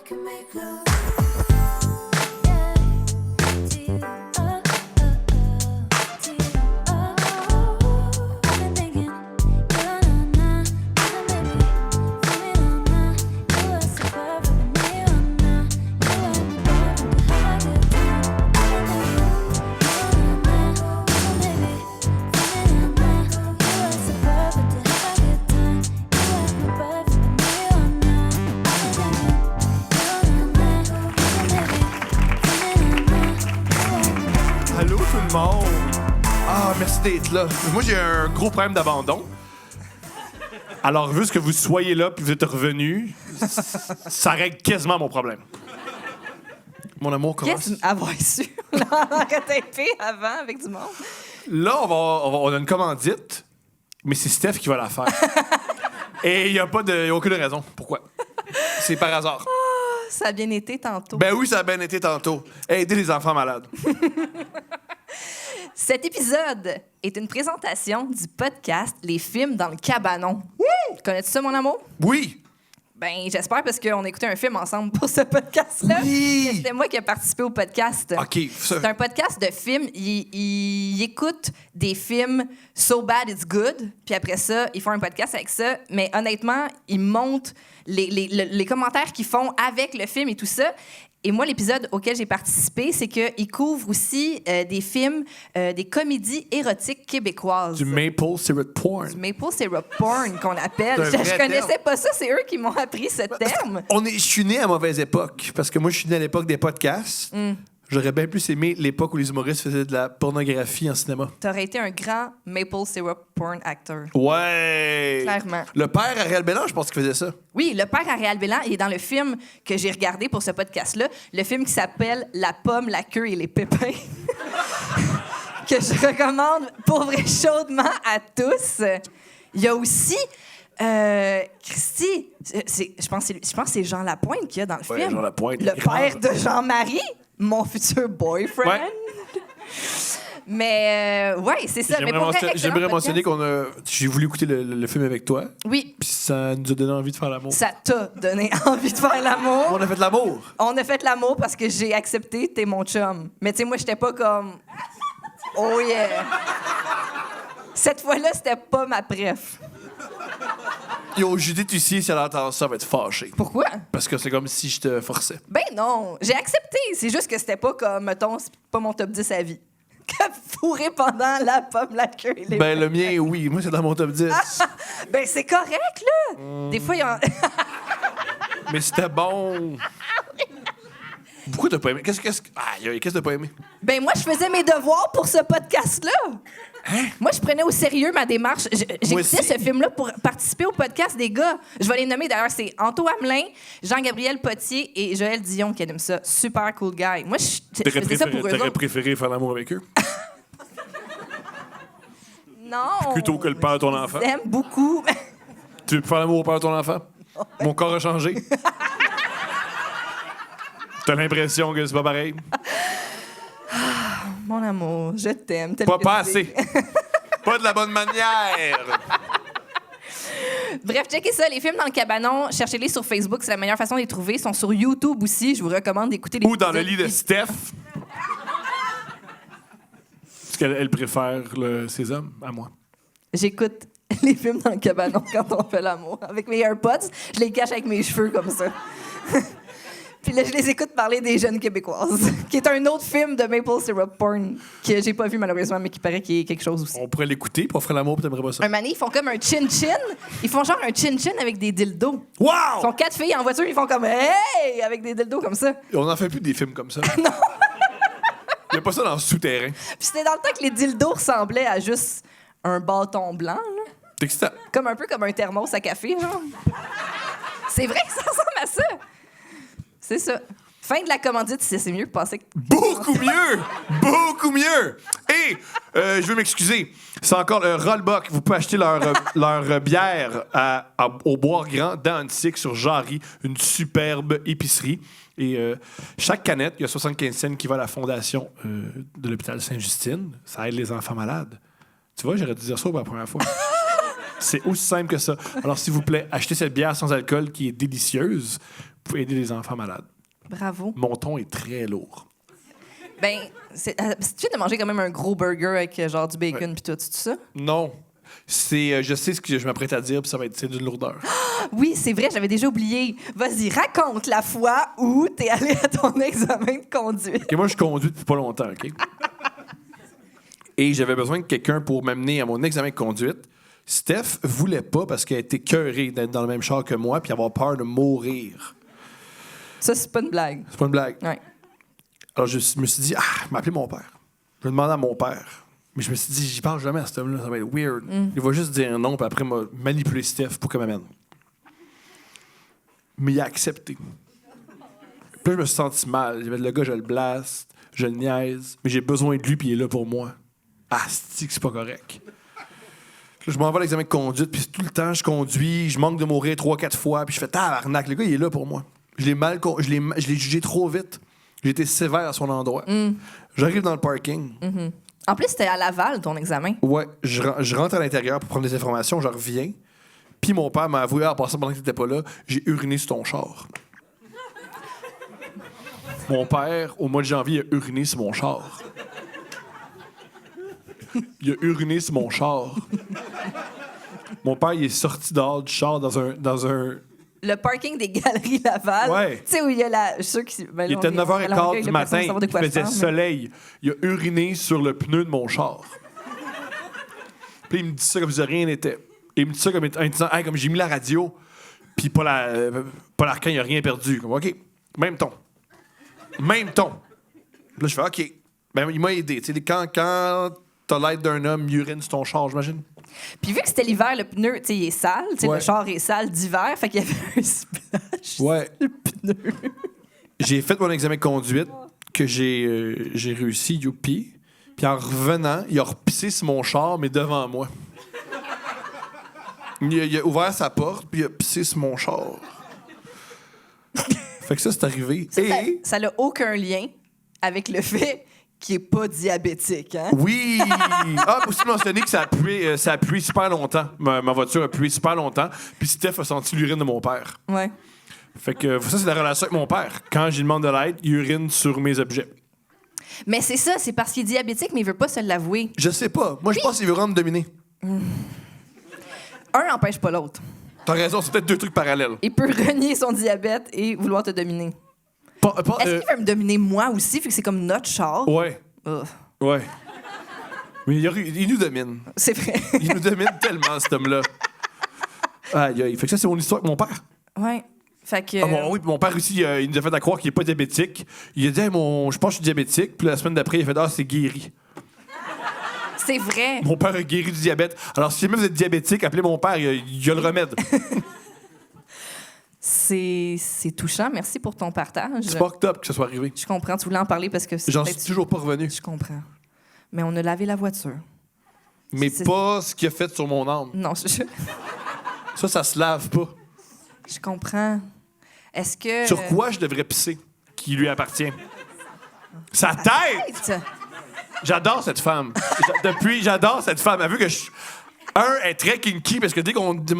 can make love. Allô tout le monde! Ah, merci d'être là. Moi, j'ai un gros problème d'abandon. Alors, vu que vous soyez là puis vous êtes revenus, ça règle quasiment mon problème. Mon amour, comment? Qu'est-ce avoir su? Retapé avant avec du monde. Là, on a une commandite, mais c'est Steph qui va la faire. Et il n'y a aucune raison. Pourquoi? C'est par hasard. Ça a bien été tantôt. Ben oui, ça a bien été tantôt. Aider les enfants malades. Cet épisode est une présentation du podcast Les films dans le cabanon. Connais-tu ça, mon amour? Oui! Ben, j'espère parce qu'on a écouté un film ensemble pour ce podcast-là. Oui! C'était moi qui ai participé au podcast. OK. C'est un podcast de films. Ils écoutent des films So Bad It's Good, puis après ça, ils font un podcast avec ça. Mais honnêtement, ils montent les commentaires qu'ils font avec le film et tout ça. Et moi, l'épisode auquel j'ai participé, c'est qu'ils couvrent aussi des films, des comédies érotiques québécoises. Du maple syrup porn. Du maple syrup porn qu'on appelle. C'est un vrai Je connaissais terme. pas ça, c'est eux qui m'ont appris ce terme. Je suis né à mauvaise époque, parce que moi, je suis né à l'époque des podcasts. J'aurais bien plus aimé l'époque où les humoristes faisaient de la pornographie en cinéma. T'aurais été un grand maple syrup porn actor. Ouais! Clairement. Le père Ariel Bélan, je pense qu'il faisait ça. Oui, le père Ariel Bélan, il est dans le film que j'ai regardé pour ce podcast-là, le film qui s'appelle La pomme, la queue et les pépins, que je recommande pour vrai chaudement à tous. Il y a aussi Christy, je pense que c'est Jean Lapointe qu'il y a dans le Ouais, film. Jean Lapointe, le grand. père de Jean-Marie, mon futur boyfriend. Ouais. Mais ouais, c'est ça. Mais pour vrai, excellent J'aimerais mentionner podcast. j'ai voulu écouter le film avec toi, Oui, puis ça nous a donné envie de faire l'amour. ça t'a donné envie de faire l'amour. On a fait de l'amour. On a fait l'amour parce que j'ai accepté, t'es mon chum. Mais tu sais, moi, j'étais pas comme... Oh yeah! Cette fois-là, c'était pas ma préf. Yo, Judith ici, si elle entend ça, elle va être fâchée. Pourquoi? Parce que c'est comme si je te forçais. Ben non, j'ai accepté. C'est juste que c'était pas comme, mettons, c'est pas mon top 10 à vie. Fourré pendant la pomme, la queue et les... Ben, le mien, oui. Moi, c'est dans mon top 10. Ben c'est correct, là! Des fois, il y a... Mais c'était bon. Pourquoi t'as pas aimé? Qu'est-ce que t'as pas aimé? Ben moi, je faisais mes devoirs pour ce podcast-là. Hein? Moi, je prenais au sérieux ma démarche. J'écoutais aussi. ce film-là pour participer au podcast des gars. Je vais les nommer d'ailleurs. C'est Anto Hamelin, Jean-Gabriel Potier et Joël Dion qui animent ça. Super cool guy. Moi, je faisais ça pour eux T'aurais autres. préféré faire l'amour avec eux? Non. Plutôt que le père de ton enfant? J'aime beaucoup. Tu veux faire l'amour au père de ton enfant? Mon corps a changé. T'as l'impression que c'est pas pareil? Mon amour, je t'aime. Pas assez. Pas de la bonne manière. Bref, checkez ça. Les films dans le cabanon, cherchez-les sur Facebook. C'est la meilleure façon de les trouver. Ils sont sur YouTube aussi. Je vous recommande d'écouter les Ou dans le lit de épisodes. Steph. Parce qu'elle préfère ses hommes à moi. J'écoute les films dans le cabanon quand on fait l'amour. Avec mes AirPods, je les cache avec mes cheveux comme ça. Puis là, je les écoute parler des jeunes québécoises, qui est un autre film de Maple Syrup Porn que j'ai pas vu malheureusement, mais qui paraît qu'il y a quelque chose aussi. On pourrait l'écouter, puis on ferait l'amour, puis t'aimerais pas ça. Un mané, ils font comme un chin-chin. Ils font genre un chin-chin avec des dildos. Wow! Ils sont 4 filles en voiture, ils font comme « Hey! » avec des dildos comme ça. On n'en fait plus des films comme ça. Non! Il n'y a pas ça dans le souterrain. Puis c'était dans le temps que les dildos ressemblaient à juste un bâton blanc, là. C'est excitant. Comme un peu comme un thermos à café, genre. C'est vrai que ça ressemble à ça. C'est ça. Fin de la commandite, c'est mieux que passer. Beaucoup mieux! Beaucoup mieux! Et, je veux m'excuser, c'est encore Rollbuck. Vous pouvez acheter leur bière au Boire Grand dans Antique sur Jarry, une superbe épicerie. Et chaque canette, il y a 75 cents qui va à la fondation de l'hôpital Sainte-Justine. Ça aide les enfants malades. Tu vois, j'aurais dû dire ça pour la première fois. C'est aussi simple que ça. Alors, s'il vous plaît, achetez cette bière sans alcool qui est délicieuse. pour aider les enfants malades. Bravo. Mon ton est très lourd. Ben, c'est tu viens de manger quand même un gros burger avec genre du bacon puis tout, c'est ça? Non. Je sais ce que je m'apprête à dire, puis c'est d'une lourdeur. Oui, c'est vrai, j'avais déjà oublié. Vas-y, raconte la fois où t'es allé à ton examen de conduite. OK, moi, je conduis depuis pas longtemps, OK? Et j'avais besoin de quelqu'un pour m'amener à mon examen de conduite. Steph voulait pas parce qu'elle était écœurée d'être dans le même char que moi puis avoir peur de mourir. Ça, c'est pas une blague. C'est pas une blague. Ouais. Alors, je me suis dit, je vais appeler mon père. Je vais demander à mon père. Mais je me suis dit, j'y pense jamais à cet homme-là, ça va être weird. Il va juste dire non, puis après, manipuler Steph pour qu'elle m'amène. Mais il a accepté. Puis là, je me suis senti mal. Le gars, je le blast, je le niaise, mais j'ai besoin de lui, puis il est là pour moi. Asti, que c'est pas correct. Là, je m'en vais à l'examen de conduite, puis tout le temps, je conduis, je manque de mourir 3-4 fois, puis je fais tabarnak. Le gars, il est là pour moi. Je l'ai jugé trop vite. J'ai été sévère à son endroit. J'arrive dans le parking. En plus, c'était à Laval, ton examen. Ouais, je rentre à l'intérieur pour prendre des informations, je reviens. Puis mon père m'a avoué, en passant pendant que t'étais pas là, j'ai uriné sur ton char. Mon père, au mois de janvier, il a uriné sur mon char. Il a uriné sur mon char. Mon père, il est sorti dehors du char dans un... Le parking des Galeries Laval. Ouais. Tu sais, où il y a ceux qui... Ben, Il était 9h15 du matin, il faisait mais... soleil. Il a uriné sur le pneu de mon char. Puis il me dit ça comme si de rien n'était. Et il me dit ça comme en disant, hey, comme j'ai mis la radio, puis Paul Arcand, il a rien perdu. Comme, OK, même ton. Même ton. Puis là, je fais, OK. Ben, il m'a aidé. Tu sais, quand t'as l'aide d'un homme, il urine sur ton char, j'imagine. Puis vu que c'était l'hiver, le pneu, tu sais, il est sale. Tu sais, Ouais. le char est sale d'hiver. Fait qu'il y avait un splash Ouais. sur le pneu. J'ai fait mon examen de conduite que j'ai réussi, youpi. Puis en revenant, il a repissé sur mon char, mais devant moi. Il a ouvert sa porte, puis il a pissé sur mon char. Fait que ça, c'est arrivé. Ça n'a aucun lien avec le fait qu'il n'est pas diabétique, hein? Oui! Aussi mentionner que ça a pué super longtemps. Ma voiture a pué super longtemps. Puis Steph a senti l'urine de mon père. Ouais. Fait que ça, c'est la relation avec mon père. Quand j'y demande de l'aide, il urine sur mes objets. Mais c'est ça, c'est parce qu'il est diabétique, mais il veut pas se l'avouer. Je sais pas. Moi, je pense qu'il veut vraiment me dominer. Un n'empêche pas l'autre. T'as raison, c'est peut-être deux trucs parallèles. Il peut renier son diabète et vouloir te dominer. Est-ce qu'il veut me dominer moi aussi, vu que c'est comme notre char? Ouais. Ugh. Ouais. Mais il nous domine. C'est vrai. Il nous domine tellement, cet homme-là. Aïe, aïe. Fait que ça, c'est mon histoire avec mon père. Ouais. Fait que... Oui, puis mon père aussi, il nous a fait à croire qu'il n'est pas diabétique. Il a dit, hey, je pense que je suis diabétique. Puis la semaine d'après, il a fait, c'est guéri. C'est vrai. Mon père a guéri du diabète. Alors, si jamais vous êtes diabétique, appelez mon père, il a le remède. C'est touchant. Merci pour ton partage. C'est fucked up que ça soit arrivé. Je comprends. Tu voulais en parler parce que... J'en suis toujours pas revenu. Je comprends. Mais on a lavé la voiture. Mais pas ce qu'il a fait sur mon âme. Non, Ça se lave pas. je comprends. Est-ce que... Sur quoi je devrais pisser qui lui appartient? Sa tête! J'adore cette femme. J'adore cette femme. Elle veut que elle est très kinky, parce que dès qu'on dit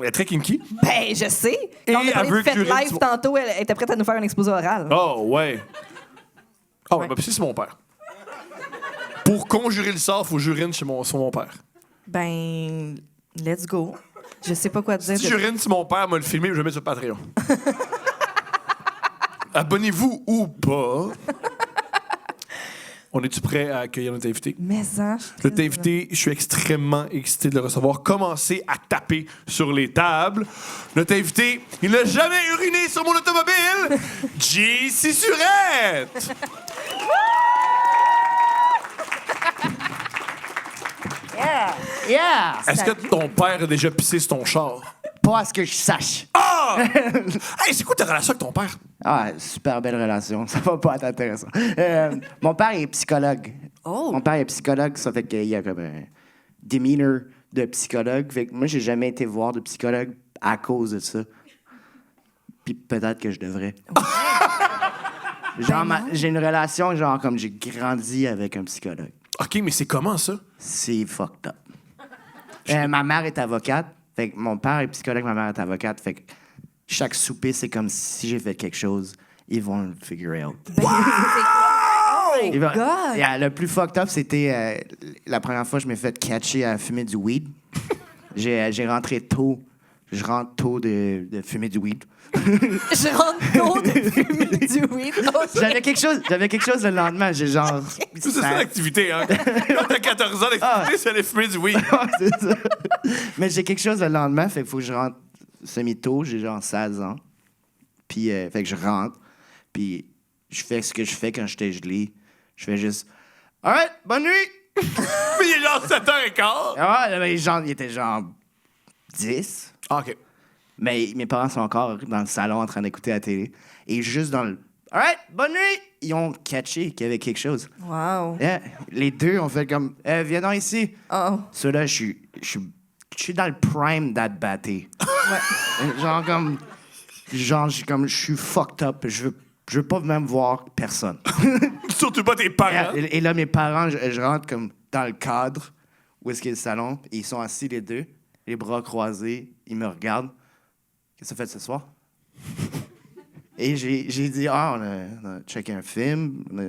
elle est très kinky. Ben, je sais. Et Quand on a parlé elle veut de Fête que Live tantôt, elle était prête à nous faire un exposé oral. Oh, ouais. Oh, Ouais. ben, c'est mon père. Pour conjurer le sort, faut j'urine sur mon père. Ben, let's go. Je sais pas quoi dire. Si j'urine sur mon père, moi le filmer, je vais le mettre sur Patreon. Abonnez-vous ou pas. On est-tu prêt à accueillir notre invité? Mais ça. Notre invité, je suis extrêmement excité de le recevoir. Commencez à taper sur les tables. Notre invité, il n'a jamais uriné sur mon automobile. JC Surette! Yeah! Est-ce que ton père a déjà pissé sur ton char? Pas à ce que je sache. Ah! Hey, c'est quoi ta relation avec ton père? Ah, super belle relation. Ça va pas être intéressant. Mon père est psychologue. Oh! Mon père est psychologue, ça fait qu'il y a comme un demeanor de psychologue. Fait que moi, j'ai jamais été voir de psychologue à cause de ça. Puis peut-être que je devrais. Genre, j'ai une relation, genre, comme j'ai grandi avec un psychologue. OK, mais c'est comment ça? C'est fucked up. Ma mère est avocate. Fait que mon père est psychologue, ma mère est avocate. Fait que chaque souper, c'est comme si j'ai fait quelque chose, ils vont le figure out. Oh my Ils vont- God! Yeah, le plus fucked up, c'était la première fois que je m'ai fait catcher à fumer du weed. J'ai rentré tôt. Je rentre tôt de fumer du weed. Je rentre tôt de fumer du weed. OK. J'avais quelque chose le lendemain. J'ai genre. C'est ça l'activité, hein? Quand t'as 14 ans, l'activité, c'est aller fumer du weed. C'est ça. Mais j'ai quelque chose le lendemain, fait qu'il faut que je rentre semi-tôt. J'ai genre 16 ans. Puis, fait que je rentre. Puis, je fais ce que je fais quand j'étais gelé. Je fais juste. Alright, bonne nuit! Mais il est genre 7h15. Ah, mais genre, il était genre 10. Ah, OK. Mais mes parents sont encore dans le salon en train d'écouter la télé. Et juste dans le. Alright, bonne nuit! Ils ont catché qu'il y avait quelque chose. Wow. Yeah. Les deux ont fait comme. Viens donc ici. Oh. Ceux-là, je suis dans le prime d'être batté. Genre comme. Genre, je suis fucked up. Je veux pas même voir personne. Surtout pas tes parents. Et là, mes parents, je rentre comme dans le cadre où est-ce qu'il y a le salon. Et ils sont assis les deux, les bras croisés. Ils me regardent. Qu'est-ce que tu as fait ce soir? Et j'ai dit, on a checké un film. On a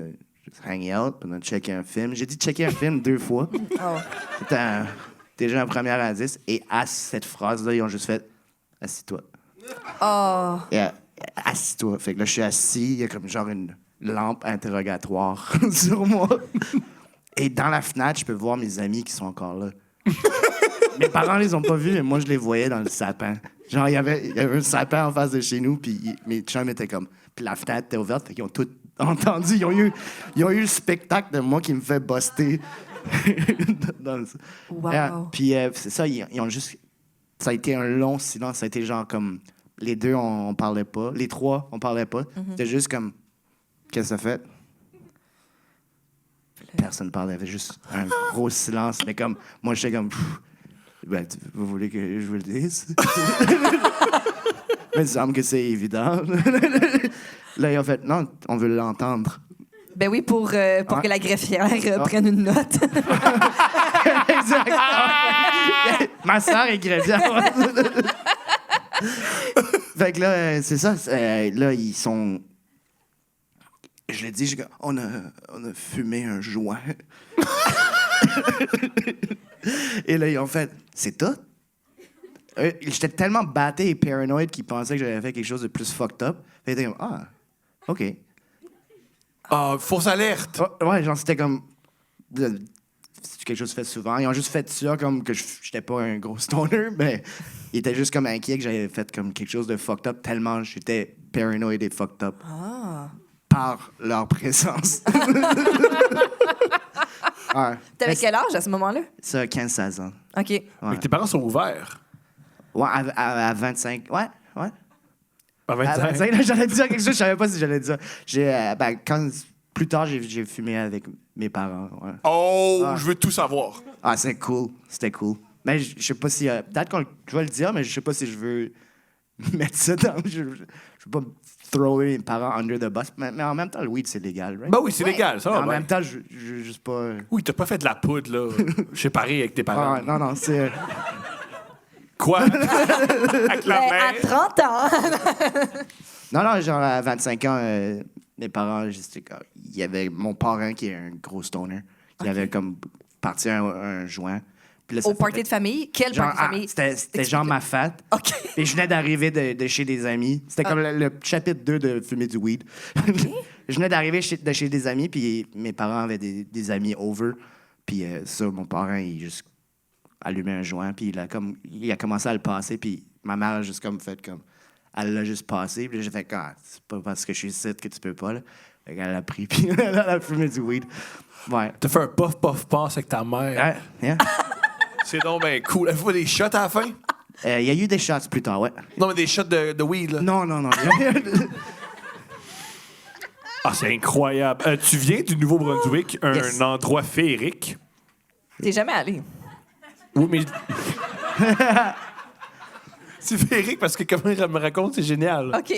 juste hang out. On a checké un film. J'ai dit checker un film 2 fois. Oh. C'était déjà un premier indice. Et à cette phrase-là, ils ont juste fait assis-toi. Oh. Yeah. Assis-toi. Fait que là, je suis assis, il y a comme genre une lampe interrogatoire sur moi. Et dans la fenêtre, je peux voir mes amis qui sont encore là. Mes parents les ont pas vus, mais moi, je les voyais dans le sapin. Genre, il y avait un sapin en face de chez nous, puis mes chums étaient comme... Puis la fenêtre était ouverte, fait qu'ils ont tout entendu. Ils ont eu le spectacle de moi qui me fait buster. Wow. Yeah. Puis c'est ça, ils ont juste... Ça a été un long silence. Ça a été genre comme... Les deux, on parlait pas. Les trois, on parlait pas. C'était juste comme... Qu'est-ce que ça fait? Personne parlait. Il y avait juste un gros silence. Mais comme... Moi, j'étais comme... Ben, vous voulez que je vous le dise? Mais il me semble que c'est évident. Là, ils ont fait... Non, on veut l'entendre. Ben oui, pour que la greffière prenne une note. Exact. Ma soeur est greffière. Fait que là, c'est ça. Là, ils sont... Je l'ai dit, on a fumé un joint. Et là, ils ont fait, c'est tout? J'étais tellement batté et paranoïde qu'ils pensaient que j'avais fait quelque chose de plus fucked up. Fait qu'ils étaient comme, OK. Ah, fausse alerte. Ouais, genre, c'était comme... C'est quelque chose que je fais souvent. Ils ont juste fait ça comme que j'étais pas un gros stoner, mais ils étaient juste comme inquiets que j'avais fait comme quelque chose de fucked up tellement j'étais paranoïde et fucked up par leur présence. Ouais. T'avais quel âge à ce moment-là? Ça, 15-16 ans. OK. Ouais. Mais tes parents sont ouverts. Ouais, à 25. Ouais. À À 25. 25, là, j'allais dire quelque chose, je savais pas si j'allais dire. Plus tard, j'ai fumé avec mes parents. Ouais. Oh, Ah. je veux tout savoir. Ah, c'est cool. C'était cool. Mais je sais pas si... peut-être que je vais le dire, mais je sais pas si je veux mettre ça dans... Je veux pas thrower mes parents under the bus. Mais en même temps, le weed, c'est légal, right? Ben oui, c'est légal, ça Mais va en bien. même temps, je veux juste pas... Oui, t'as pas fait de la poudre, là. Je sais pareil avec tes parents. Ah, non, c'est... Quoi? Avec la Ben, main? à 30 ans. Non, genre à 25 ans, mes parents, il y avait mon parrain qui est un gros stoner. Il avait comme parti un joint. Puis là, ça Au party fait- de famille? Quel Genre, party de famille? c'était genre ma fête. OK. Et je venais d'arriver de chez des amis. C'était comme le chapitre 2 de fumer du weed. Je venais d'arriver de chez des amis, puis mes parents avaient des amis over. Puis ça, mon parrain, il juste allumé un joint, puis il a commencé à le passer, puis ma mère a juste comme fait comme... Elle l'a juste passé, puis là, j'ai fait c'est pas parce que je suis ici que tu peux pas, là. Fait qu'elle a pris, puis elle a fumé du weed. Ouais. T'as fait un puff-puff-pass avec ta mère. Ouais, yeah. C'est donc ben cool. Avez-vous fait des shots à la fin? Il y a eu des shots plus tard, ouais. Non, mais des shots de weed, là. Non. Ah, c'est incroyable. Tu viens du Nouveau-Brunswick, un Yes. endroit féerique. T'es jamais allé. Oui, mais... C'est féerique parce que, comme il me raconte, c'est génial. OK.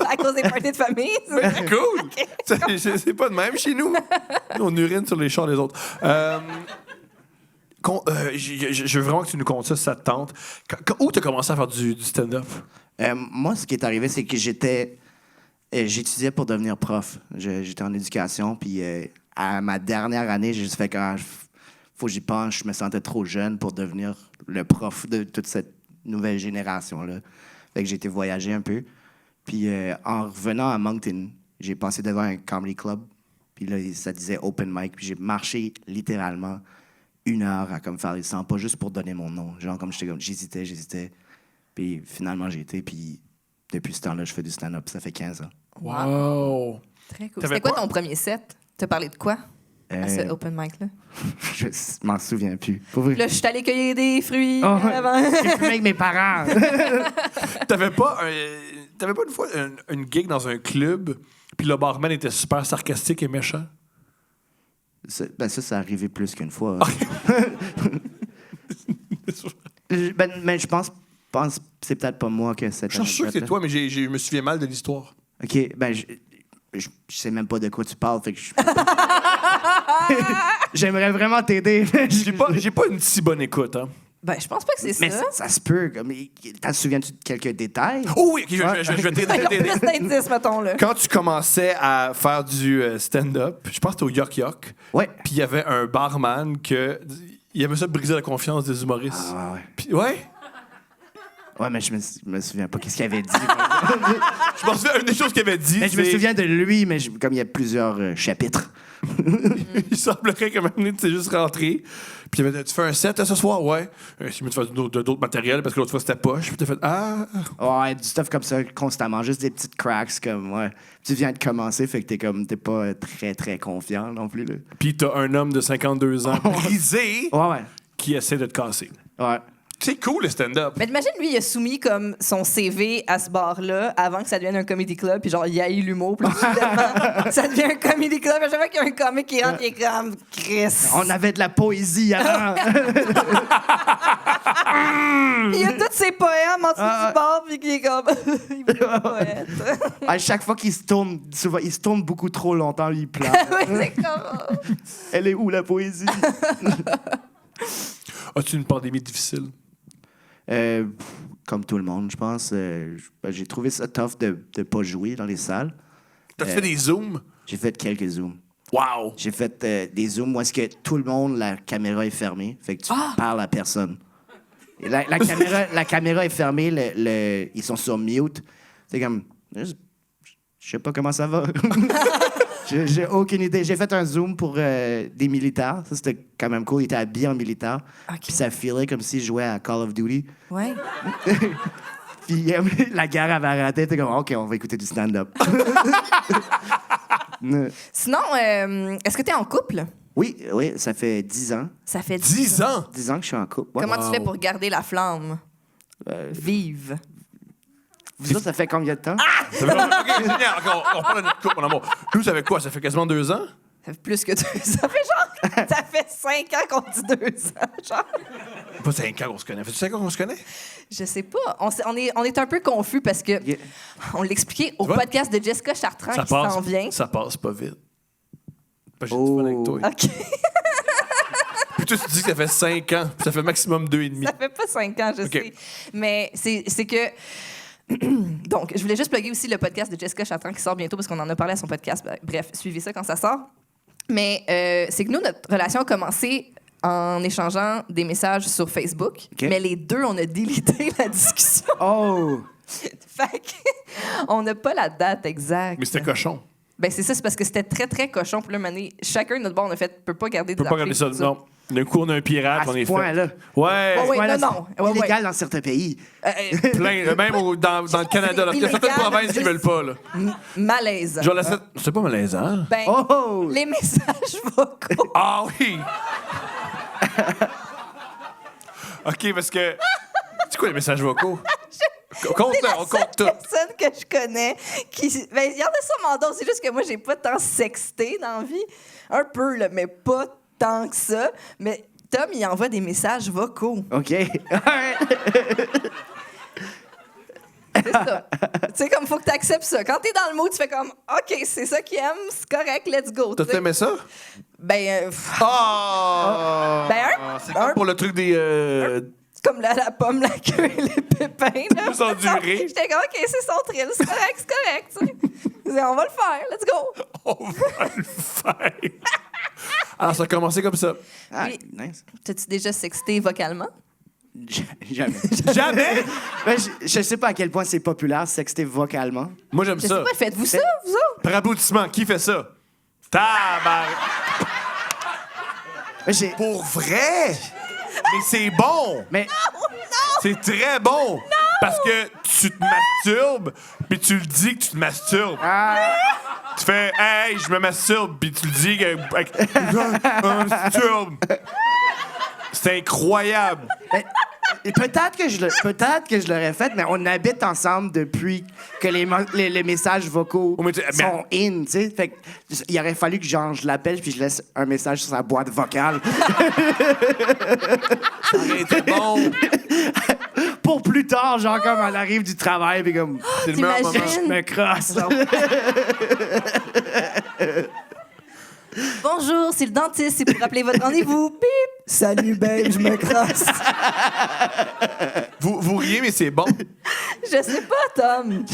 À cause des parties de famille? ça? C'est cool. C'est pas de même chez nous. Nous, on urine sur les chars des autres. Je veux vraiment que tu nous contes ça si ça te tente. Où t'as commencé à faire du stand-up? Moi, ce qui est arrivé, c'est que j'étudiais pour devenir prof. J'étais en éducation, puis à ma dernière année, j'ai juste fait quand faut que j'y pense, je me sentais trop jeune pour devenir le prof de toute cette nouvelle génération-là. Fait que j'ai été voyager un peu. Puis en revenant à Moncton, j'ai passé devant un comedy club. Puis là, ça disait open mic. Puis j'ai marché littéralement 1 heure à comme faire les 100 pas juste pour donner mon nom. Genre, comme j'hésitais. Puis finalement, j'ai été. Puis depuis ce temps-là, je fais du stand-up. Ça fait 15 ans. Wow! Très cool. T'avais C'était quoi pas- ton premier set? T'as parlé de quoi à ce open mic-là? Je m'en souviens plus. Pour vrai. Là, je suis allée cueillir des fruits Oh, avant. j'ai fumé avec mes parents. T'avais pas une fois une gig dans un club, puis le barman était super sarcastique et méchant? Ça s'est arrivé plus qu'une fois. Mais je pense que c'est peut-être pas moi que cette Je suis sûr que c'est anecdote-là. toi, mais je me souviens mal de l'histoire. OK, je sais même pas de quoi tu parles, fait que j'aimerais vraiment t'aider. J'ai pas une si bonne écoute, hein? Ben, je pense pas que c'est Mais ça. ça se peut. T'en souviens-tu de quelques détails? Oh oui, ok, je vais t'aider. Plus d'indices, mettons, là. Quand tu commençais à faire du stand-up, je pense que c'était au Yuck Yuck, Ouais. puis il y avait un barman il aimait ça briser la confiance des humoristes. Ah ouais. Puis, ouais? Ouais, mais je me souviens pas qu'est-ce qu'il avait dit. Je me souviens, une des choses qu'il avait dit, Mais je me c'est- souviens de lui, mais comme il y a plusieurs chapitres. il semblerait que même tu sais juste rentré. Puis il avait dit, tu fais un set ce soir? Ouais. Je me suis fait d'autres matériels parce que l'autre fois c'était poche. Puis t'as fait, Ouais, du stuff comme ça constamment, juste des petites cracks comme ouais. Tu viens de commencer, fait que t'es pas très très confiant non plus là. Puis t'as un homme de 52 ans brisé Ouais. qui essaie de te casser. Ouais. C'est cool le stand-up. Mais t'imagines, lui, il a soumis comme son CV à ce bar-là avant que ça devienne un comedy club, puis genre, il haït l'humour, puis soudainement, ça devient un comedy club. À chaque fois qu'il y a un comique qui rentre, il est comme Chris. On avait de la poésie avant. Il y a tous ses poèmes en dessous du bar, puis qui est comme. Il est poète. À chaque fois qu'il se tourne, souvent, il se tourne beaucoup trop longtemps, il pleure. Oui, c'est comme. Elle est où la poésie? As-tu une pandémie difficile? Comme tout le monde, je pense. J'ai trouvé ça tough de ne pas jouer dans les salles. T'as fait des zooms? J'ai fait quelques zooms. Wow! J'ai fait des zooms où est-ce que tout le monde, la caméra est fermée. Fait que tu parles à personne. Et la caméra est fermée, ils sont sur mute. C'est comme... Je sais pas comment ça va. J'ai aucune idée. J'ai fait un zoom pour des militaires. Ça, c'était quand même cool. Ils étaient habillés en militaire. Ok. Puis ça filait comme s'ils jouaient à Call of Duty. Ouais. Puis la guerre avait arrêté. T'es comme, OK, on va écouter du stand-up. Sinon, est-ce que t'es en couple? Oui, ça fait 10 ans. Ça fait 10 ans! 10 ans que je suis en couple. Ouais. Comment tu fais pour garder la flamme vive? Vous autres, ça fait combien de temps? OK, génial. On parle de notre couple, mon amour. Nous, ça fait quoi? Ça fait quasiment 2 ans? Ça fait plus que 2 ans. Ça fait genre. Ça fait 5 ans qu'on dit 2 ans. Genre. Pas 5 ans qu'on se connaît. Fait-tu 5 ans qu'on se connaît? Je sais pas. On est un peu confus parce que Yeah. on l'expliquait au Tu vois? podcast de Jessica Chartrand qui s'en vient. Ça passe pas vite. J'ai du fun avec toi. OK. Puis toi, tu dis que ça fait 5 ans. Puis ça fait maximum 2 et demi. Ça fait pas 5 ans, je OK. sais. Mais c'est que. Donc, je voulais juste plugger aussi le podcast de Jessica Chartrand qui sort bientôt parce qu'on en a parlé à son podcast. Bref, suivez ça quand ça sort. Mais c'est que nous, notre relation a commencé en échangeant des messages sur Facebook. OK. Mais les deux, on a délité la discussion. Oh! Fait on n'a pas la date exacte. Mais c'était cochon. Ben c'est ça, c'est parce que c'était très, très cochon. Puis là, mané, chacun de notre bord, on a fait, peut pas garder On peut des pas regarder ça. archives, tout Non. D'un coup, on a un pirate, À on est ce point-là. fait. Ouais. Ouais, Voilà, non. c'est Ouais, illégal dans certains pays. Plein. Même dans le Canada. Là. Il y a certaines illégal. provinces qui veulent pas. Là. Malaise. Genre, c'est pas malaisant. Ben, Oh! les messages vocaux. Ah oui! OK, parce que. C'est quoi les messages vocaux? On C'est la compte seule tout. personne que je connais qui... Ben, il y en a sûrement d'autres. C'est juste que moi, j'ai pas tant sexté dans la vie. Un peu, là, mais pas tant que ça. Mais Tom, il envoie des messages vocaux. OK. C'est ça. Tu sais, comme, faut que tu acceptes ça. Quand t'es dans le mood, tu fais comme, OK, c'est ça qu'il aime, c'est correct, let's go. tu sais. T'as aimé ça? Ben, Ah! Ben, C'est comme pour le truc des. comme la pomme, la queue et les pépins. Là. Ils ont duré. J'étais comme, OK, c'est son thrill, c'est correct. Tu sais. Je disais, on va le faire, let's go. On va le faire. Alors, ça a commencé comme ça. Ah, Oui. nice. T'as-tu déjà sexté vocalement? Jamais. Jamais! Ben, je sais pas à quel point c'est populaire, sexter vocalement. Moi, j'aime Je sais ça. pas, faites-vous ça, vous autres? Par applaudissement, qui fait ça? Tabar... Ben, j'ai- Pour vrai? Mais c'est bon! Mais C'est très bon! Parce que tu te masturbes, puis tu le dis que tu te masturbes. Tu fais « Hey, je me masturbe », puis tu le dis que... Je masturbe. C'est incroyable! et peut-être que je l'aurais fait, mais on habite ensemble depuis que les messages vocaux Oh, mais sont in, tu sais. Fait que il aurait fallu que genre, je l'appelle puis je laisse un message sur sa boîte vocale. Ça aurait été bon! Pour plus tard, genre comme elle arrive du travail puis comme C'est le meilleur moment. T'imagines? je me crosse. Bonjour, c'est le dentiste, c'est pour rappeler votre rendez-vous. Pip! Salut, babe, je me crosse. Vous riez, mais c'est bon. Je sais pas, Tom.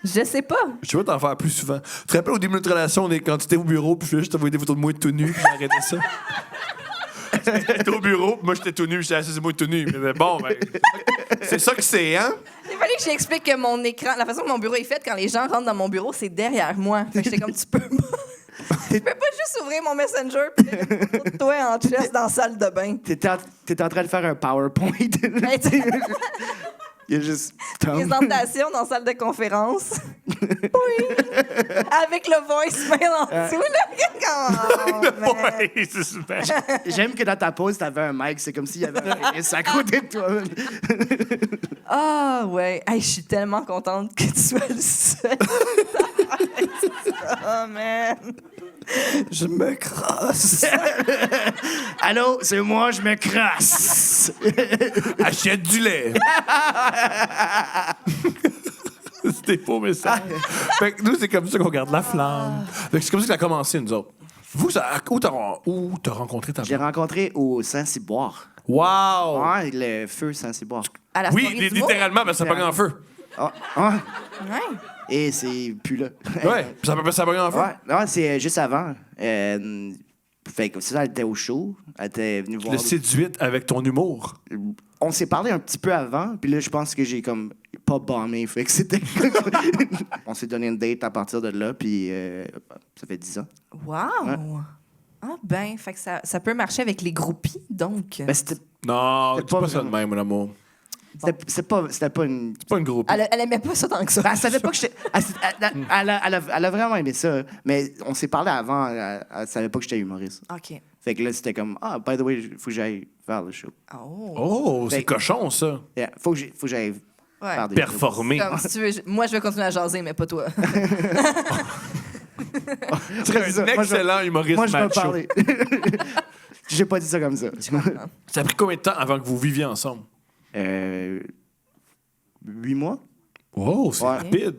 Je sais pas. Je vais t'en faire plus souvent. Tu te rappelles au début de notre relation, quand tu étais au bureau, puis je voulais juste t'envoyer des photos de moi tout nu, puis j'ai arrêté ça. J'étais au bureau, puis moi j'étais tout nu, j'étais assis sur moi tout nu. Mais bon, ben, c'est ça que c'est, hein? Il fallait que j'explique que mon écran, la façon dont mon bureau est fait, quand les gens rentrent dans mon bureau, c'est derrière moi. Fait que j'étais comme, tu peux pas. Je peux pas juste ouvrir mon Messenger puis mettre une photo de toi en chest dans la salle de bain. T'es en train de faire un PowerPoint. Ben, tu sais, Il y a juste Tom. présentation dans la salle de conférence. Oui. Avec le voicemail en dessous, là. Oh, man. Ouais, c'est super. J'aime que dans ta pause, t'avais un mic. C'est comme s'il y avait un pénis à côté de toi. Ah, ouais. Hey, je suis tellement contente que tu sois le seul. Oh, man. Je me crosse. Allô, c'est moi, je me crasse. Achète du lait. C'était faux message. Fait que nous, c'est comme ça qu'on garde la flamme. Fait que c'est comme ça que ça a commencé, nous autres. Vous, où t'as rencontré ta Je l'ai blonde? rencontré au Saint-Cyboire. Wow! Ouais, le feu Saint-Cyboire. À la Oui, soirée d'humour? littéralement, parce que ça pogne en feu. Ah, ah, Ouais. et c'est plus là. Ouais, puis ça pogne en feu. Ouais, non, c'est juste avant. Fait que c'est ça, elle était au show. Elle était venue voir. Le séduite avec ton humour. On s'est parlé un petit peu avant, puis là, je pense que j'ai comme pas bombé. Fait que c'était. On s'est donné une date à partir de là, puis ça fait 10 ans. Wow! Ouais. Ah ben, fait que ça peut marcher avec les groupies, donc. Ben, c'était Non, C'est dis pas pas ça de même, mon amour. c'était pas une. C'est pas une groupie. Elle aimait pas ça tant que ça. Ben, elle savait pas que j'étais. Elle a vraiment aimé ça, mais on s'est parlé avant. Elle savait pas que j'étais humoriste. OK. Fait que là, c'était comme, ah, by the way, il faut que j'aille faire le show. Oh. Oh, c'est Fait- cochon, ça. Yeah, faut que j'aille Ouais. faire des Performer. Comme si tu veux, moi, je vais continuer à jaser, mais pas toi. Tu serais C'est ça. un Moi, je- excellent humoriste Moi, je vais macho. parler. J'ai pas dit ça comme ça. Ça a pris combien de temps avant que vous viviez ensemble? 8 mois? Wow, c'est Ouais. rapide.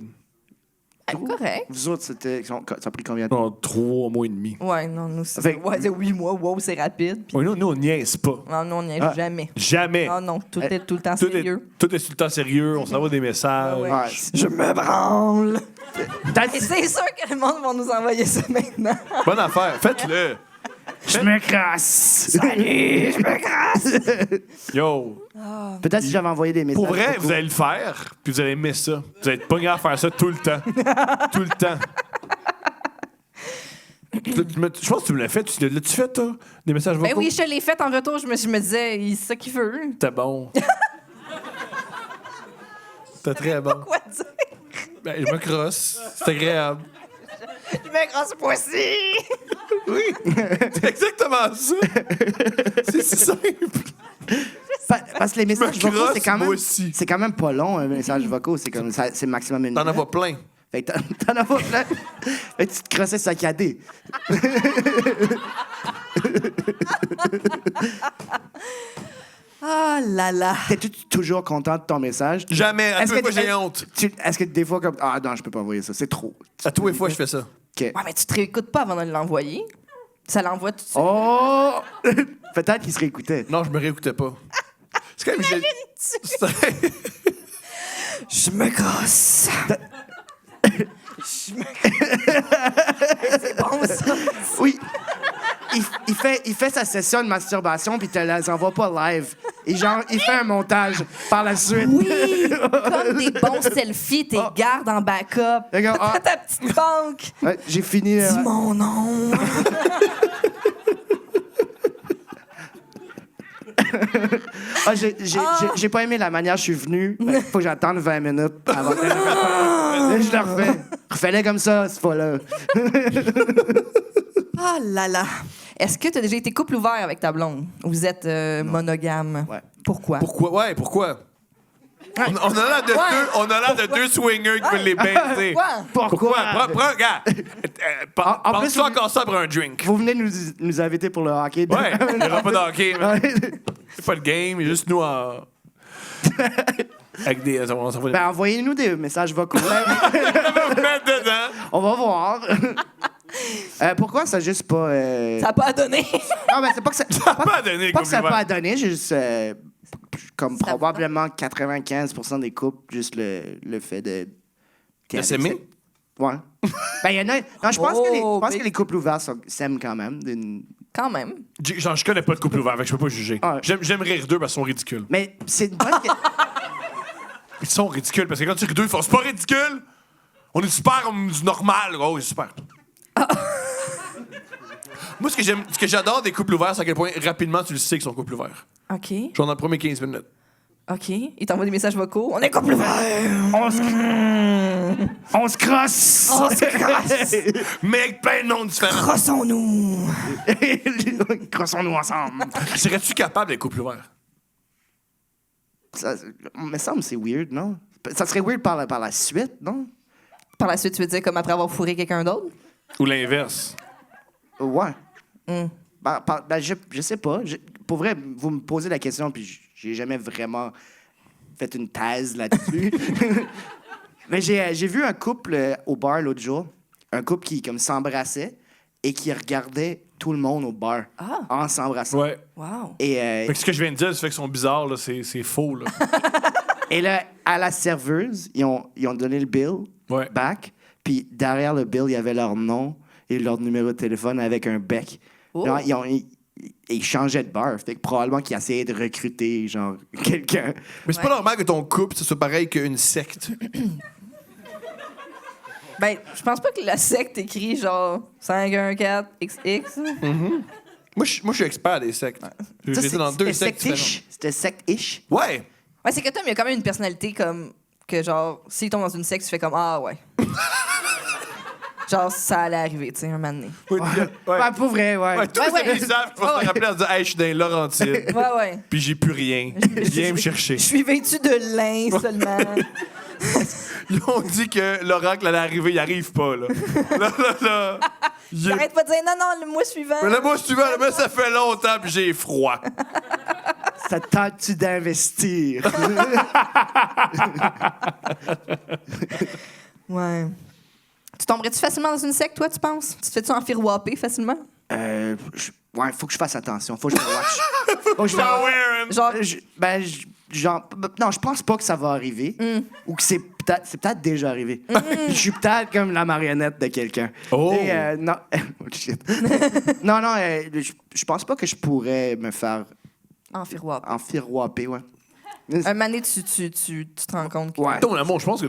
Correct. Vous autres, ça a pris combien de temps? Non, 3 mois et demi. Ouais, non, nous, c'est Fait- ouais, c'est 8 mois. Wow, c'est rapide. Puis, Oui, nous, on niaise pas. non, nous, on n'y est Ah. jamais. Jamais. Non, non, tout est tout le temps Tout est, sérieux. tout est sur le temps sérieux. On s'envoie des messages. Ouais. Ouais. Je me branle. Peut-être Et c'est sûr que le monde va nous envoyer ça maintenant. Bonne affaire. Faites-le. je me crasse. Allez, je me crasse. Yo. Peut-être si j'avais envoyé des messages. Pour vrai, vocaux. vous allez le faire, puis vous allez aimer ça. Vous allez être pogné à faire ça tout le temps. Tout le temps. Je pense que tu me l'as fait. L'as-tu fait, toi? Des messages vocaux? Ben oui, je te l'ai fait en retour. Je me disais, c'est ça qu'il veut. T'es bon. T'es très bon. Quoi dire? Ben, je me crosse. C'est agréable. Je me crasse poissy. Oui. C'est exactement ça. C'est si simple. Parce que les messages Je me vocaux, crosse, moi aussi. c'est quand même pas long, un message vocaux. C'est comme c'est maximum une T'en minute. as pas plein. Fait que t'en as pas plein. Fait que tu te crossais saccadé. Ah là là. T'es-tu toujours content de ton message? Jamais. À Est-ce tous les que- fois, j'ai honte. Est-ce que des fois, comme, ah non, je peux pas envoyer ça, c'est trop. À tous les fois, je fais ça. OK. Ouais, mais tu te réécoutes pas avant de l'envoyer. Ça l'envoie tout de suite. Oh! Peut-être qu'il se réécoutait. Non, je me réécoutais pas. C'est quand même... Je me crosse. C'est bon, ça. Oui. Il fait sa session de masturbation, puis il te les envoie pas live. Et genre, il fait un montage par la suite. Oui, comme des bons selfies, t'es gardes en backup. Regarde, T'as ta petite banque. Ouais, j'ai fini. Dis mon nom. J'ai pas aimé la manière je suis venu. Faut que j'attende 20 minutes avant que Là, je le refais. Refais-le comme ça, c'est pas là. Ah là là. Est-ce que t'as déjà été couple ouvert avec ta blonde? Vous êtes monogame? Ouais. Pourquoi? Pourquoi? Ouais, pourquoi? On a l'air de deux swingers qui veulent les baiser. Pourquoi? Prends, gars. En plus, Pense-toi encore ça pour un drink. Vous venez nous inviter pour le hockey. Ouais, il n'y aura pas de hockey. Ouais. C'est pas le game, juste nous en... Avec des... On s'en fout. Ben, envoyez-nous des messages vocaux. Mettre dedans. On va voir. Pourquoi ça a juste pas... Ça n'a pas donné. Non, mais c'est pas que ça... Pas donné, Pas que ça n'a couple pas ouvert. donné, j'ai juste... comme Ça probablement 95% des couples, juste le fait de... De s'aimer? Ouais. Ben, il y en a... Non, je pense, que big. les couples ouverts s'aiment quand même. Quand même. Genre, je connais pas de couple ouvert, fait que je peux pas juger. Ah. J'aime rire d'eux parce qu'ils sont ridicules. Mais c'est une bonne... Ils sont ridicules parce que quand tu ris d'eux, ils font c'est pas ridicule. On est super du normal. Oh, c'est super. Moi, ce que j'adore des couples ouverts, c'est à quel point rapidement tu le sais qu'ils sont couples ouverts. OK. Genre dans les premiers 15 minutes. OK. Il t'envoie des messages vocaux. On est couple ouvert. On se crosse! On se crosse. Mais avec plein de noms différents. Crossons-nous. Crossons-nous ensemble. Serais-tu capable d'être couple ouvert? Ça me semble que c'est weird, non? Ça serait weird par la suite, non? Par la suite, tu veux dire comme après avoir fourré quelqu'un d'autre? Ou l'inverse? Ouais. Ben, je sais pas. Pour vrai, vous me posez la question, puis j'ai jamais vraiment fait une thèse là-dessus. Mais j'ai vu un couple au bar l'autre jour. Un couple qui comme s'embrassait et qui regardait tout le monde au bar en s'embrassant. Ouais. Wow. Et, Fait que ce que je viens de dire, c'est fait qu'ils sont bizarres, là, c'est faux, là. et là, à la serveuse, ils ont donné le bill Ouais. back, puis derrière le bill, il y avait leur nom et leur numéro de téléphone avec un bec. Oh. Genre, ils changeaient de bar. Fait que probablement qu'ils essayaient de recruter, genre, quelqu'un. Mais c'est pas normal que ton couple, ce soit pareil qu'une secte. Ben, je pense pas que la secte écrit genre 514XX. Moi, je suis expert des sectes. J'ai été dans deux sectes différentes. C'était secte-ish. Ouais. Ouais, c'est que Tom, il y a quand même une personnalité comme que genre, s'il tombe dans une secte, tu fais comme ah ouais. Genre, ça allait arriver, tu sais, un moment donné. Ouais. Ouais, pour vrai, ouais. Ouais, tous Ouais, les amis savent qu'il faut se rappeler en disant hey, je suis dans les Laurentides, Ouais, ouais. puis j'ai plus rien. Viens me chercher. Je suis vêtu de lin seulement. Ils ont dit que l'oracle allait arriver, il arrive pas, là. Là. Arrête pas de dire non, non, le mois suivant. Mais le mois suivant, là, ça fait longtemps, puis j'ai froid. Ça te tente-tu d'investir? Ouais. Tu tomberais-tu facilement dans une secte, toi, tu penses? Tu te fais-tu enfirouaper facilement? Ouais, faut que je fasse attention. Faut que je me watch. Faut que je me Pas watch. wearing. Genre, Genre, non, je pense pas que ça va arriver. Ou que c'est peut-être déjà arrivé. Je suis peut-être comme la marionnette de quelqu'un. Oh. Et, non. Oh, shit. non, je pense pas que je pourrais me faire enfirouaper. enfirouaper, ouais. Un moment donné, tu te rends compte que... Ouais. Ton amour, je pense que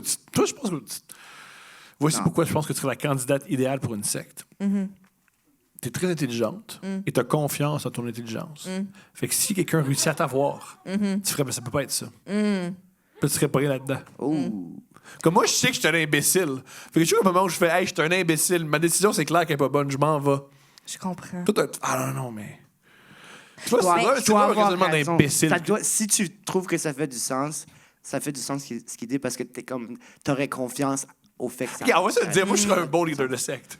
voici pourquoi je pense que tu serais la candidate idéale pour une secte. Tu es très intelligente et tu as confiance en ton intelligence. Fait que si quelqu'un réussit à t'avoir, tu ferais, ben, ça peut pas être ça. Puis tu serais pas là-dedans. Oh. Comme moi, je sais que je suis un imbécile. Fait que je suis au moment où je fais, hey, je suis un imbécile. Ma décision, c'est clair qu'elle est pas bonne, je m'en vais. Je comprends. Toi, ah non, mais. Tu vois, Tu c'est dois pas un avoir raisonnement raison. d'imbécile. Si tu trouves que ça fait du sens, ça fait du sens ce qu'il dit parce que t'aurais confiance au fait que ça. Ok, on va se le dire, moi, je serais un bon leader de secte.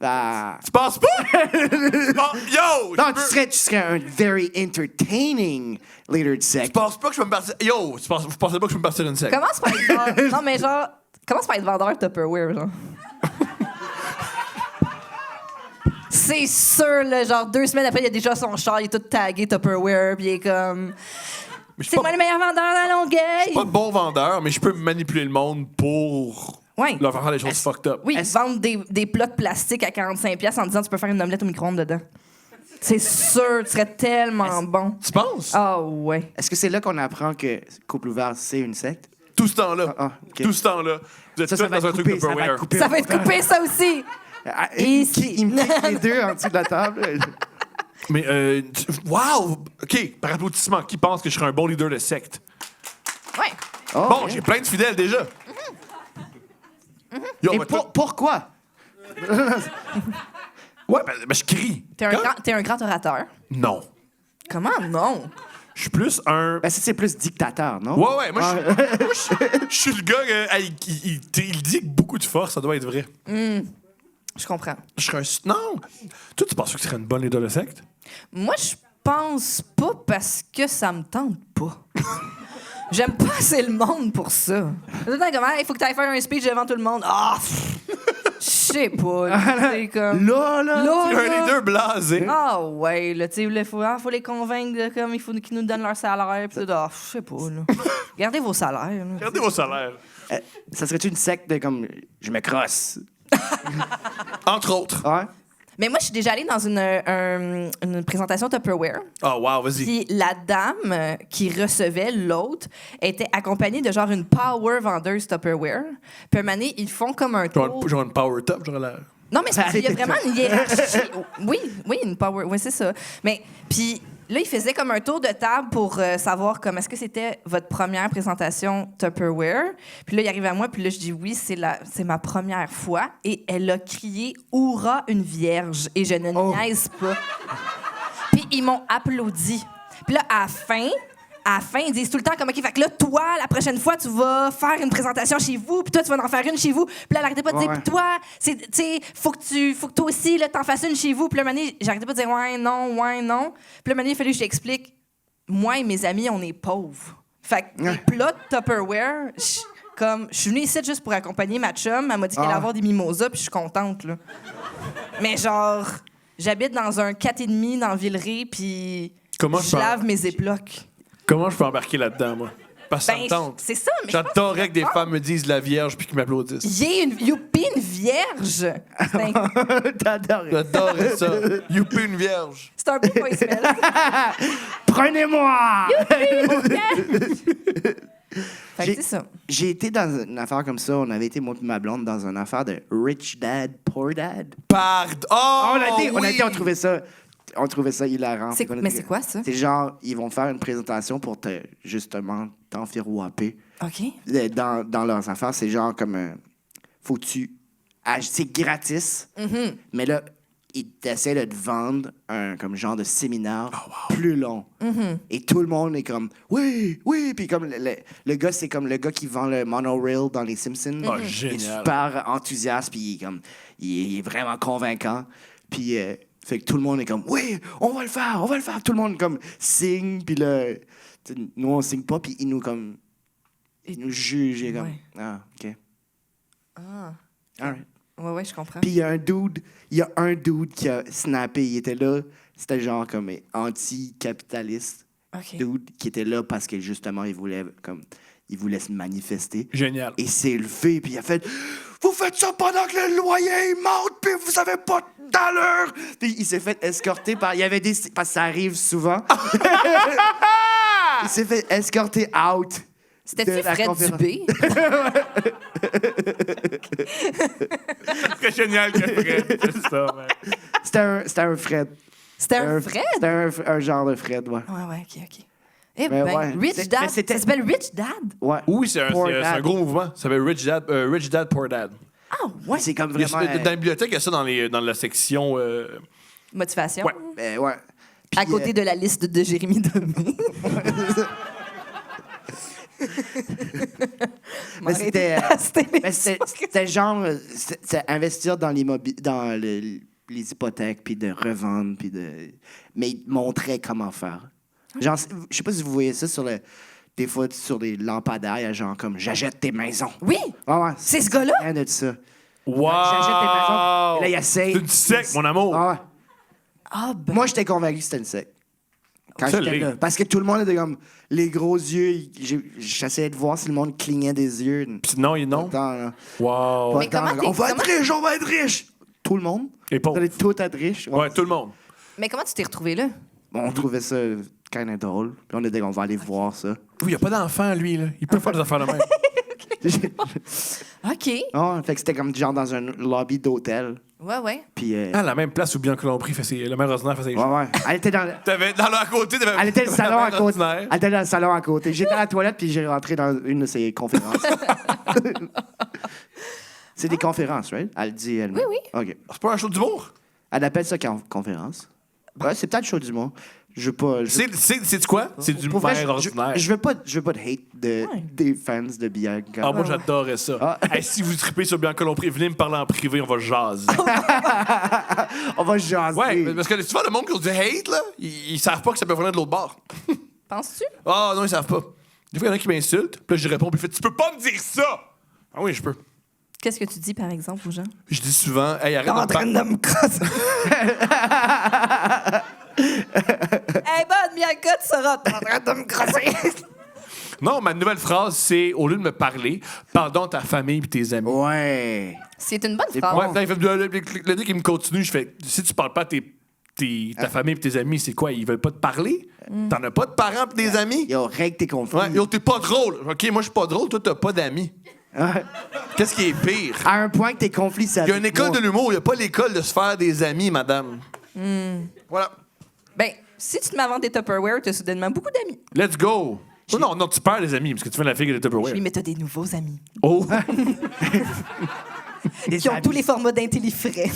Ah. Tu penses pas? Yo! Non, tu serais un very entertaining leader de Tu secte. penses pas que je peux me partir. Yo! Vous pensez pas que je peux me partir d'une secte? Commence par être vendeur. Non, mais genre, commence par être vendeur Tupperware, genre. C'est sûr, là, genre 2 semaines après, il y a déjà son char, il est tout tagué Tupperware, puis il est comme... Mais je suis C'est pas, moi le meilleur vendeur à Longueuil! pas bon vendeur, mais je peux manipuler le monde pour Ouais. leur faire des choses fucked up. Oui, vendre des plats de plastique à 45$ en disant tu peux faire une omelette au micro-ondes dedans. C'est sûr, tu serais tellement bon. Tu penses? Ah ouais. Est-ce que c'est là qu'on apprend que couple ouvert, c'est une secte? Tout ce temps-là. Ok. Tout ce temps-là. Vous êtes Ça tous va dans un être truc coupé, ça va Tupperware. être coupé. Ça va être coupé, ça aussi. Ici. Il me kick les deux en dessous de la table. Mais, wow! OK, par applaudissement, qui pense que je serais un bon leader de secte? Ouais. Oh, Bon, ok. j'ai plein de fidèles déjà. Yo, Et on va tout- pourquoi? Ouais, ben, je crie. T'es un grand orateur. Non. Comment non? Je suis plus un... Ben, c'est plus dictateur, non? Ouais, moi, je suis le gars, il dit avec beaucoup de force, ça doit être vrai. Je comprends. Je serais un... Non! Toi, tu penses que tu serais une bonne leader de secte? Moi, je pense pas parce que ça me tente pas. J'aime pas assez le monde pour ça. Tout le temps comme, il faut que tu ailles faire un speech devant tout le monde. Ah! Je sais pas. là, c'est comme... Là. Tu es un là. leader blasé. Ah ouais, là, tu sais, il faut les convaincre de, comme il faut qu'ils nous donnent leur salaire. Pis tout. Ah, je sais pas, là. Gardez vos salaires. Là. Regardez vos salaires. Ça serait-tu une secte de comme je me crosse? Entre autres. Ouais? Mais moi, je suis déjà allée dans une présentation Tupperware. Oh, wow, vas-y. Puis la dame qui recevait l'autre était accompagnée de genre une power vendeuse Tupperware. Puis un moment donné, ils font comme un tour. Genre une power top, genre l'air. Non, mais il y a vraiment une hiérarchie. Oui, une power. Oui, c'est ça. Mais puis là, il faisait comme un tour de table pour savoir comme est-ce que c'était votre première présentation Tupperware. Puis là, il arrive à moi, puis là, je dis oui, c'est ma première fois. Et elle a crié Hourra, une vierge. Et je ne niaise pas. Puis ils m'ont applaudi. Puis là, à la fin, ils disent tout le temps comme, OK, fait que là, toi, la prochaine fois, tu vas faire une présentation chez vous, puis toi, tu vas en faire une chez vous. Puis là, elle arrêtait pas de dire, Ouais. puis toi, tu sais, faut que toi aussi, là, t'en fasses une chez vous. Puis là, un moment donné, j'arrêtais pas de dire, ouais, non. Puis là, un moment donné, il fallait que je t'explique, moi et mes amis, on est pauvres. Fait que les plats de Tupperware, je suis venue ici juste pour accompagner ma chum. Elle m'a dit qu'elle allait avoir des mimosas, puis je suis contente, là. Mais genre, j'habite dans un 4,5 dans Villeray, puis Comment je lave mes éplocs. Comment je peux embarquer là-dedans, moi? Parce que ça me tente. C'est ça, mais je pense J'adorerais que des c'est femmes me disent la vierge puis qu'ils m'applaudissent. Youpi, une vierge! T'adores. J'adorerais ça. Youpi, une vierge. C'est un peu voicemail. Prenez-moi! Fait que c'est ça. J'ai été dans une affaire comme ça. On avait été, moi et ma blonde, dans une affaire de Rich Dad, Poor Dad. Pardon. Oh, On trouvait ça hilarant. Mais c'est quoi, ça? C'est genre, ils vont faire une présentation pour justement t'enfirouaper. OK. Dans leurs affaires, c'est genre comme... faut-tu... c'est gratis, mais là, ils essaient de te vendre un comme genre de séminaire plus long. Et tout le monde est comme, oui, puis comme le gars, c'est comme le gars qui vend le monorail dans Les Simpsons. Oh, Il est génial. super enthousiaste, puis il est vraiment convaincant. Puis... fait que tout le monde est comme, oui, on va le faire. Tout le monde comme signe, puis là, nous on signe pas, puis ils nous jugent, et comme, Ouais. ah, ok, Ah. all right. Ouais, je comprends. Puis il y a un dude qui a snappé, il était là, c'était genre comme anti-capitaliste, OK. dude qui était là parce que justement il voulait se manifester. Génial. Et s'est levé, puis il a fait « Vous faites ça pendant que le loyer il monte, puis vous avez pas d'allure! » Puis il s'est fait escorter par... Il y avait parce que ça arrive souvent. Il s'est fait escorter out. C'était-tu de la Fred conférence. Dubé? Très génial que Fred. C'est ça, man. C'était un Fred. C'était un Fred? C'était un genre de Fred, ouais. Ouais, OK. Eh Mais ben, ouais. Rich Dad. Mais c'était- Ça s'appelle Rich Dad? Ouais. Oui, c'est Poor un Dad. gros mouvement. Ça s'appelle Rich Dad, Poor Dad. Ah, ouais. C'est comme Il y a- vraiment... dans la bibliothèque, il y a ça dans la section... Motivation. Ouais. ouais. À Puis, côté de la liste de Jérémy Demé. Mais c'était... C'était Mais c'était genre... C'était investir dans les hypothèques, puis de revendre, puis de... Mais il te montrait comment faire. Genre, je sais pas si vous voyez ça des fois sur des lampadaires, il y a genre comme « J'achète tes maisons ». Oui, Ouais, c'est ce gars-là. rien de ça. Wow! J'achète tes maisons. Et là, il essaye. C'est une secte, mon amour. Ah ouais. Ah, ben. Moi, j'étais convaincu que c'était une secte. Quand Ça j'étais l'est. là. Parce que tout le monde était comme... Les gros yeux, j'essayais de voir si le monde clignait des yeux. Puis non, non. Attends, là. Wow. Pas Mais le temps, comment là. t'es- On va être comment- riche, on va être riche! Tout le monde. Et pauvre. Vous allez tous être riches. Ouais, tout le monde. Mais comment tu t'es retrouvé là? Bon, on trouvait ça kind of drôle. Puis on était on va aller voir ça. Oui, il n'y a pas d'enfant, lui. Là. Il peut faire des affaires de même. OK. Ah, fait que c'était comme genre dans un lobby d'hôtel. Ouais. Puis... Ah, la même place où Bianca Lompré fait le maire ordinaire fait ses ouais. Elle était dans... T'avais dans l'à côté, t'avais. Elle était le salon à côté. ordinaire. Elle était dans le salon à côté. J'étais à la toilette puis j'ai rentré dans une de ses conférences. C'est des conférences, right? Elle dit elle. Oui. OK. C'est pas un show d'humour? Elle appelle ça conférence. Ouais, c'est peut-être chaud du mot. Je veux pas. C'est quoi? C'est du Pour vrai, maire ordinaire. je veux pas de hate des fans de Bianca. Ah, moi, j'adorais ça. Ah. Hey, si vous tripez sur Bianca Lompré, venez me parler en privé, on va jaser. On va jaser. Ouais, parce que souvent, le monde qui ont du hate, là, ils savent pas que ça peut venir de l'autre bord. Penses-tu? Ah, non, ils savent pas. Des fois, il y en a qui m'insultent, puis là, je réponds, puis il fait, tu peux pas me dire ça! Ah oui, je peux. Qu'est-ce que tu dis, par exemple, aux gens? Je dis souvent, hey, arrête T'es en de train me de me crosser. Hey, bonne Bianca, tu seras en train de me crosser. Non, ma nouvelle phrase, c'est au lieu de me parler, pardon à ta famille et tes amis. Ouais. C'est une bonne C'est phrase. bon. Ouais, il fait, le gars qui me continue, je fais, si tu parles pas à ta famille et tes amis, c'est quoi? Ils veulent pas te parler? T'en as pas de parents et des amis? Yo, règle tes conflits. Ouais, yo, t'es pas drôle. OK, moi, je suis pas drôle, toi, t'as pas d'amis. Ouais. Qu'est-ce qui est pire? À un point que tes conflits, ça. Il y a une école de l'humour, il y a pas l'école de se faire des amis, madame. Voilà. Ben, si tu te m'inventes des Tupperware, tu as soudainement beaucoup d'amis. Let's go. Oh, non, tu perds des amis, parce que tu fais la figure de Tupperware. Oui, mais t'as des nouveaux amis. Oh! Des Qui ont habits. tous les formats d'intellifrais.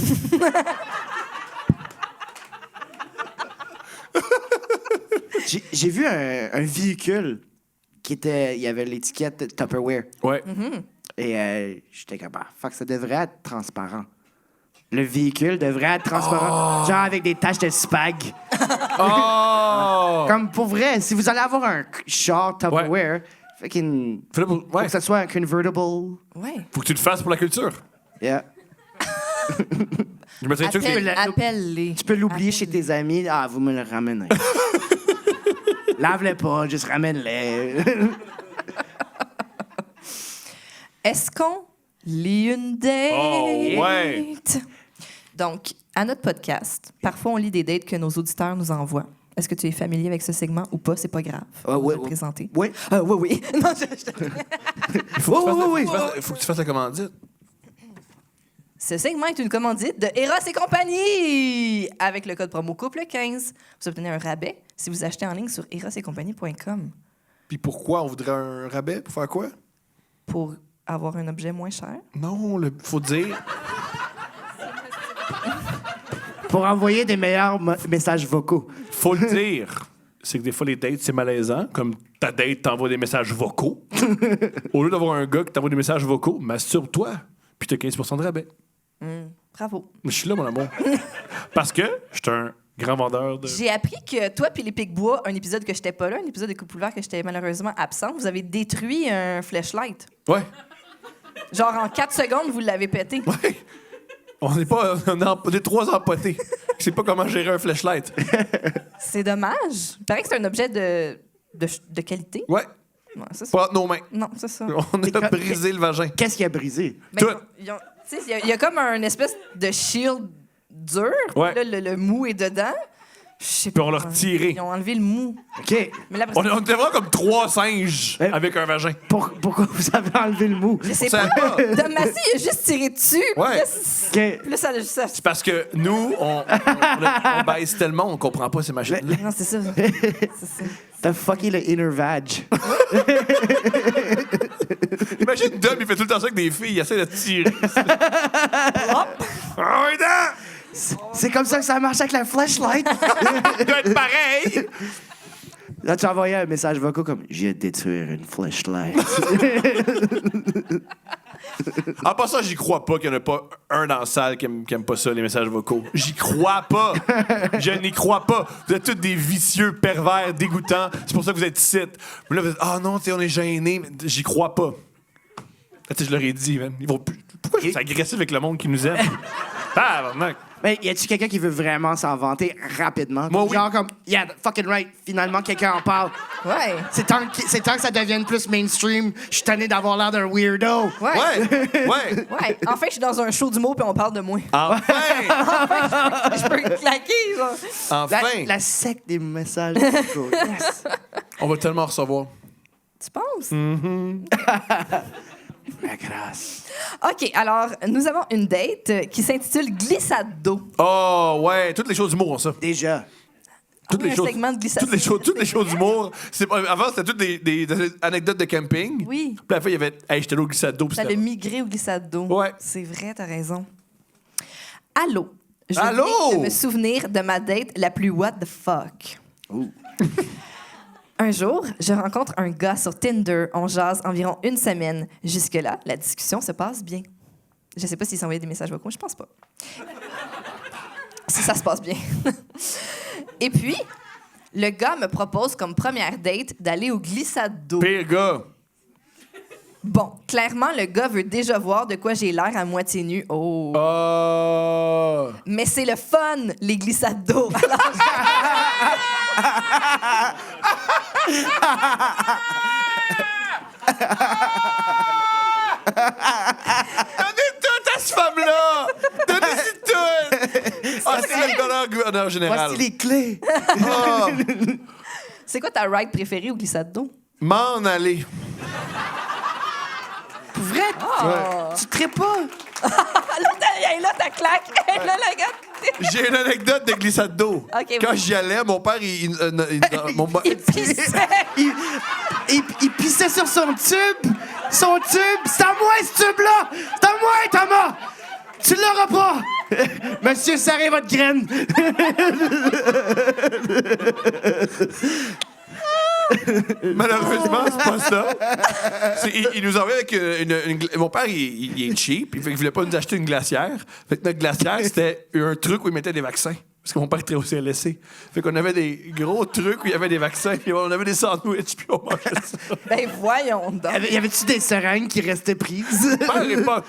J'ai vu un véhicule qui était. Il y avait l'étiquette Tupperware. Ouais. Et j'étais comme, fuck, ça devrait être transparent. Le véhicule devrait être transparent. Genre avec des taches de spag. Oh! Comme pour vrai, si vous allez avoir un char Tupperware, fucking. Fais-le pour- Faut Ouais. que ça soit un convertible. Ouais. Faut que tu le fasses pour la culture. Yeah. Je me tiens sûr que c'est. Appelle-les. Tu peux l'oublier chez tes amis. Ah, vous me le ramenez. Lave-les pas, juste ramène-les. Est-ce qu'on lit une date? Oh, ouais. Donc, à notre podcast, parfois on lit des dates que nos auditeurs nous envoient. Est-ce que tu es familier avec ce segment ou pas? C'est pas grave. On va ouais, te le présenter. Oui. Oui. Non, Oui. Faut que tu fasses la commandite. Ce segment est une commandite de Eros et compagnie. Avec le code promo couple 15, vous obtenez un rabais si vous achetez en ligne sur erosetcompagnie.com Puis pourquoi on voudrait un rabais? Pour faire quoi? pour avoir un objet moins cher. Non, faut dire. Pour envoyer des meilleurs messages vocaux. Faut le dire. C'est que des fois, les dates, c'est malaisant. Comme ta date t'envoie des messages vocaux. Au lieu d'avoir un gars qui t'envoie des messages vocaux, masturbe-toi. Puis t'as 15% de rabais. Bravo. Je suis là, mon amour. Parce que je suis un grand vendeur de. J'ai appris que toi puis les Picbois, un épisode que j'étais pas là, un épisode de Couple ouvert que j'étais malheureusement absente, vous avez détruit un flashlight. Ouais. Genre en 4 secondes, vous l'avez pété. Ouais. On n'est pas. On est 3 empotés. Je sais pas comment gérer un flashlight. C'est dommage. Il paraît que c'est un objet de qualité. Ouais. Ouais, c'est ça. Pas entre nos mains. Non, c'est ça. On a brisé le vagin. Qu'est-ce qui a brisé? Ben, Tout. tu sais, il y a comme un espèce de shield dur. Ouais. Là, le mou est dedans. Je sais Puis pas. on l'a retiré. Ils ont enlevé le mou. OK. Mais là, On était vraiment comme 3 singes avec un vagin. Pourquoi vous avez enlevé le mou? je sais On savait pas. pas. Dom Massy, il a juste tiré dessus. Ouais. OK. Puis là, ça. C'est parce que nous, on baisse tellement, on comprend pas ces machines-là. Non, c'est ça. C'est ça. T'as fucké le inner vag. Imagine Dom, il fait tout le temps ça avec des filles, il essaie de tirer. Hop! Ah oui, Dan! C'est comme ça que ça marche avec la flashlight. Il doit être pareil! Là, tu as envoyé un message vocal comme « Je viens de détruire une flashlight. En passant, j'y crois pas qu'il n'y en a pas un dans la salle qui aime pas ça, les messages vocaux. J'y crois pas. Je n'y crois pas. Vous êtes tous des vicieux, pervers, dégoûtants. C'est pour ça que vous êtes ici. Mais là, vous êtes « Ah non, tu sais, on est gênés. » J'y crois pas. Tu sais, je leur ai dit, man. Ils vont plus... Pourquoi je suis agressif avec le monde qui nous aime? Tabarnak. Mais y a-tu quelqu'un qui veut vraiment s'en vanter rapidement? Moi, oui. Genre comme, yeah, fucking right, finalement, quelqu'un en parle. Ouais. C'est temps que ça devienne plus mainstream. Je suis tanné d'avoir l'air d'un weirdo. Ouais. Ouais, ouais. Ouais. Enfin, je suis dans un show d'humour puis on parle de moi. Enfin! Je peux claquer, genre. Enfin! La secte des messages vocaux. Yes. On va tellement recevoir. Tu penses? La grâce. OK, alors, nous avons une date qui s'intitule Glissade d'eau. Oh, ouais, toutes les choses d'humour ont ça. Déjà. Toutes les un choses. segment de glissade. Toutes les choses d'humour. Avant, c'était toutes des anecdotes de camping. Oui. Puis après, il y avait. Hey, j'étais là au glissade d'eau. puis Ça c'était- le migré au glissade d'eau. Ouais. C'est vrai, t'as raison. Allô? Je Allô? viens de me souvenir de ma date la plus what the fuck. Ouh. Un jour, je rencontre un gars sur Tinder. On jase environ une semaine. Jusque-là, la discussion se passe bien. Je sais pas s'il s'envoyait des messages vocaux. Je pense pas. Si ça se passe bien. Et puis, le gars me propose comme première date d'aller au glissade d'eau. Pire gars. Bon, clairement, le gars veut déjà voir de quoi j'ai l'air à moitié nu. Oh. Mais c'est le fun, les glissades d'eau. Alors, Donnez tout à ce femme-là! Donnez-y tout! Ah, c'est le gouverneur général. Voici les clés. Ah, c'est quoi ta ride préférée au glissade d'eau? m'en aller. Pour vrai? Tu traites pas? Elle est là, ta claque. Elle est là, la gars. J'ai une anecdote de glissade d'eau. Ok, Quand oui. j'y allais, mon père, Il pissait. Il pissait sur son tube. Son tube. C'est à moi, ce tube-là. C'est à moi, Thomas. Tu l'auras pas. Monsieur, serrez votre graine. Malheureusement, c'est pas ça. Il nous envoyait avec mon père, il est cheap. Il voulait pas nous acheter une glacière. Fait que notre glacière, c'était un truc où il mettait des vaccins. Parce que mon père était au CLSC. Fait qu'on avait des gros trucs où il y avait des vaccins. Puis on avait des sandwichs. Puis on mangeait ça. Ben voyons donc. Y avait-tu des seringues qui restaient prises? Mon père n'est pas.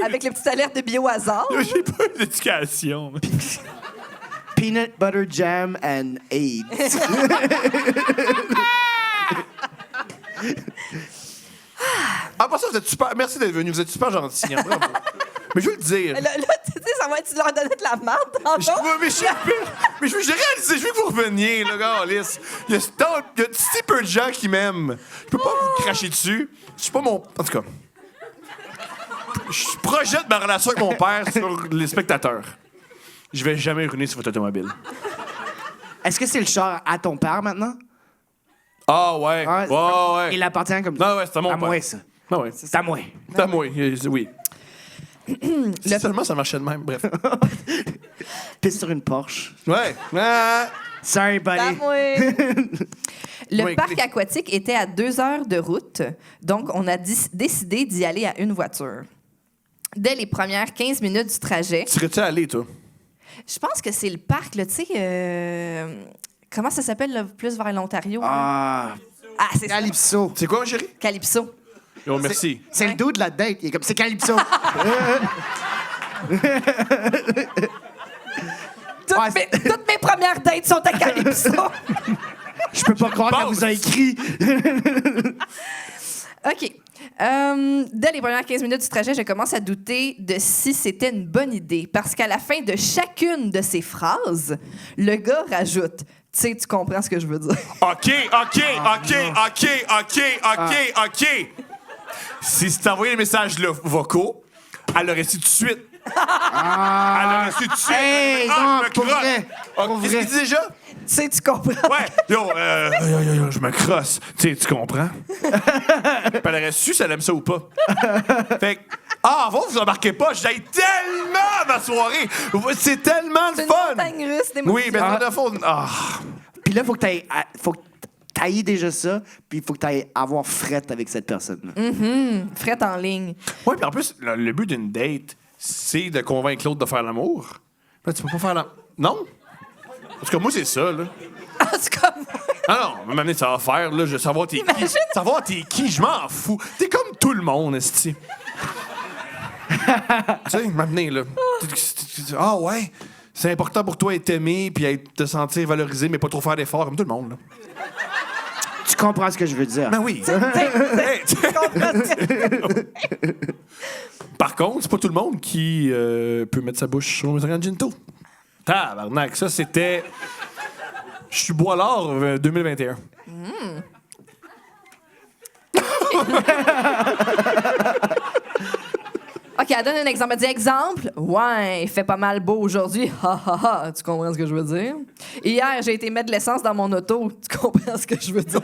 Avec les petites alertes de bio-hasard. J'ai pas eu d'éducation. Peanut butter jam and AIDS. Ah, pour ça, vous êtes super. Merci d'être venu. Vous êtes super gentil. Hein, bravo. Mais je veux le dire. Là, tu sais, ça va être, tu leur donner de la merde tantôt. J'ai réalisé, je veux que vous reveniez, là, gars, Alice. Il y a si peu de gens qui m'aiment. Je peux pas vous cracher dessus. Je suis pas mon. En tout cas. Je projette ma relation avec mon père sur les spectateurs. Je vais jamais ruiner sur votre automobile. Est-ce que c'est le char à ton père maintenant? Ah, ouais. Ouais, Ouais. Il appartient comme Non, ouais, c'est à mon à père. moi, ça. Ah, ouais. C'est à moi. C'est à moi. Oui. Si seulement ça marchait de même. Bref. Pisse sur une Porsche. Ouais. Ah. Sorry, buddy. À moi. Le Ouais, parc clé. aquatique était à 2 heures de route, donc on a décidé d'y aller à une voiture. Dès les premières 15 minutes du trajet, Serais-tu allé, toi? je pense que c'est le parc, là, tu sais, comment ça s'appelle, là, plus vers l'Ontario? Ah, Ah, c'est ça. Calypso. C'est quoi, ma chérie? Calypso. Oh, merci. C'est le dos de la date. Il est comme, c'est Calypso. Toutes mes premières dates sont à Calypso. Je peux pas croire Bon. qu'elle vous a écrit. OK. Dès les premières 15 minutes du trajet, je commence à douter de si c'était une bonne idée. Parce qu'à la fin de chacune de ces phrases, le gars rajoute. Tu sais, tu comprends ce que je veux dire. OK. Si tu t'envoyais les messages là, vocaux, elle l'aurait su tout de suite. Elle l'aurait su tout de suite. Hey, non, je me pour crosse. vrai. Ah, Pour qu'est-ce vrai. qu'il dit déjà? Tu sais, tu comprends. Ouais. Yo, je me crosse. Tu sais, tu comprends? Puis elle aurait su si elle aime ça ou pas. Fait que, vous embarquez pas. J'aille tellement ma soirée. C'est tellement le C'est une fun. montagne russe d'émotions. Oui, mais dans le fond, Puis là, faut que t'ailles déjà ça, puis il faut que t'ailles avoir frette avec cette personne-là. Frette en ligne. ouais, puis en plus, le but d'une date, c'est de convaincre l'autre de faire l'amour. Là, tu peux pas faire l'amour. Non? Parce que moi, c'est ça, là. Ah, c'est comme... Ah non, maintenant, ça va faire, là, je veux savoir t'es qui. Imagine. Savoir t'es qui, je m'en fous. T'es comme tout le monde, esti. Tu sais, maintenant, là. Ah ouais, c'est important pour toi être aimé puis te sentir valorisé, mais pas trop faire d'efforts, comme tout le monde. Là. Tu comprends ce que je veux dire? Ben oui. Par contre, c'est pas tout le monde qui peut mettre sa bouche sur un Ginto. Tabarnak, ça c'était... Je suis bois l'or 2021. OK, elle donne un exemple. Elle dit exemple. Ouais, il fait pas mal beau aujourd'hui. Ha ha ha. Tu comprends ce que je veux dire? Hier, j'ai été mettre de l'essence dans mon auto. Tu comprends ce que je veux dire?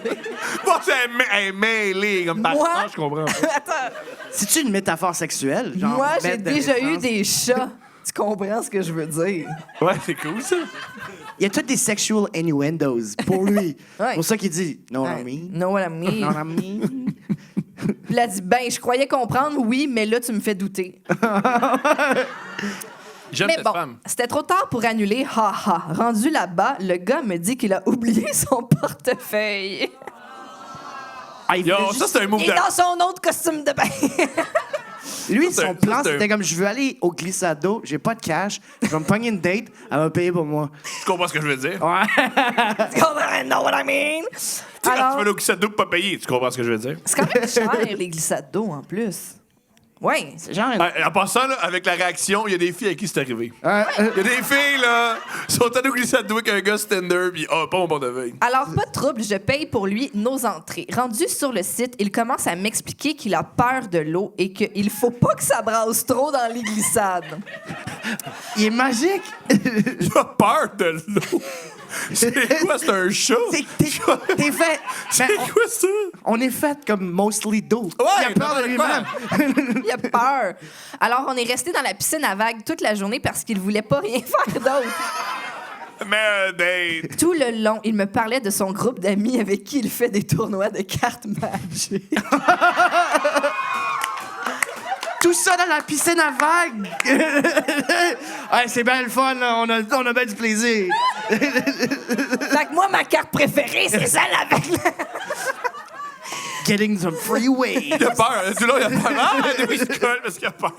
Moi, c'est mêlé comme par Moi? je comprends. Attends. C'est-tu une métaphore sexuelle? Genre, Moi, j'ai mettre de déjà eu l'essence? des chats. Tu comprends ce que je veux dire? Ouais, c'est cool ça. Il y a toutes des sexual innuendos pour lui. Ouais. C'est pour ça qu'il dit « No, Ouais. I mean. Know what I mean? No, I mean. » Puis elle a dit, ben, je croyais comprendre, oui, mais là, tu me fais douter. J'aime Mais cette bon, femme. c'était trop tard pour annuler. Ha ha. Rendu là-bas, le gars me dit qu'il a oublié son portefeuille. Ah, il Yo, voulait ça juste- c'est un move Et de... dans son autre costume de bain. Lui, Ça, son plan, c'est un- c'était comme « Je veux aller au glissado, j'ai pas de cash, je vais me pogner une date, elle va payer pour moi. Tu comprends ce que je veux dire? Ouais. Tu comprends? Know what I mean? Tu sais, quand tu Alors, vas au glissade d'eau pour pas payer, tu comprends ce que je veux dire? c'est quand même cher, les glissades d'eau, en plus. Ouais. C'est genre... En passant, là, avec la réaction, il y a des filles à qui c'est arrivé. Il y a des filles, là, sont allées au glissade d'eau avec un gars Tinder, pis pas mon portefeuille. Alors, pas de trouble, je paye pour lui nos entrées. Rendu sur le site, il commence à m'expliquer qu'il a peur de l'eau et qu'il faut pas que ça brasse trop dans les glissades. Il est magique. Il a peur de l'eau. C'est quoi, c'est un chat? T'es fait... C'est Ben, quoi ça? on est fait comme mostly d'eau. Ouais, il a peur de lui-même. Il a peur. Alors, on est resté dans la piscine à vagues toute la journée parce qu'il voulait pas rien faire d'autre. Mais date. Tout le long, il me parlait de son groupe d'amis avec qui il fait des tournois de cartes Magic. Tout ça dans la piscine à vagues. Ouais, c'est bien le fun, là. On a bien du plaisir. Fait que moi, ma carte préférée, c'est celle avec Getting some freeway. Il a peur. Du là, il a peur. Ah, oui, il se colle parce qu'il a peur.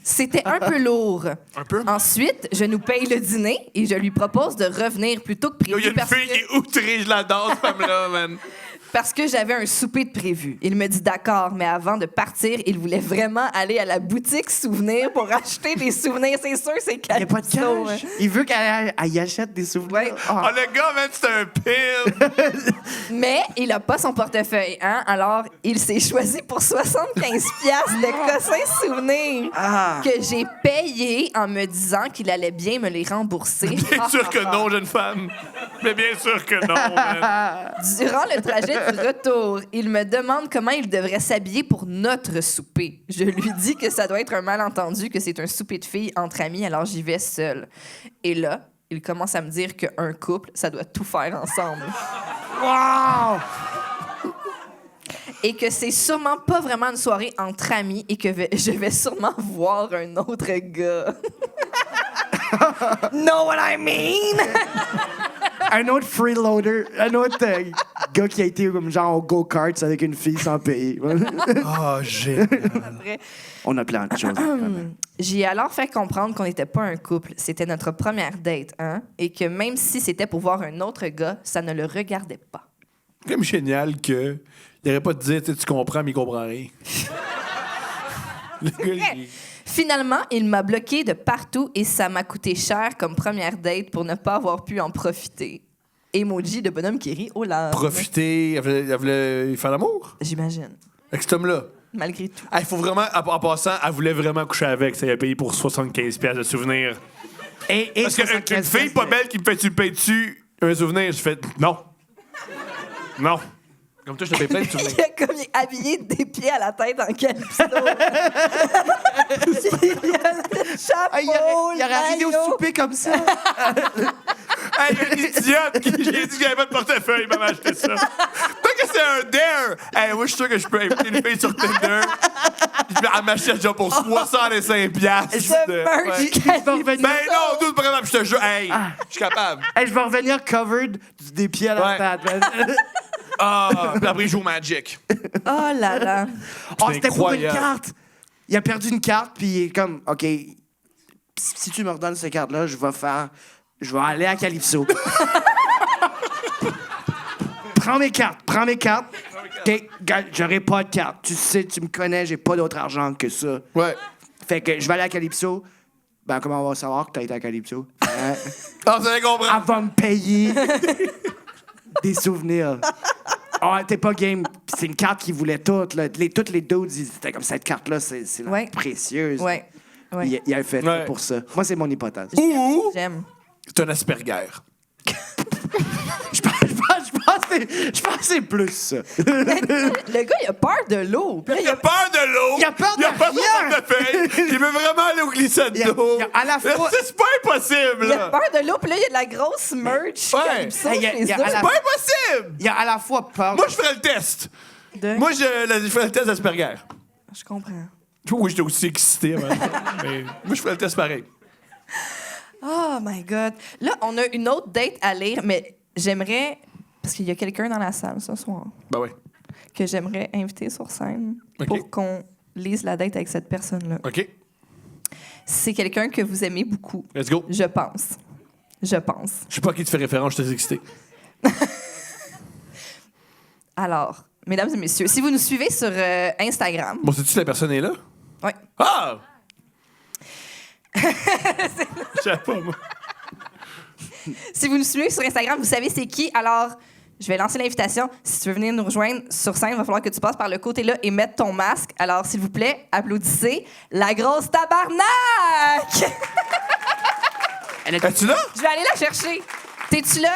C'était un peu lourd. Un peu? Ensuite, je nous paye le dîner et je lui propose de revenir plus tôt que Il y a prévu une fille qui est outrée, je l'adore, cette femme-là, man. parce que j'avais un souper de prévu. Il me dit d'accord, mais avant de partir, il voulait vraiment aller à la boutique souvenir pour acheter des souvenirs. C'est sûr, c'est Il n'y a pas de cadeau, cash. hein. Il veut qu'elle y achète des souvenirs. Ouais. Ah, le gars, man, c'est un pile. Mais il a pas son portefeuille, hein? Alors, il s'est choisi pour 75$ le cossin souvenir Ah. que j'ai payé en me disant qu'il allait bien me les rembourser. Bien sûr que non, jeune femme. Mais bien sûr que non, man. Durant le trajet du retour, il me demande comment il devrait s'habiller pour notre souper. Je lui dis que ça doit être un malentendu, que c'est un souper de filles entre amis, alors j'y vais seule. Et là, il commence à me dire qu'un couple, ça doit tout faire ensemble. Wow! Et que c'est sûrement pas vraiment une soirée entre amis et que je vais sûrement voir un autre gars. Know what I mean? Un autre freeloader, un autre gars qui a été comme genre au go-kart avec une fille sans payer. Ah, génial. Après, On a plein de choses. j'ai alors fait comprendre qu'on n'était pas un couple, c'était notre première date, hein? Et que même si c'était pour voir un autre gars, ça ne le regardait pas. C'est comme génial que il n'aurait pas de dire, tu comprends, mais il comprend rien. Le gars, il- Finalement, il m'a bloqué de partout et ça m'a coûté cher comme première date pour ne pas avoir pu en profiter. Emoji de bonhomme qui rit aux larmes. Profiter, elle voulait faire l'amour J'imagine. avec cet homme-là. Malgré tout. Il faut vraiment, en passant, elle voulait vraiment coucher avec. Ça, il a payé pour 75$ de souvenirs. Et Parce qu'une fille pas belle qui me fait tu le payes dessus un souvenir, je fais non. Non. Comme toi, je te paye plein de Il souvenirs. a comme habillé des pieds à la tête en calypso. Il a le chapeau, il aurait le arrivé au maillot. souper comme ça. Hey, il y a une idiote qui j'ai dit que j'avais pas de portefeuille, il m'a acheté ça. Peut-être que c'est un dare. Hey, moi, je suis sûr que je peux inviter une fille sur Tinder. Elle m'achète genre pour 65$. The merch Il va revenir. Ben non, tout vraiment, je te jure. Hey, je suis capable. Hey, je vais revenir covered des pieds à la Ouais. patte. man. Ah, puis après, il joue au Magic. Oh là là. Oh, c'était pour une incroyable. carte. Il a perdu une carte, puis il est comme, OK, si tu me redonnes ces cartes-là, je vais aller à Calypso. Prends mes cartes. OK, gars, j'aurai pas de cartes. Tu sais, tu me connais, j'ai pas d'autre argent que ça. Ouais. Fait que je vais aller à Calypso. Ben, comment on va savoir que t'as été à Calypso? Hein? Ah, vous allez comprendre. Elle va me payer des souvenirs. Ah, t'es pas game. Puis c'est une carte qu'ils voulaient toutes. Là. Toutes les dudes, c'était comme cette carte-là, c'est la Ouais. précieuse. Ouais. Ouais. Il a fait Ouais. pour ça. Moi, c'est mon hypothèse. Ou J'aime. c'est un Asperger. Je pense que c'est plus ça. Le gars, il a peur de l'eau. Puis là, Il a peur de l'eau. Il a peur de Il a peur de rien. son portefeuille. Il veut vraiment aller au glissade d'eau. il a à la fois- C'est pas impossible, il a là. peur de l'eau, puis là, il y a de la grosse merch. Ouais. Calypso Hey, chez il y a eux. à la- C'est pas impossible. Il a à la fois peur. Moi, je ferais le test. De- Moi, je ferais le test d'Asperger. Je comprends. Oui, j'étais aussi excité. Mais moi, je ferais le test pareil. Oh my God. Là, on a une autre date à lire, mais j'aimerais... Parce qu'il y a quelqu'un dans la salle ce soir Ben ouais. que j'aimerais inviter sur scène OK. pour qu'on lise la date avec cette personne-là. OK. C'est quelqu'un que vous aimez beaucoup, Let's go. je pense. Je pense. Je sais pas à qui tu fais référence, je suis excité. Alors, mesdames et messieurs, si vous nous suivez sur Instagram... Bon, sais-tu si la personne est là? Ouais. Ah! Je sais pas, moi. Si vous nous suivez sur Instagram, vous savez c'est qui. Alors, je vais lancer l'invitation. Si tu veux venir nous rejoindre sur scène, il va falloir que tu passes par le côté-là et mettes ton masque. Alors, s'il vous plaît, applaudissez la grosse tabarnak! Es-tu là? Je vais aller la chercher. T'es-tu là?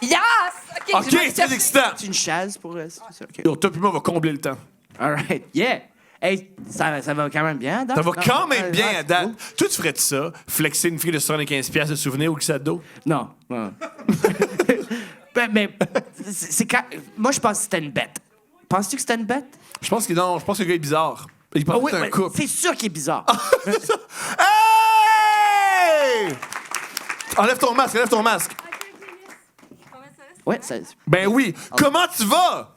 Yes! OK, OK, je vais aller c'est chercher. excitant. C'est une chaise pour... c'est ça? OK. Yo, toi puis moi, on va combler le temps. All right. Yeah. Hey, ça va quand même bien, à date. Ça va Non? quand même bien Ouais, à date. Toi, tu ferais-tu ça? Flexer une fille de 75$ de souvenirs au glissade d'eau? Non. Non. mais c'est quand... Moi, je pense que c'était une bête. Penses-tu que c'était une bête? Je pense que non, je pense que le gars est bizarre. Il pense Ah que oui, c'est un ouais, couple. c'est sûr qu'il est bizarre. Hey! Enlève ton masque, enlève ton masque. Ouais, ça... Ben oui. Comment tu vas?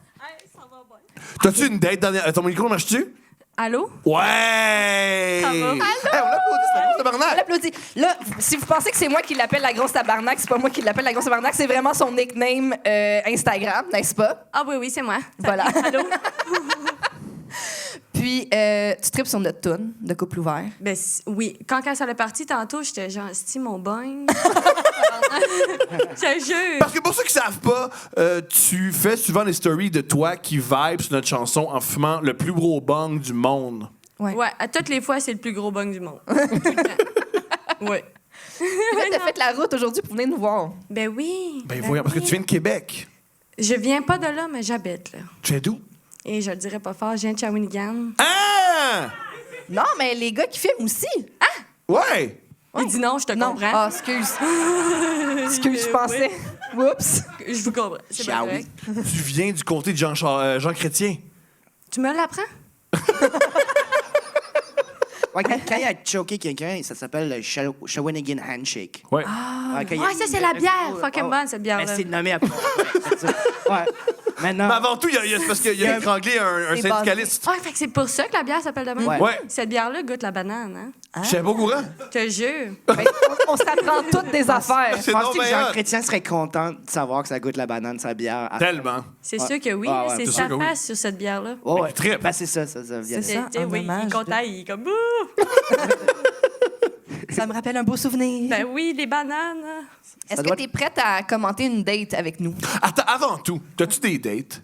T'as-tu une date dans ton micro, marche-tu? Allô? Ouais! Ça va? Hey, on l'applaudit, c'est la grosse On tabarnak. l'applaudit. Là, si vous pensez que c'est moi qui l'appelle la grosse tabarnak, c'est pas moi qui l'appelle la grosse tabarnak, c'est vraiment son nickname Instagram, n'est-ce pas? Ah oui, c'est moi. Voilà. Allô? Puis, tu tripes sur notre toune de couple ouvert. Ben oui. Quand elle est partie tantôt, j'étais genre, c'est mon bain. Je te jure. Parce que pour ceux qui savent pas, tu fais souvent des stories de toi qui vibe sur notre chanson en fumant le plus gros bang du monde. Ouais. Ouais, à toutes les fois, c'est le plus gros bang du monde. Tout le temps. Ouais. Puis là, t'as fait la route aujourd'hui pour venir nous voir. Ben oui. Ben voyons, parce que tu viens de Québec. Je viens pas de là, mais j'habite là. Tu es d'où? Et je le dirais pas fort, je viens de Shawinigan. Ah! Non, mais les gars qui filment aussi. Ouais! Il dit non, je te Non. comprends. Ah, excuse. Excuse, je pensais. Oups. Je vous comprends. C'est pas Shawi. correct. Tu viens du comté de Jean Chrétien. Tu me l'apprends? Ouais, quand il a choqué quelqu'un, ça s'appelle le Shawinigan Handshake. Ouais. Ouais, quand il a- Ouais, ça, c'est la bière. Fucking Ouais. bonne, cette bière-là. Mais c'est nommé après. Ouais, c'est ça. Ouais. Maintenant... Mais avant tout, c'est parce qu'il a étranglé un C'est syndicaliste. Ouais, fait que c'est pour ça que la bière s'appelle de même. Ouais. Ouais. Cette bière-là goûte la banane, hein? Je savais pas au courant. Je te jure. Ben, on s'apprend toutes des affaires. C'est Penses-tu non que Jean meilleur. Chrétien serait content de savoir que ça goûte la banane, sa bière? Tellement. C'est Ouais. sûr que oui. Ah ouais, c'est c'est sa sûr que oui. face sur cette bière-là. Ouais, ouais. Il trippe. Ben, c'est ça vient C'est de ça. Tu sais, en oui, il hommage est content, de- il est comme bouh! Ça me rappelle un beau souvenir. Ben oui, les bananes. Est-ce ça que doit tu es prête à commenter une date avec nous? Attends, avant tout, t'as-tu des dates?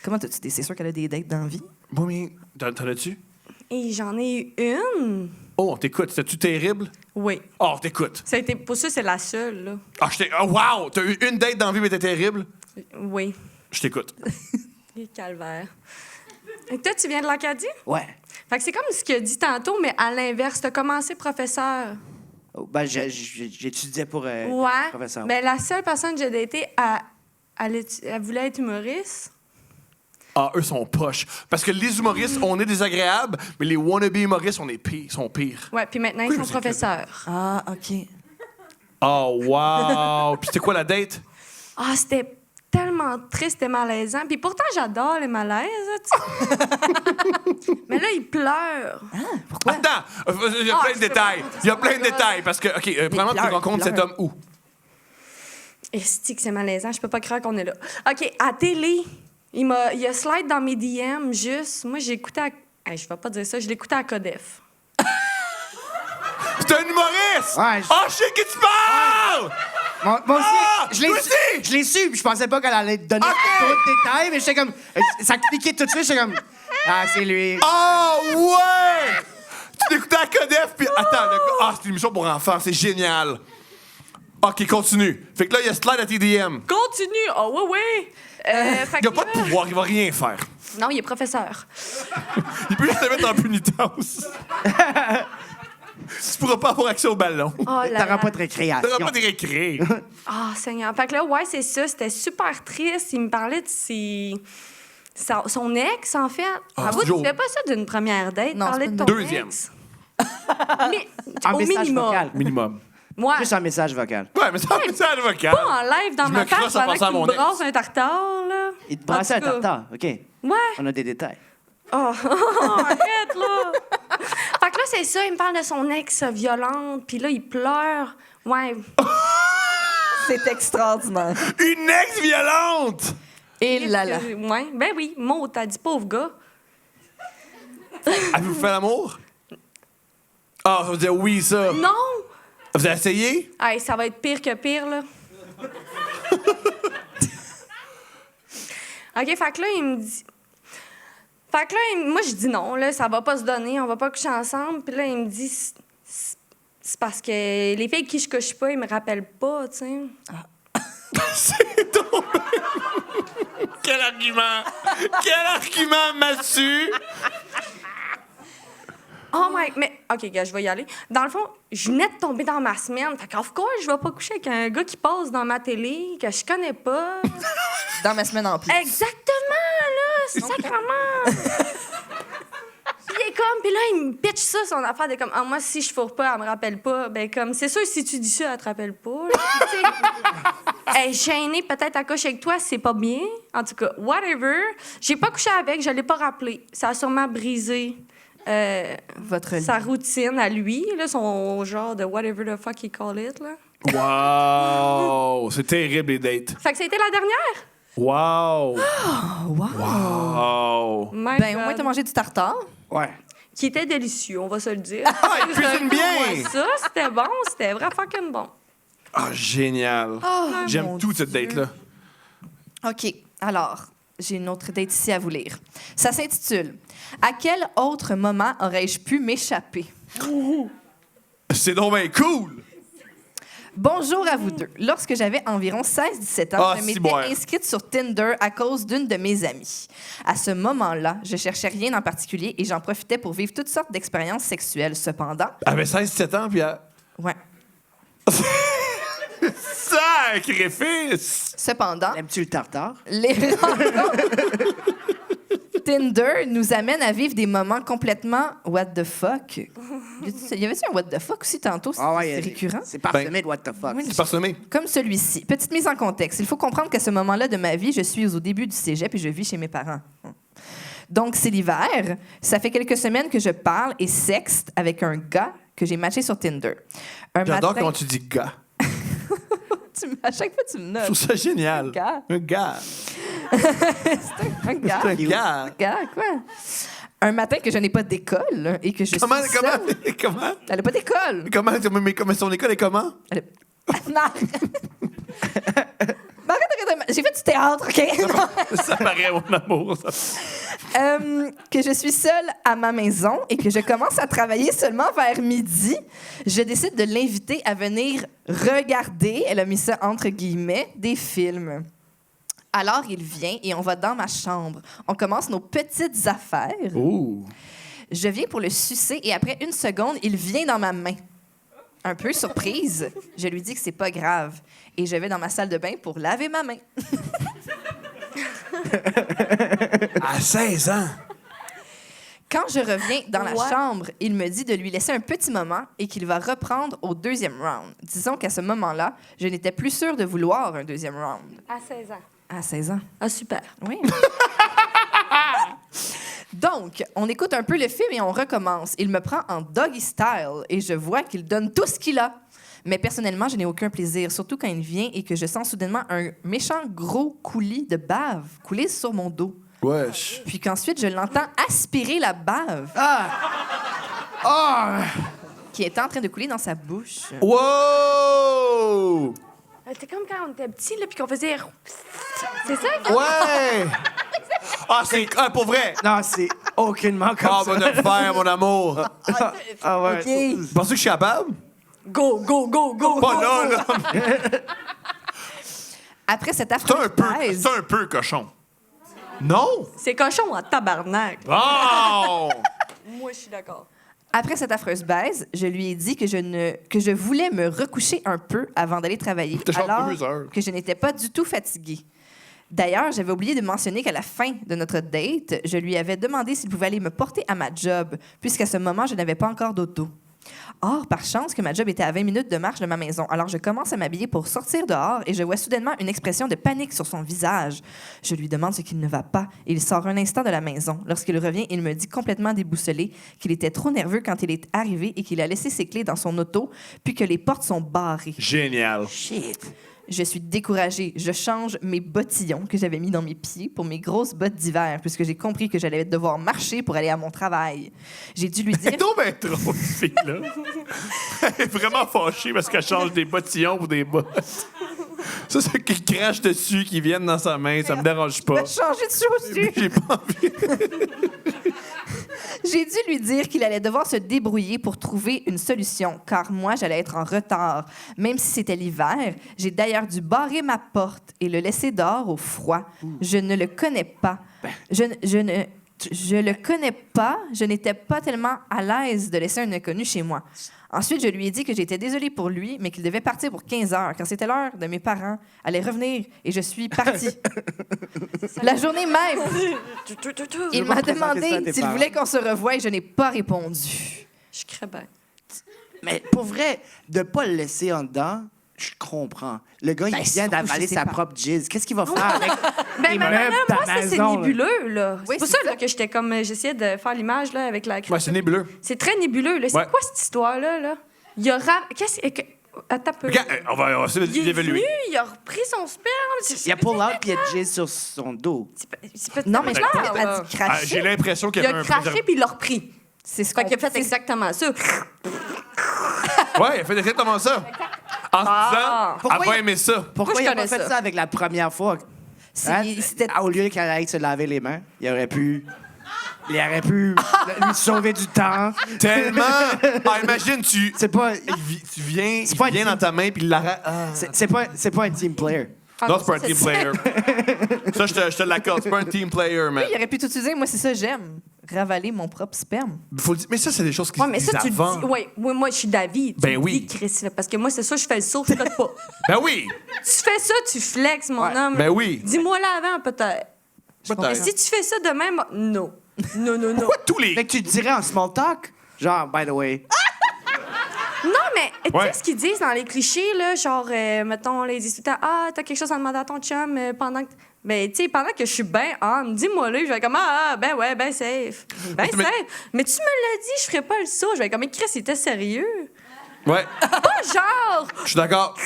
Comment t'as-tu dit? C'est sûr qu'elle a des dates dans la vie. Bon, mais t'en as-tu? Et j'en ai eu une. Oh, on t'écoute. C'était-tu terrible? Oui. Oh, on t'écoute. Ça a été, pour ça, c'est la seule, là. Ah, oh, wow! T'as eu une date dans la vie, mais t'es terrible? Oui. Je t'écoute. Les calvaires. Et toi, tu viens de l'Acadie? Ouais. Fait que c'est comme ce qu'il a dit tantôt, mais à l'inverse. T'as commencé professeur. Oh, ben, j'étudiais pour Ouais. professeur. Mais la seule personne que j'ai datée, elle voulait être humoriste. Ah, eux sont poches. Parce que les humoristes, on est désagréables, mais les wannabe humoristes, on est pires, sont pires. Ouais, puis maintenant, Oui, ils mais sont c'est professeurs. Ah, OK. Oh, wow! Puis c'était quoi la date? Ah, c'était tellement vraiment triste et malaisant. Puis pourtant, j'adore les malaises, tu sais. Mais là, il pleure. Pourquoi? Attends, il y a plein de détails. Il y a plein de détails. Parce que, OK, premièrement, tu pleure, rencontres cet pleure. homme où? Esti que c'est malaisant, je peux pas croire qu'on est là. OK, à télé, il a slide dans mes DM juste. Moi, j'ai écouté à... Hey, je vais pas dire ça, je l'écoutais à Codef. C'est un humoriste! Ouais, Oh, je sais qui tu parles! Moi aussi, Ah! je l'ai Toi su. aussi! Je l'ai su, puis je pensais pas qu'elle allait te donner Ok. trop de détails, mais j'étais comme. Ça cliquait tout de suite, j'étais comme. Ah, c'est lui. Oh, ouais! Tu l'écoutais à Codef, puis attends, le gars... Ah, c'est une émission pour enfants, c'est génial. OK, continue. Fait que là, il y a slide à TDM. Continue! Oh, oui, oui! Fait Il a que pas de là- pouvoir, il va rien faire. Non, il est professeur. Il peut juste te mettre en punitence. Tu pourras pas avoir accès au ballon. Oh là T'auras là. pas de récréation. T'auras pas de récré. Ah, Seigneur. Fait que là, ouais, c'est ça. C'était super triste. Il me parlait de son ex, en fait. Ah, Avoue, tu toujours. fais pas ça d'une première date, Non, parler c'est de pas ton une deuxième. ex. Mais, En au message minimum. vocal. Minimum. Ouais. Juste un message vocal. Ouais, mais ça, c'est un avocat. Pas en live dans Je ma me crosse face en pendant pensant à que tu mon me ex. brasses un tartare, là. Il te brassait En un tout cas. tartare. OK. Ouais. On a des détails. Oh, arrête, là! Fait que là, c'est ça, il me parle de son ex violente, puis là, il pleure. Ouais. C'est extraordinaire. Une ex-violente! Et là là. Ouais, ben oui, Maud, t'as dit pauvre gars. Avez-vous fait l'amour? Ah, ça veut dire oui, ça. Non! Vous avez essayé? Hey, ça va être pire que pire, là. OK, fait que là, il me dit... Fait que là, moi, je dis non, là, ça va pas se donner, on va pas coucher ensemble. Puis là, il me dit... C'est parce que les filles avec qui je couche pas, ils me rappellent pas, tu sais. C'est drôle. Quel argument! Quel argument massue! Oh my... Mais, OK, gars, je vais y aller. Dans le fond, je venais de tomber dans ma semaine. Fait qu'of course, je vais pas coucher avec un gars qui passe dans ma télé, que je connais pas. Dans ma semaine en plus. Exactement, là! Sacrement! Puis il est comme... Puis là, il me pitch ça, son affaire. De comme, ah, moi, si je fourre pas, elle me rappelle pas. Ben comme, c'est sûr, si tu dis ça, elle te rappelle pas. Là. Puis, tu sais, elle est gênée, peut-être à coucher avec toi, c'est pas bien. En tout cas, whatever. J'ai pas couché avec, je l'ai pas rappelé. Ça a sûrement brisé... Votre sa routine à lui, là, son genre de whatever the fuck he call it. Là. Wow! C'est terrible, les dates. Fait que ça a été la dernière. Wow! wow. Wow! My Ben, au God. moins, t'as mangé du tartare. Ouais. Qui était délicieux, on va se le dire. Ah, il cuisine bien! Ça, c'était bon, c'était vraiment fucking bon. Ah, génial. J'aime mon tout cette Dieu. date-là. OK. Alors, j'ai une autre date ici à vous lire. Ça s'intitule « À quel autre moment aurais-je pu m'échapper? » C'est donc bien cool! Bonjour à vous deux. Lorsque j'avais environ 16-17 ans, Ah, je si m'étais boire. inscrite sur Tinder à cause d'une de mes amies. À ce moment-là, je cherchais rien en particulier et j'en profitais pour vivre toutes sortes d'expériences sexuelles. Cependant, Elle avait 16-17 ans, puis elle... ouais. Sacrifice! Cependant, Aimes-tu le tartare? les rencontres Tinder nous amènent à vivre des moments complètement what the fuck. Y avait-tu un what the fuck aussi tantôt? C'est récurrent. C'est parsemé de what the fuck. C'est parsemé. Comme celui-ci. Petite mise en contexte. Il faut comprendre qu'à ce moment-là de ma vie, je suis au début du cégep et je vis chez mes parents. Donc, c'est l'hiver. Ça fait quelques semaines que je parle et sexte avec un gars que j'ai matché sur Tinder. J'adore matin- quand tu dis gars. À chaque fois, tu me Je notes. trouve ça génial. Un gars. Un gars. Un gars. C'est un gars. Un gars, quoi? Un matin que je n'ai pas d'école et que je Comment, suis seule. comment? Elle n'a pas d'école. Mais comment son école est comment? Non. Mais arrête. J'ai fait du théâtre, OK? Ça paraît, mon amour. Ça. Que je suis seule à ma maison et que je commence à travailler seulement vers midi, je décide de l'inviter à venir regarder, elle a mis ça entre guillemets, des films. Alors, il vient et on va dans ma chambre. On commence nos petites affaires. Ouh. Je viens pour le sucer et après une seconde, il vient dans ma main. Un peu surprise, je lui dis que c'est pas grave et je vais dans ma salle de bain pour laver ma main. À 16 ans. Quand je reviens dans la What? chambre, il me dit de lui laisser un petit moment et qu'il va reprendre au deuxième round. Disons qu'à ce moment-là, je n'étais plus sûre de vouloir un deuxième round. À 16 ans. À 16 ans. Ah, super. Oui. Donc, on écoute un peu le film et on recommence. Il me prend en doggy style et je vois qu'il donne tout ce qu'il a. Mais personnellement, je n'ai aucun plaisir, surtout quand il vient et que je sens soudainement un méchant gros coulis de bave couler sur mon dos. Wesh. Puis qu'ensuite, je l'entends aspirer la bave qui est en train de couler dans sa bouche. Wow! C'était comme quand on était petits, là, puis qu'on faisait... C'est ça? Ouais! Ah, c'est... Ah, pour vrai! Non, c'est aucunement comme Ah, ça. va te le faire, mon amour! Ah ouais. OK. Penses-tu que je suis capable? Go, go, go, go! Pas là, là! Après cette C'est affreuse un peu cochon. Non? C'est cochon en tabarnak. Oh! Moi, je suis d'accord. Après cette affreuse baise, je lui ai dit que je voulais me recoucher un peu avant d'aller travailler, T'as genre alors 2 heures. que je n'étais pas du tout fatiguée. D'ailleurs, j'avais oublié de mentionner qu'à la fin de notre date, je lui avais demandé s'il pouvait aller me porter à ma job, puisqu'à ce moment, je n'avais pas encore d'auto. Or, par chance que ma job était à 20 minutes de marche de ma maison, alors je commence à m'habiller pour sortir dehors et je vois soudainement une expression de panique sur son visage. Je lui demande ce qu'il ne va pas et il sort un instant de la maison. Lorsqu'il revient, il me dit complètement déboussolé qu'il était trop nerveux quand il est arrivé et qu'il a laissé ses clés dans son auto, puis que les portes sont barrées. Génial. Shit. Je suis découragée. Je change mes bottillons que j'avais mis dans mes pieds pour mes grosses bottes d'hiver, puisque j'ai compris que j'allais devoir marcher pour aller à mon travail. J'ai dû lui dire... C'est donc bien trop, cette fille-là. Elle est vraiment fâchée parce qu'elle change des bottillons pour des bottes. Ça, c'est qu'il crache dessus, qu'ils viennent dans sa main, ça me dérange pas. changer de chaussures. J'ai pas envie. J'ai dû lui dire qu'il allait devoir se débrouiller pour trouver une solution, car moi, j'allais être en retard. Même si c'était l'hiver, j'ai d'ailleurs dû barrer ma porte et le laisser dehors au froid. Je ne le connais pas. Je le connais pas. Je n'étais pas tellement à l'aise de laisser un inconnu chez moi. Ensuite, je lui ai dit que j'étais désolée pour lui, mais qu'il devait partir pour 15 heures, car c'était l'heure de mes parents allaient revenir, et je suis partie. La journée même, il m'a présenter ça à demandé tes s'il parents. voulait qu'on se revoie et je n'ai pas répondu. Je crée bien. Mais pour vrai, de pas le laisser en dedans, je comprends. Le gars, il vient surtout, d'avaler je sais sa pas. propre jizz. Qu'est-ce qu'il va faire avec Ben, les moi, meubles, ta ça, c'est maison, là? nébuleux, là. Oui, C'est pour c'est ça, ça. là, que j'étais comme... J'essayais de faire l'image, là, avec la... Ouais, c'est nébuleux. C'est très nébuleux, là. C'est Ouais. quoi, cette histoire-là, là? Il a... Qu'est-ce que... Attends un peu. Regarde, on va essayer Il est d'évaluer. venu, il a repris son sperme. Il a pull out puis il a jizz sur son dos. Non, mais je pas pense qu'il a pas dit Ah, cracher. j'ai l'impression qu'il y Il avait a un craché, puis il l'a repris. C'est ce Fait qu'on qu'il a fait c'est- exactement ça. Ouais, il a fait exactement ça. En se disant, Pourquoi elle va il- aimer ça. Pourquoi Moi, je il a pas connais fait ça. ça avec la première fois? c'est- Hein? c'était- Au lieu qu'elle aille se laver les mains, il aurait pu lui sauver du temps. Tellement. Ah, imagine, C'est pas, tu viens, C'est pas il vient un dans ta main, puis il l'arrête. Ah. c'est pas un team player. Non, c'est pas un team player. Ça, je te l'accorde. C'est pas un team player, man. Il aurait pu tout utiliser. Moi, c'est ça, j'aime. Ravaler mon propre sperme. Faut le dire- mais ça, c'est des choses qui Ouais, se mais disent ça, tu le avant. dis. Ouais, moi, je suis d'avis. Tu Ben le oui. dis, Chris, là, parce que moi, c'est ça, je fais le saut, je fais pas. Ben oui. Tu fais ça, tu flexes, mon homme. Ben oui. Dis-moi là avant, peut-être. Mais Peut-être. si tu fais ça de même, non. Non, non, non. Pourquoi tous les. Fait que tu te dirais en small talk, genre, by the way. Non, mais tu Ouais. sais ce qu'ils disent dans les clichés, là, genre, mettons, les disent tout le temps, ah, t'as quelque chose à demander à ton chum pendant que. Ben, tu sais, pendant que je suis bien on, dis-moi là, je vais comme, ben ouais, ben safe. Ben Mais- safe. Mais tu me l'as dit, je ferais pas le saut. Je vais comme, mais Chris, c'était sérieux. Ouais, Pas genre, je suis d'accord.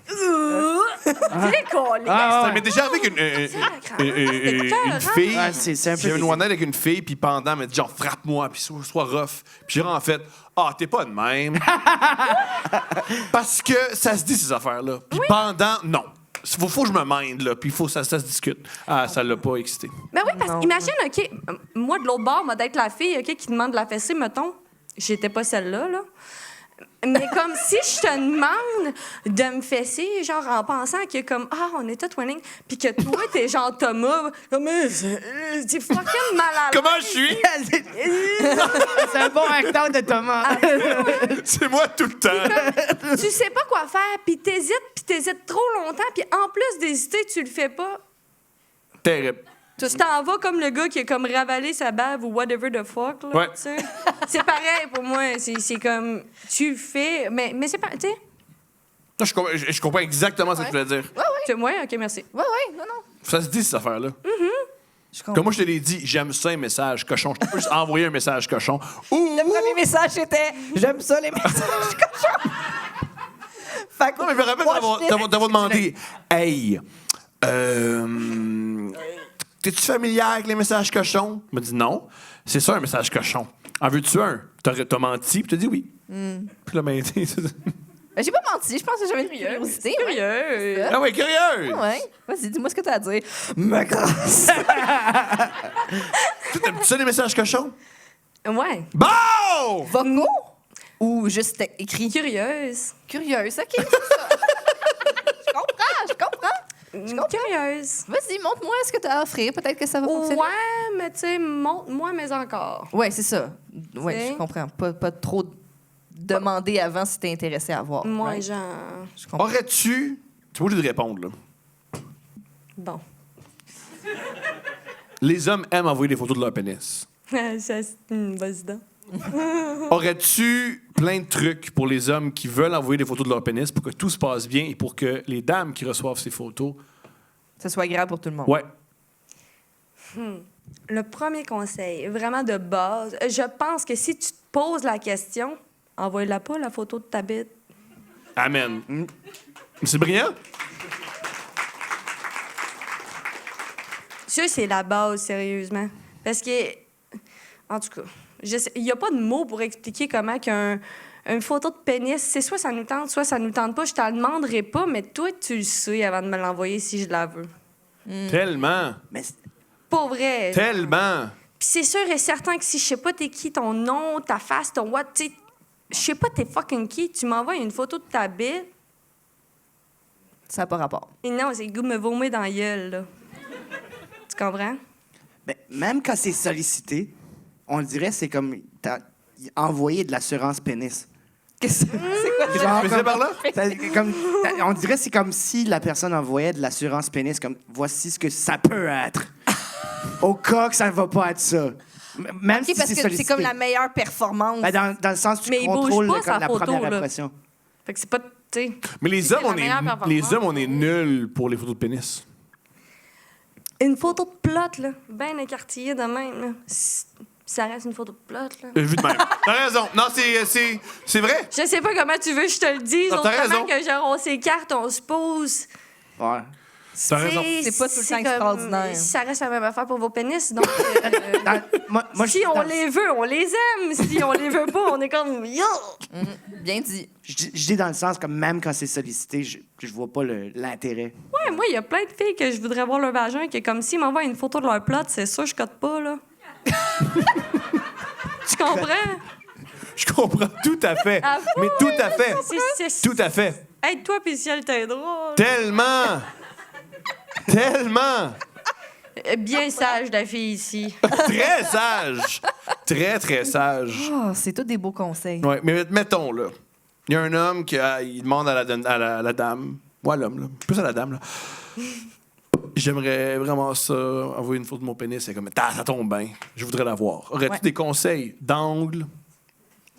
les collés. Ça m'est déjà arrivé qu'une une fille. Ouais, c'est un peu J'avais une physique. one night avec une fille, puis pendant, elle m'a dit genre, frappe-moi, puis sois rough. Puis j'ai en fait, t'es pas de même. Parce que ça se dit, ces affaires-là. Puis pendant, non. Faut que je me minde, là, puis ça se discute. Ah, ça l'a pas excité. Ben oui, parce Non. qu'imagine, OK, moi, de l'autre bord, moi, d'être la fille, OK, qui demande de la fessée, mettons. J'étais pas celle-là, là. Mais comme si je te demande de me fesser, genre en pensant que comme, on était twinning, puis que toi, t'es genre Thomas, comme, c'est fucking malade. Comment je suis? C'est un bon acteur de Thomas. C'est moi tout le temps. Tu sais pas quoi faire, puis t'hésites trop longtemps, puis en plus d'hésiter, tu le fais pas. Terrible. Tu t'en vas comme le gars qui a comme ravalé sa bave ou whatever the fuck, là, Ouais. tu sais. C'est pareil pour moi, c'est comme, tu fais, mais c'est pas, tu sais. Non, je comprends exactement ce que tu voulais dire. C'est moi, OK, merci. Ouais, non. Ça se dit, cette affaire-là. Je comprends. Comme moi, je te l'ai dit, j'aime ça, un message cochon. Je peux juste envoyer un message cochon. Le premier message, c'était « J'aime ça, les messages cochons! » Fait que, Non, mais je me rappelle d'avoir demandé « Hey, t'es-tu familière avec les messages cochons? » Il m'a dit « Non, c'est ça un message cochon. En veux-tu un? » T'as menti, puis t'as dit oui. Puis là, ben, Ben, j'ai pas menti, je pense que j'avais une curiosité. Curieux. ah ouais, curieux! Ouais. Vas-y, dis-moi ce que t'as à dire. Ma grâce! Tu t'aimes ça, les messages cochons? Ouais. Bon! Vocaux ou juste écrit? Curieuse. Curieuse, OK. c'est ça. Je comprends. Curieuse. Vas-y, montre-moi ce que t'as à offrir. Peut-être que ça va fonctionner. Ouais, mais tu sais, montre-moi, mais encore. Ouais, c'est ça. Ouais, C'est- je comprends. Pas trop demander avant si t'es intéressé à voir. Moi, right? genre. Je comprends. Aurais-tu... Tu obligé de répondre, là. Bon. Les hommes aiment envoyer des photos de leur pénis. Vas-y donc. Aurais-tu plein de trucs pour les hommes qui veulent envoyer des photos de leur pénis pour que tout se passe bien et pour que les dames qui reçoivent ces photos... Que ce soit agréable pour tout le monde. Ouais. Le premier conseil, vraiment de base, je pense que si tu te poses la question, envoie-la pas, la photo de ta bite. Amen. C'est brillant? Ça, c'est la base, sérieusement. Parce que, en tout cas, il n'y a pas de mots pour expliquer comment une photo de pénis, c'est soit ça nous tente, soit ça nous tente pas. Je t'en demanderai pas, mais toi, tu le sais avant de me l'envoyer si je la veux. Tellement. Mais Pour vrai. Tellement. Puis c'est sûr et certain que si je sais pas t'es qui, ton nom, ta face, ton what, tu sais, je sais pas t'es fucking qui, tu m'envoies une photo de ta bite, Ça n'a pas rapport. et non, c'est le goût de me vomir dans la gueule, là. Tu comprends? ben, même quand c'est sollicité, on dirait que c'est comme t'as envoyé de l'assurance pénis. Qu'est-ce que c'est quoi? Genre, Tu faisais par là? on dirait que c'est comme si la personne envoyait de l'assurance pénis, comme voici ce que ça peut être. Au cas que ça ne va pas être ça. Même OK, si parce c'est que sollicité. c'est comme la meilleure performance. Ben, dans le sens où tu Mais il bouge contrôles pas, comme sa la photo, première là. impression. Fait que c'est pas, tu sais... Mais les C'est hommes, la meilleure performance. les hommes, on est nuls pour les photos de pénis. Une photo de plot, là, bien écartillée de même, là. Ça reste une photo de plot, là. Vu de même. T'as raison. Non, c'est vrai. Je sais pas comment tu veux que je te le dise, Non, t'as autrement raison. que genre on s'écarte, on se pose. Ouais. T'as raison. C'est pas tout le temps comme- extraordinaire. Ça reste la même affaire pour vos pénis, donc... Moi, je si dis on dans- les veut, on les aime. Si on les veut pas, on est comme... Yo! Bien dit. je dis dans le sens comme même quand c'est sollicité, je vois pas l'intérêt. Ouais, moi, il y a plein de filles que je voudrais voir leur vagin, que comme s'ils m'envoient une photo de leur plot, c'est sûr, je cote pas, là. Tu comprends? Je comprends tout à fait. Ah, Mais tout à fait. C'est- Tout à fait. Aide-toi, puis si elle t'aidera. Tellement. Tellement. Bien sage, la fille ici. Très sage. Très, très sage. Oh, c'est tous des beaux conseils. Ouais, mais mettons, là. Il y a un homme qui il demande à la dame. Ouais, l'homme, là. Plus à la dame, là. J'aimerais vraiment ça, envoyer une photo de mon pénis. C'est comme, ça tombe bien. Je voudrais la voir. Aurais-tu Ouais. des conseils d'angle?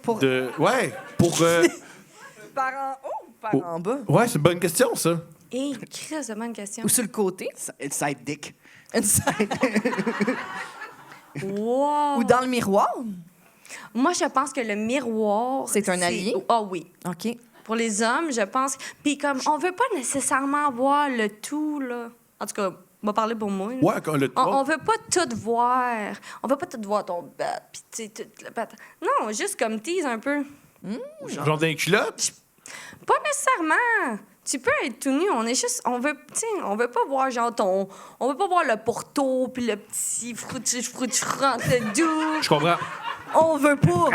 Pour Ouais, pour. par en haut ou par en bas? Ouais, c'est une bonne question, ça. Hé, Chris, c'est bonne question. Ou sur le côté? Inside dick. Une side. Wow! Ou dans le miroir? Moi, je pense que le miroir... C'est un allié? Ah oui. OK. Pour les hommes, je pense... Puis comme, on veut pas nécessairement voir le tout, là. En tout cas, on va parler pour moi. là. Ouais, quand le. On veut pas tout voir. On veut pas tout voir ton bat, puis tu sais, toute la patte. Non, juste comme tease un peu. Genre d'un culotte? Pas nécessairement. Tu peux être tout nu, on est juste... On veut, tu sais, on veut pas voir genre ton... On veut pas voir le porto, puis le petit frante doux. Je comprends. On veut pas.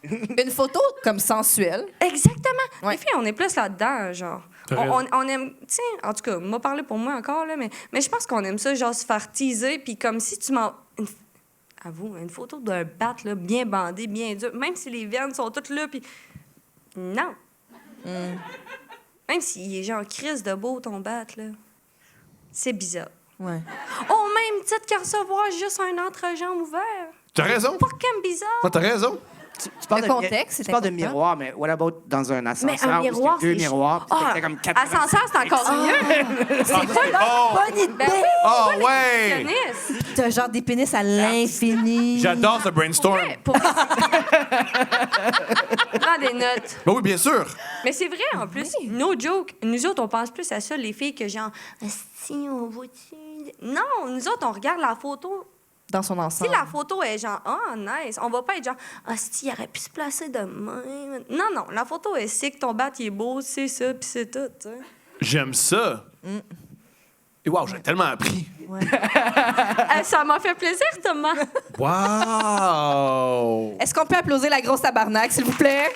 Une photo comme sensuelle. Exactement. Ouais. Les filles, on est plus là-dedans, genre. T'as raison. On aime, tu sais, en tout cas, m'a parlé pour moi encore, là, mais je pense qu'on aime ça, genre, se faire teaser, puis comme si tu m'en... Avoue, une photo d'un bat, là, bien bandé, bien dur, même si les veines sont toutes là, puis... Non. Même s'il est genre crise de beau, ton bat, là. C'est bizarre. Ouais. Au même titre qu'à recevoir juste un entrejambe ouvert. T'as raison. Fucking bizarre. Non, t'as raison. Tu parles Le contexte, c'est tu parles de important. miroir, mais what about dans un ascenseur Mais un où miroir, c'est deux c'est miroirs, puis c'était comme 80. Ascenseur, c'est encore mieux. C'est bon! Bonne idée! Ben oui, Oh, ouais! tennis. T'as genre des pénis à l'infini. J'adore ce brainstorm. Ouais, pour... Prends des notes. Ben oui, bien sûr. Mais c'est vrai, en plus. No joke. Nous autres, on pense plus à ça, les filles, que genre, si on voit-tu... Non, nous autres, on regarde la photo. Dans son Si ensemble. la photo est genre, ah, nice, on va pas être genre, ah, si, il aurait pu se placer de même. Non, non, la photo est sick, ton bat, il est beau, c'est ça, puis c'est tout, tu sais. J'aime ça. Et wow, j'ai tellement appris. Ça m'a fait plaisir, Thomas. Wow! Est-ce qu'on peut applaudir la grosse tabarnak, s'il vous plaît?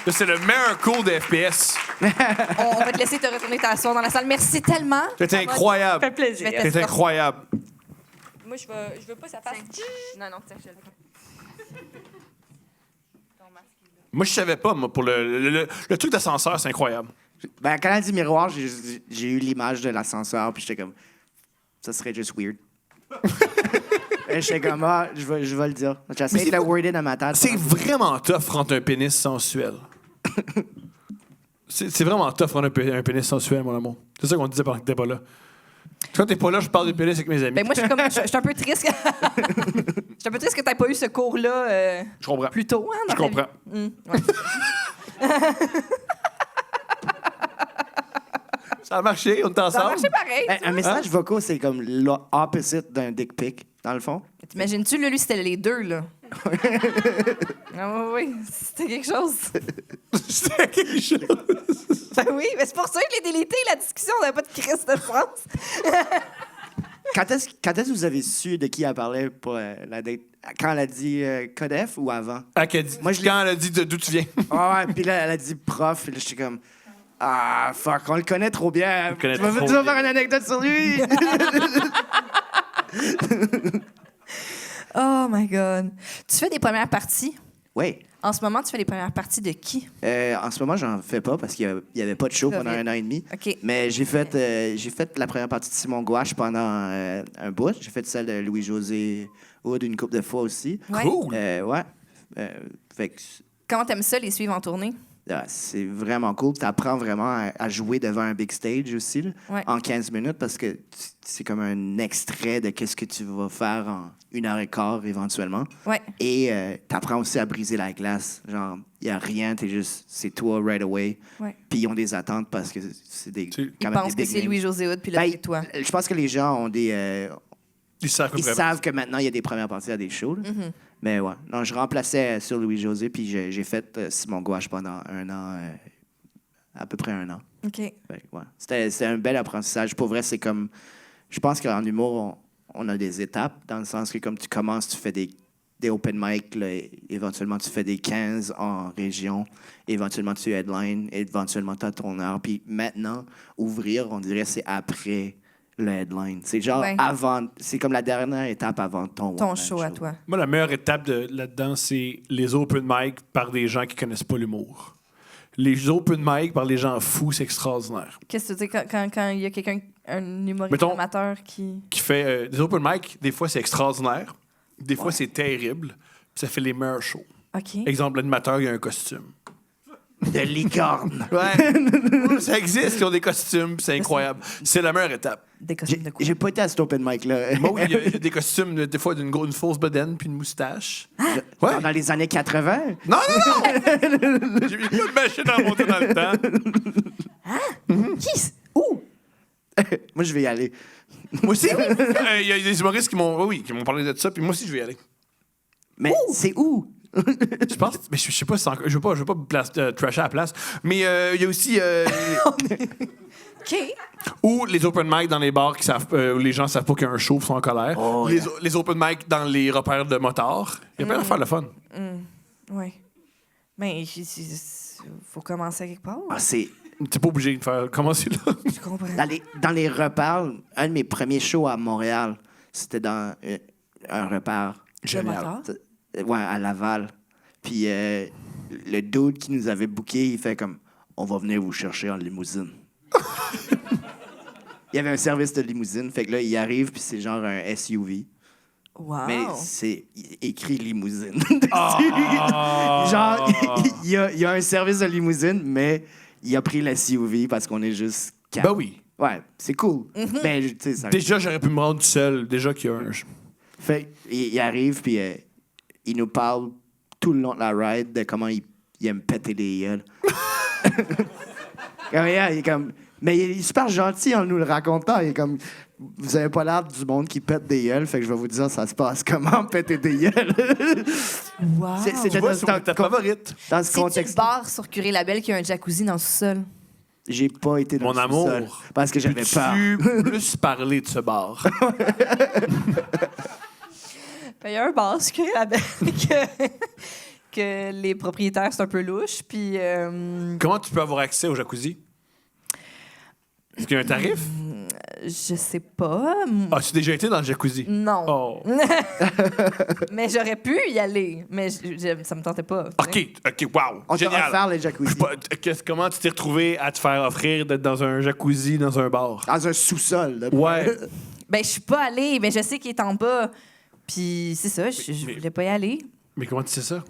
Là, c'est le meilleur cours de FPS. On va te laisser te retourner t'asseoir dans la salle. Merci tellement. C'était Ça incroyable. fait plaisir. Je vais te- C'était incroyable. Moi, je veux pas ça fasse. Non, non, tiens, je le Moi, je savais pas, moi, pour le truc d'ascenseur, c'est incroyable. Ben, quand elle a dit miroir, j'ai eu l'image de l'ascenseur, puis j'étais comme, ça serait juste weird. Et j'étais comme, ah, je vais le dire. J'essaie de le worder dans ma tête. C'est vraiment tough rendre un pénis sensuel. C'est vraiment tough rendre un pénis sensuel, mon amour. C'est ça qu'on disait pendant que t'es pas là. Quand t'es pas là, je parle de pénis avec mes amis. Ben moi, je suis un peu triste. Je suis un peu triste que tu n'aies pas eu ce cours-là Je comprends. plus tôt. Hein, Je dans ta comprends. vie. Ouais. Ça a marché, on est Ça a ensemble. marché pareil. Ben, un message vocal, c'est comme l'opposite d'un dick pic, dans le fond. T'imagines-tu, là, lui, c'était les deux, là? Ah oui, c'était quelque chose. C'était quelque chose. Ben oui, mais c'est pour ça que je l'ai délité, la discussion. On n'avait pas de crise de sens. Quand est-ce que vous avez su de qui elle parlait pour la date? Quand elle a dit Codef ou avant? Moi, quand elle a dit d'où tu viens. Ah ouais, puis là, elle a dit prof, puis là, j'étais comme, ah, fuck, on le connaît trop bien. le connaît Tu vas trop faire bien. une anecdote sur lui? Oh my God. Tu fais des premières parties? Oui. En ce moment, tu fais les premières parties de qui? En ce moment, j'en fais pas parce qu'il n'y avait pas de show pendant Covid. 1 an et demi. OK. Mais j'ai fait la première partie de Simon Gouache pendant un bout. J'ai fait celle de Louis-José Hood une couple de fois aussi. Ouais. Cool. Ouais. Fait que Comment t'aimes ça, les suivre en tournée? c'est vraiment cool. Tu apprends vraiment à jouer devant un big stage aussi, là, Ouais. en 15 minutes, parce que c'est comme un extrait de qu'est-ce que tu vas faire en 1h15 éventuellement. Ouais. Et tu apprends aussi à briser la glace. Genre, il n'y a rien, c'est toi right away. Ouais. Puis ils ont des attentes parce que c'est Tu- quand Ils même pensent des que big c'est names. Louis-José Hood, puis là, Ben, c'est toi. Je pense que les gens ont des... Ils savent ils vraiment. savent que maintenant, il y a des premières parties à des shows. là. Mm-hmm. Mais ouais. Non, je remplaçais sur Louis-José, puis j'ai fait Simon Gouache pendant 1 an, à peu près 1 an. OK. Fait que, ouais. C'était un bel apprentissage. Pour vrai, c'est comme... Je pense qu'en humour, on a des étapes, dans le sens que comme tu commences, tu fais des open mic, là, éventuellement tu fais des 15 en région, éventuellement tu headline, éventuellement tu as ton heure. Puis maintenant, ouvrir, on dirait, c'est après le headline. C'est genre Ouais. avant... C'est comme la dernière étape avant ton one-man Show à toi. Moi, la meilleure étape là-dedans, c'est les open mic par des gens qui connaissent pas l'humour. Les open mic par les gens fous, c'est extraordinaire. Qu'est-ce que tu dis quand il y a quelqu'un, un humoriste Mettons- amateur qui... Qui fait des open mic, des fois c'est extraordinaire, des fois c'est terrible, puis ça fait les meilleurs shows. OK. Exemple, l'animateur, il a un costume. De licorne. Ouais. Ça existe, ils ont des costumes, puis c'est incroyable. C'est la meilleure étape. Des costumes de quoi? J'ai pas été à cet open mic-là. Moi, oui, il y a des costumes, des fois, d'une fausse bedaine puis une moustache. Ouais. Dans les années 80. Non, non, non! J'ai mis pas de machine à monter dans le temps. Qui? Où? Moi, je vais y aller. Moi aussi. Il y a des humoristes qui m'ont parlé de ça, puis moi aussi, je vais y aller. Mais c'est où? Je pense, mais je sais pas si c'est encore. Je veux pas trasher à la place. Mais il y a aussi. OK. Ou les open mic dans les bars où les gens savent pas qu'il y a un show, ils sont en colère. Oh, Les open mic dans les repères de motards. Il y a plein d'affaires le fun. Oui. Mais il faut commencer à quelque part. Ah, c'est... T'es pas obligé de faire commencer là. Je comprends. Dans les repères, un de mes premiers shows à Montréal, c'était dans un repère. Génial. Ouais, à Laval. Puis le dude qui nous avait booké, il fait comme « On va venir vous chercher en limousine. » Il y avait un service de limousine. Fait que là, il arrive, puis c'est genre un SUV. Wow. Mais c'est écrit limousine. Ah! Genre, il y a un service de limousine, mais il a pris la SUV parce qu'on est juste quatre. Ben oui. Ouais, c'est cool. Mais, tu sais, ça... Déjà, j'aurais pu me rendre seul. Déjà qu'il y a un... Fait, il arrive, puis il nous parle tout le long de la ride de comment il aime péter des gueules. Comme, il est comme... Mais il est super gentil en nous le racontant. Il est comme... Vous avez pas l'air du monde qui pète des gueules, fait que je vais vous dire ça se passe comment péter des gueules. Wow. C'est Tu vois, c'est ta favorite. dans ce C'est-tu le contexte. bar sur Curé-Labelle qui a un jacuzzi dans le sous-sol? J'ai pas été dans Mon le amour, sous-sol parce que j'avais peur. Peux-tu plus parler de ce bar? Il y a un bar sur Curé-Labelle que les propriétaires, c'est un peu louche. Puis... Comment tu peux avoir accès au jacuzzi? Est-ce qu'il y a un tarif? je sais pas. As-tu déjà été dans le jacuzzi? Non. Oh. Mais j'aurais pu y aller. Mais ça me tentait pas. tu sais. OK, wow. On t'a Génial. offert les jacuzzi. Comment tu t'es retrouvé à te faire offrir d'être dans un jacuzzi dans un bar? Dans un sous-sol. là. Ouais. Ben, je suis pas allée, mais je sais qu'il est en bas. Puis c'est ça, je voulais pas y aller. Mais comment tu sais ça?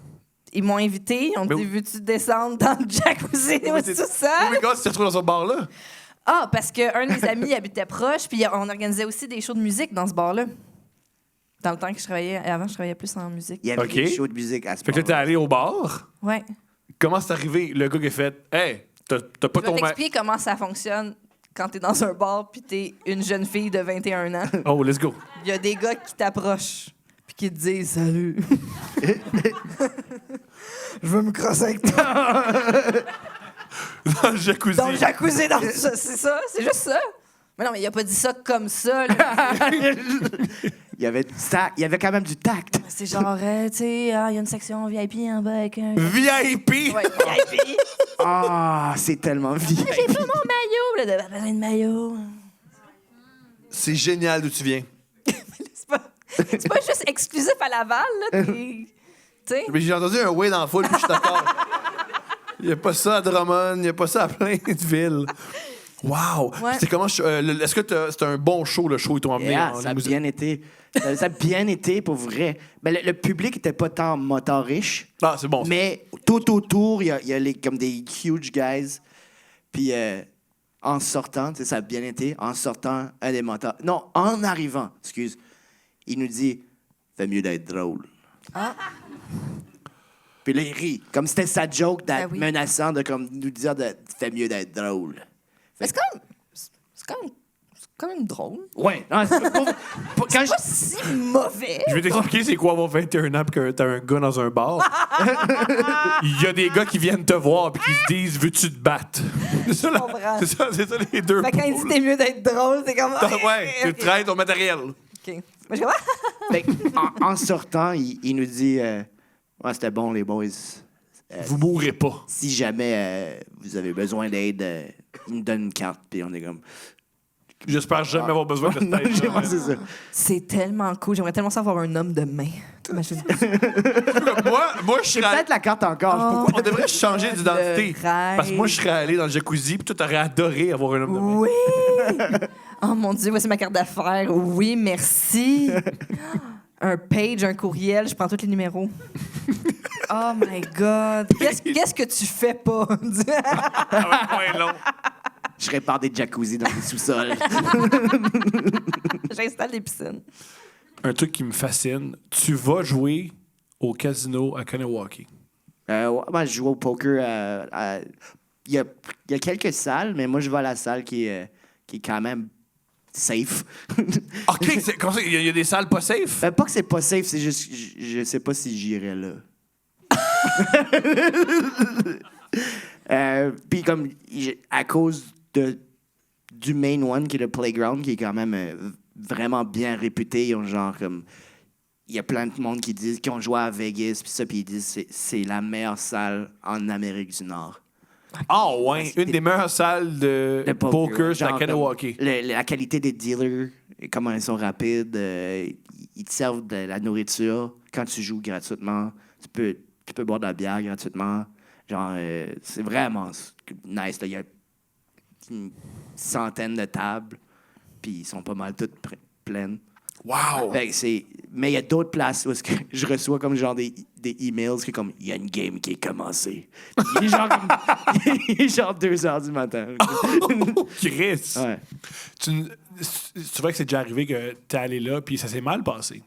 Ils m'ont invité, ils ont Mais dit oui. veux-tu descendre dans le jacuzzi ou tout Oui, ça? mais comment tu t'es retrouvé dans ce bar-là? Ah, parce qu'un de mes amis habitait proche, puis on organisait aussi des shows de musique dans ce bar-là. Dans le temps que je travaillais, avant, je travaillais plus en musique. Il y avait OK. des shows de musique à ce Fait que là, t'es moment-là. allé au bar. Ouais. Comment c'est arrivé? Le gars qui a fait Hey, t'as pas Je vais ton t'expliquer comment ça fonctionne quand t'es dans un bar puis t'es une jeune fille de 21 ans. Oh, let's go. Il y a des gars qui t'approchent puis qui te disent « Salut! » Je veux me crosser avec toi. Dans le jacuzzi. Dans le jacuzzi, dans c'est ça, c'est juste ça. Mais non, mais il a pas dit ça comme ça. là. Il y avait du tact. Il y avait quand même du tact. C'est genre, tu sais, il y a une section VIP en bas avec un... VIP! Ouais, VIP. Ah, c'est tellement vieux. J'ai pas mon maillot. Là, de besoin de maillot. C'est génial d'où tu viens. C'est pas juste exclusif à Laval, là. Tu sais? Mais j'ai entendu un ouais dans la foule, puis je suis d'accord. Il n'y a pas ça à Drummond, il n'y a pas ça à plein de villes. Wow! Ouais. C'était comment, est-ce que c'était un bon show, le show, ils t'ont emmené Yeah, en ça a limousine? bien été. Ça a bien été, pour vrai. Ben, le public était pas tant moteur riche, Ah, c'est bon. ça. mais tout autour, il y a comme des huge guys. Puis en sortant, tu sais, ça a bien été, en sortant, un des moteurs... Non, en arrivant, excuse, il nous dit « Fait mieux d'être drôle. » Puis là, il rit. Comme c'était sa joke d'être Ben oui. menaçant de comme, nous dire de « Fait mieux d'être drôle. » Mais c'est quand même drôle. Ouais. Non, c'est pas- quand C'est pas si mauvais. Je vais t'expliquer c'est quoi avoir 21 ans pis que t'as un gars dans un bar. Il y a des gars qui viennent te voir pis qui se disent veux-tu te battre? C'est ça, comprends. c'est ça les deux. Fait que quand il dit t'es mieux d'être drôle, c'est comme. Ouais, tu Ok. traites ton matériel. OK. Moi, je suis comme, Fait en sortant, il nous dit ouais, c'était bon, les boys. Vous mourrez pas. Si jamais vous avez besoin d'aide, il nous donne une carte, puis on est comme. J'espère jamais avoir besoin de Non, cette j'ai aide. pensé ça. c'est tellement cool. J'aimerais tellement ça avoir un homme de main. Imagine. Moi, je J'ai serais. peut-être la carte encore. Oh. On devrait changer d'identité. Le rêve. Parce que moi, je serais allé dans le jacuzzi, puis toi, t'aurais adoré avoir un homme de main. Oui! Oh mon Dieu, voici ma carte d'affaires. Oui, merci. Un page, un courriel, je prends tous les numéros. Oh my God. Qu'est-ce que tu fais pas? Ah ouais, moins long. Je répare des jacuzzis dans les sous-sols. J'installe des piscines. Un truc qui me fascine, tu vas jouer au casino à Kanawaki. Ouais, moi, je joue au poker. Il y a quelques salles, mais moi, je vais à la salle qui est quand même safe. OK, comment ça, il y a des salles pas safe? Pas que c'est pas safe, c'est juste je sais pas si j'irais là. Puis comme à cause du main one qui est le playground qui est quand même vraiment bien réputé, ils ont genre comme il y a plein de monde qui ont joué à Vegas puis ça puis ils disent c'est la meilleure salle en Amérique du Nord. Ah ouais, une des meilleures salles de Le poker, c'est à genre, Kanawaki. la qualité des dealers, comment ils sont rapides, ils te servent de la nourriture quand tu joues gratuitement. Tu peux boire de la bière gratuitement. Genre, c'est vraiment nice. Là. Il y a une centaine de tables, puis ils sont pas mal toutes pleines. Wow! Fait que mais il y a d'autres places où est-ce que je reçois comme genre des emails qui comme il y a une game qui est commencée. Il est genre, il est genre 2h du matin. Oh, Chris! Ouais. C'est vrai que c'est déjà arrivé que t'es allé là puis ça s'est mal passé.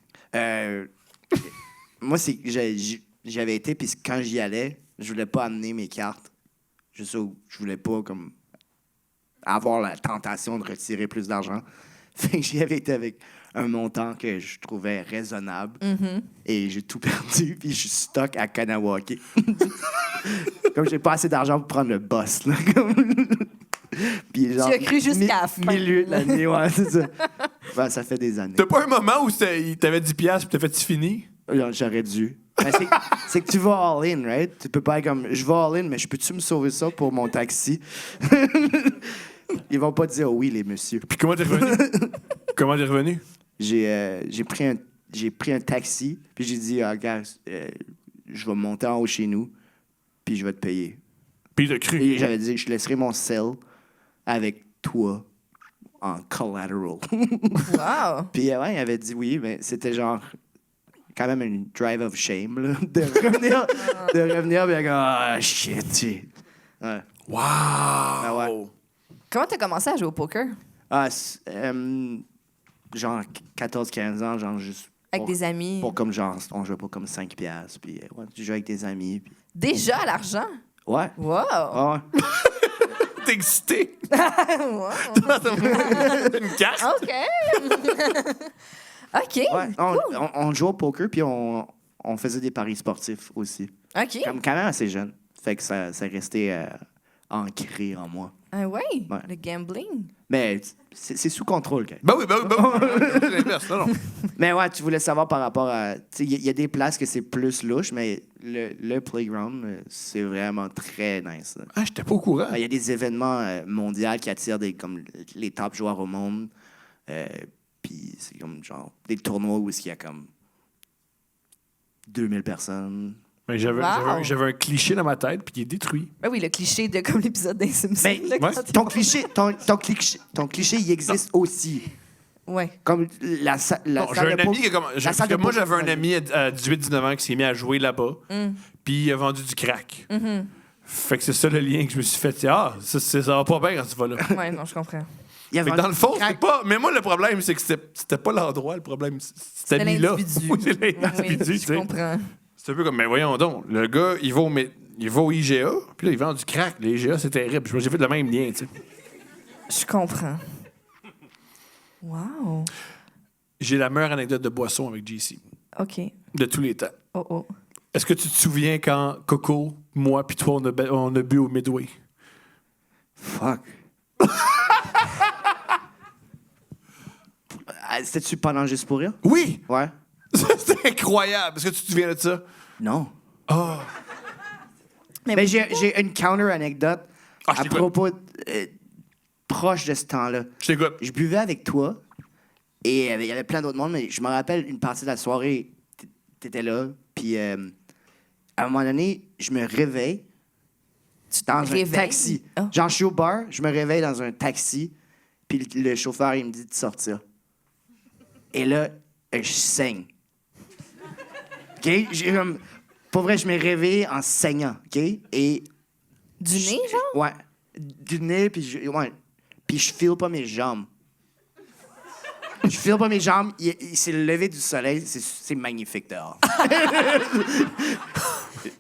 Moi, j'avais été, puis quand j'y allais, je voulais pas amener mes cartes. Je voulais pas comme avoir la tentation de retirer plus d'argent. Fait que j'y avais été avec un montant que je trouvais raisonnable. Et j'ai tout perdu, puis je suis stock à Kanawake. Comme j'ai pas assez d'argent pour prendre le bus. Là, puis genre, Tu as cru jusqu'à la fin. Milieu de l'année, ouais, c'est ça. Ben, ça fait des années. T'as pas un moment où t'avais 10$ puis t'as fait fini? J'aurais dû. Ben, c'est que tu vas all-in, right? Tu peux pas être comme, je vais all-in, mais je peux-tu me sauver ça pour mon taxi? Ils vont pas dire oui, les messieurs. Puis comment t'es revenu? J'ai pris un taxi, puis j'ai dit, gars, je vais monter en haut chez nous, puis je vais te payer. Puis t'as cru. Et j'avais dit, je laisserai mon sel avec toi en collateral. Wow! Puis ouais, il avait dit oui, mais c'était genre quand même une drive of shame là, de revenir bien comme ah shit. Ouais. Wow! Ah ouais. Comment t'as commencé à jouer au poker? Genre 14-15 ans, genre juste Avec des amis? pour comme genre, on jouait pas comme 5$, puis ouais, tu jouais avec des amis. Puis... Déjà à l'argent? Ouais. Wow! Ah ouais. T'es excité? Wow. Une carte? OK! OK! Ouais, Cool. on jouait au poker, puis on faisait des paris sportifs aussi. OK. Comme quand même assez jeune. Fait que ça restait ancré en moi. Ah ouais? Ouais. Le gambling? Mais c'est sous contrôle, quand même. Ben oui. C'est l'inverse, non. Mais ouais, tu voulais savoir par rapport à... Il y a des places que c'est plus louche, mais le playground, c'est vraiment très nice. Là. Ah, j'étais pas au courant. Il y a des événements mondiaux qui attirent comme les top joueurs au monde. Puis c'est comme genre des tournois où il y a comme 2000 personnes. Mais Wow. j'avais un cliché dans ma tête, puis il est détruit. Ben oui, le cliché de comme l'épisode des Simpsons. Mais là, quand ouais. ton cliché, il existe aussi. Ouais. Comme la salle Non, j'ai un de ami qui est comme. la Parce salle que de moi, poker- j'avais un ami à 18-19 ans qui s'est mis à jouer là-bas, puis il a vendu du crack. Fait que c'est ça le lien que je me suis fait. Ça va pas bien quand tu vas là. Ouais, non, je comprends. Il y a Fait que vendu dans le fond, du crack. c'était pas. Mais moi, le problème, c'est que c'était pas l'endroit, le problème. C'était mis là. l'individu. Oui, c'est l'individu, Oui, tu je sais. comprends. C'est un peu comme, mais voyons donc, le gars, il va au IGA, puis là, il vend du crack. Les IGA, c'est terrible. J'ai fait le même lien, tu sais. Je comprends. Wow. J'ai la meilleure anecdote de boisson avec JC, OK. de tous les temps. Oh, oh. Est-ce que tu te souviens quand Coco, moi, puis toi, on a bu au Midway? Fuck. C'était-tu pendant Juste pour rire? Oui! Ouais. C'était incroyable. Est-ce que tu te souviens de ça? Non. Mais Mais j'ai une counter-anecdote Ah, je à t'écoute. propos proche de ce temps-là. Je t'écoute. Je buvais avec toi et il y avait plein d'autres monde, mais je me rappelle une partie de la soirée, t'étais là, puis à un moment donné, je me réveille dans un réveilles? taxi. Oh. Genre, je suis au bar, je me réveille dans un taxi, puis le chauffeur, il me dit de sortir. Et là, je saigne. OK? Pour vrai, je me réveille en saignant, OK? Et... du nez, genre? Ouais. Du nez, puis je file pas mes jambes. Je file pas mes jambes. Il s'est levé du soleil. C'est magnifique dehors.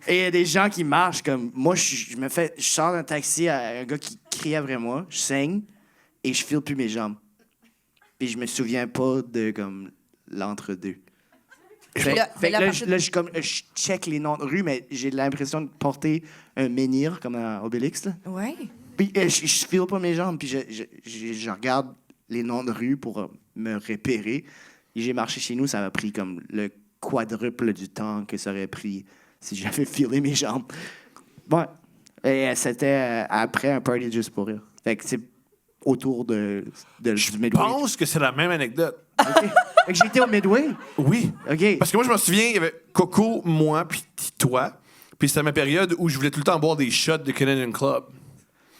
Et il y a des gens qui marchent comme... Moi, je sors d'un taxi à un gars qui crie après moi. Je saigne et je file plus mes jambes. Puis je me souviens pas de comme l'entre-deux. Fait que là, je check les noms de rue, mais j'ai l'impression de porter un menhir comme à Obélix. Là. Ouais. Puis je file pas mes jambes, puis je regarde les noms de rue pour me repérer. Et j'ai marché chez nous, ça m'a pris comme le quadruple du temps que ça aurait pris si j'avais filé mes jambes. Bon, et c'était après un party Juste pour rire. Fait que c'est autour du Midway. Je pense que c'est la même anecdote. OK. Fait que j'étais au Midway. Oui. OK. Parce que moi, je me souviens, il y avait Coco, moi, puis toi. Puis c'était ma période où je voulais tout le temps boire des shots de Canadian Club.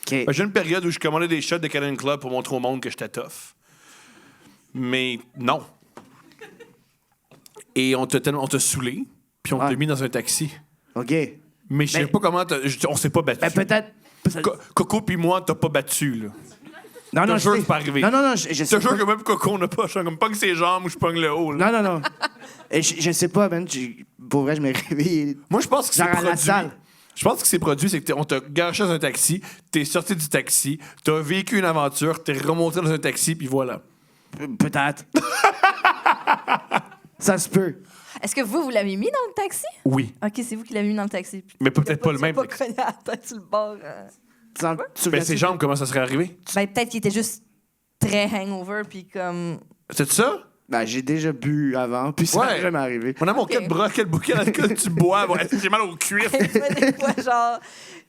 OK. J'ai une période où je commandais des shots de Canadian Club pour montrer au monde que j'étais tough. Mais non. Et on t'a saoulé, puis on t'a mis dans un taxi. OK. Mais je sais pas comment... On s'est pas battu. Ben, peut-être... Coco puis moi, t'as pas battu, là. Non, Je te jure sais. que c'est pas arrivé. Non, je Je sais te jure pas. que même Coco, on n'a pas... Je comme pogne ses jambes ou je pogne le haut, là. Non. Et je sais pas, man. Pour vrai, je m'ai réveillé. Moi, je pense que c'est Genre à la produit. salle. Je pense que c'est produit, c'est que on t'a gâché dans un taxi, t'es sorti du taxi, t'as vécu une aventure, t'es remonté dans un taxi, puis voilà. Peut-être. Ça se peut. Est-ce que vous l'avez mis dans le taxi? Oui. OK, c'est vous qui l'avez mis dans le taxi. Mais peut-être pas le même. Tu pas cogné à la tête sur le bord. Ben, ses jambes, comment ça serait arrivé? Ben, peut-être qu'il était juste très hangover, puis comme... C'est ça? Ben, j'ai déjà bu avant, puis ça Ouais. m'est jamais arrivé. Mon amour, quel bras, quel bouquet d'alcool tu bois? Bon, j'ai mal aux cuisses. Des fois, genre,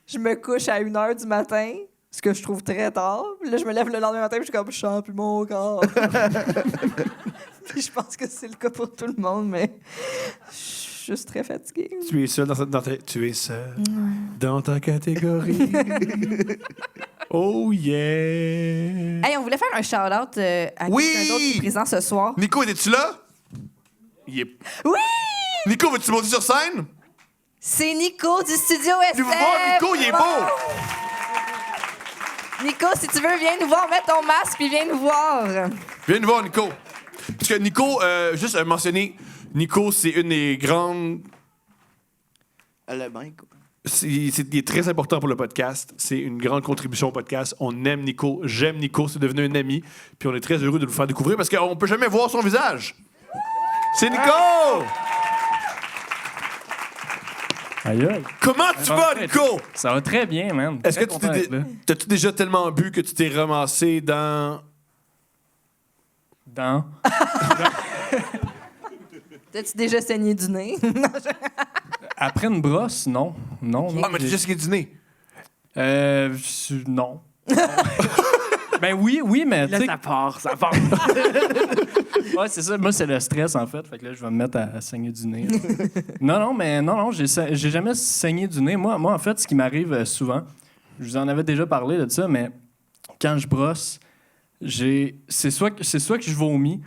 je me couche à 1h du matin, ce que je trouve très tard. Puis là, je me lève le lendemain matin, puis je suis comme, je sens plus mon corps. Puis je pense que c'est le cas pour tout le monde, mais je suis juste très fatiguée. Tu es seul tu es seul dans ta catégorie. Oh yeah! Hey, on voulait faire un shout-out à Oui! quelqu'un d'autre qui est présent ce soir. Nico, étais-tu là? Oui! Nico, veux-tu monter sur scène? C'est Nico du Studio SF! Viens vous voir, Nico, il est beau! Nico, si tu veux, viens nous voir, mets ton masque, puis viens nous voir. Viens nous voir, Nico. Parce que Nico, juste à mentionner, Nico, c'est une des grandes... Le bain, quoi. Il est très important pour le podcast. C'est une grande contribution au podcast. On aime Nico. J'aime Nico. C'est devenu un ami. Puis on est très heureux de le faire découvrir parce qu'on peut jamais voir son visage. C'est Nico! Aïe, aïe. Comment tu vas, Nico? Ça va très bien, man. Est-ce que Très content d'être là. t'as-tu déjà tellement bu que tu t'es ramassé dans... Dans... T'as-tu déjà saigné du nez? Après une brosse, non. Non. Ah, mais t'as déjà ce dîner. Non. Ben oui, mais tu Là, sais... ça part. Ouais, c'est ça. Moi, c'est le stress, en fait. Fait que là, je vais me mettre à saigner du nez. Non, j'ai jamais saigné du nez. Moi, en fait, ce qui m'arrive souvent, je vous en avais déjà parlé de ça, mais quand je brosse, c'est soit que je vomis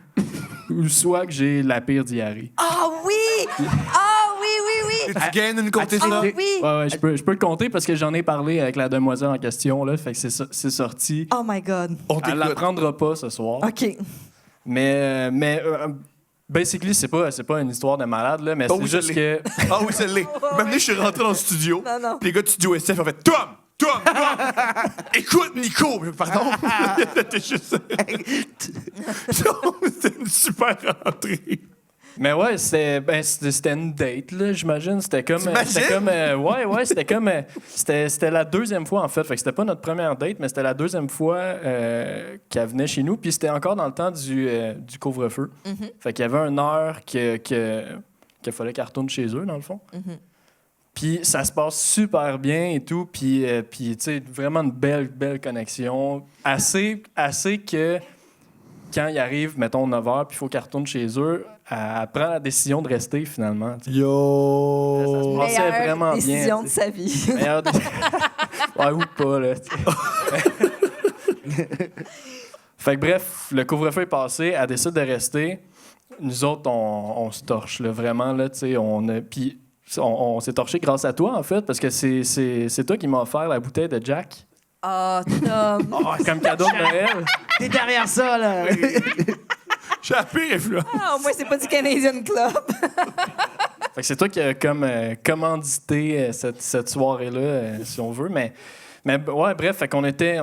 ou soit que j'ai la pire diarrhée. Ah oui! Ah oui! Tu gagnes une compter Ah ça? oui! Ouais, je peux le compter parce que j'en ai parlé avec la demoiselle en question, là. Fait que c'est sorti. Oh my God. On Elle t'écoute. l'apprendra pas ce soir. OK. Mais basically, c'est pas une histoire de malade, là, mais Oh, c'est oui, je juste l'ai. que... Ah oui, ça l'est. Même je suis rentré dans le studio. Non. Puis les gars du studio SF ont fait Tom! Écoute, Nico! Pardon? T'es juste... C'était une super rentrée. Mais ouais, c'était une date, là, j'imagine. C'était comme... C'était la deuxième fois, en fait. Fait que c'était pas notre première date, mais c'était la deuxième fois qu'elle venait chez nous. Puis c'était encore dans le temps du couvre-feu. Mm-hmm. Fait qu'il y avait une heure qu'il fallait qu'elle retourne chez eux, dans le fond. Mm-hmm. Puis ça se passe super bien et tout. Puis tu sais, vraiment une belle connexion. Assez que quand il arrive, mettons, 9h, puis il faut qu'elle retourne chez eux, elle prend la décision de rester, finalement. T'sais. Yo! Ça se passait Meilleure vraiment bien. décision de sa vie. Meilleure ouais, ou pas, là. Fait que bref, le couvre-feu est passé, elle décide de rester. Nous autres, on se torche, là, vraiment, là, tu sais, puis on s'est torché grâce à toi, en fait, parce que c'est toi qui m'as offert la bouteille de Jack. Ah, Tom. Comme cadeau de Noël. T'es derrière ça, là. J'ai la pire influence. Ah, au moins, c'est pas du Canadian Club. Fait que c'est toi qui as comme commandité cette soirée-là, si on veut, mais ouais, bref, fait qu'on était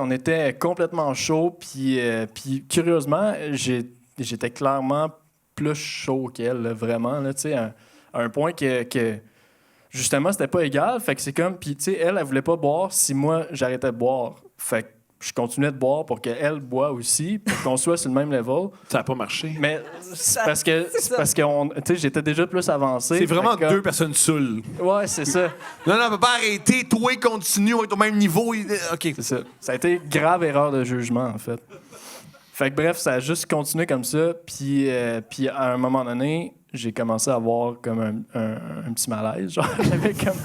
complètement chaud, puis curieusement, j'étais clairement plus chaud qu'elle, là, vraiment, là, tu sais, à un point que justement, c'était pas égal, fait que c'est comme, puis tu sais, elle voulait pas boire si moi, j'arrêtais de boire, fait que je continuais de boire pour qu'elle boit aussi, pour qu'on soit sur le même level. Ça n'a pas marché. Mais c'est parce que tu sais, j'étais déjà plus avancé. C'est vraiment fait que- deux personnes saoules. Ouais, c'est ça. Non, on peut pas arrêter. Toi, continue, on est au même niveau. OK. C'est ça. Ça a été grave erreur de jugement, en fait. Fait que bref, ça a juste continué comme ça. Puis à un moment donné, j'ai commencé à avoir comme un petit malaise. Genre, j'avais comme...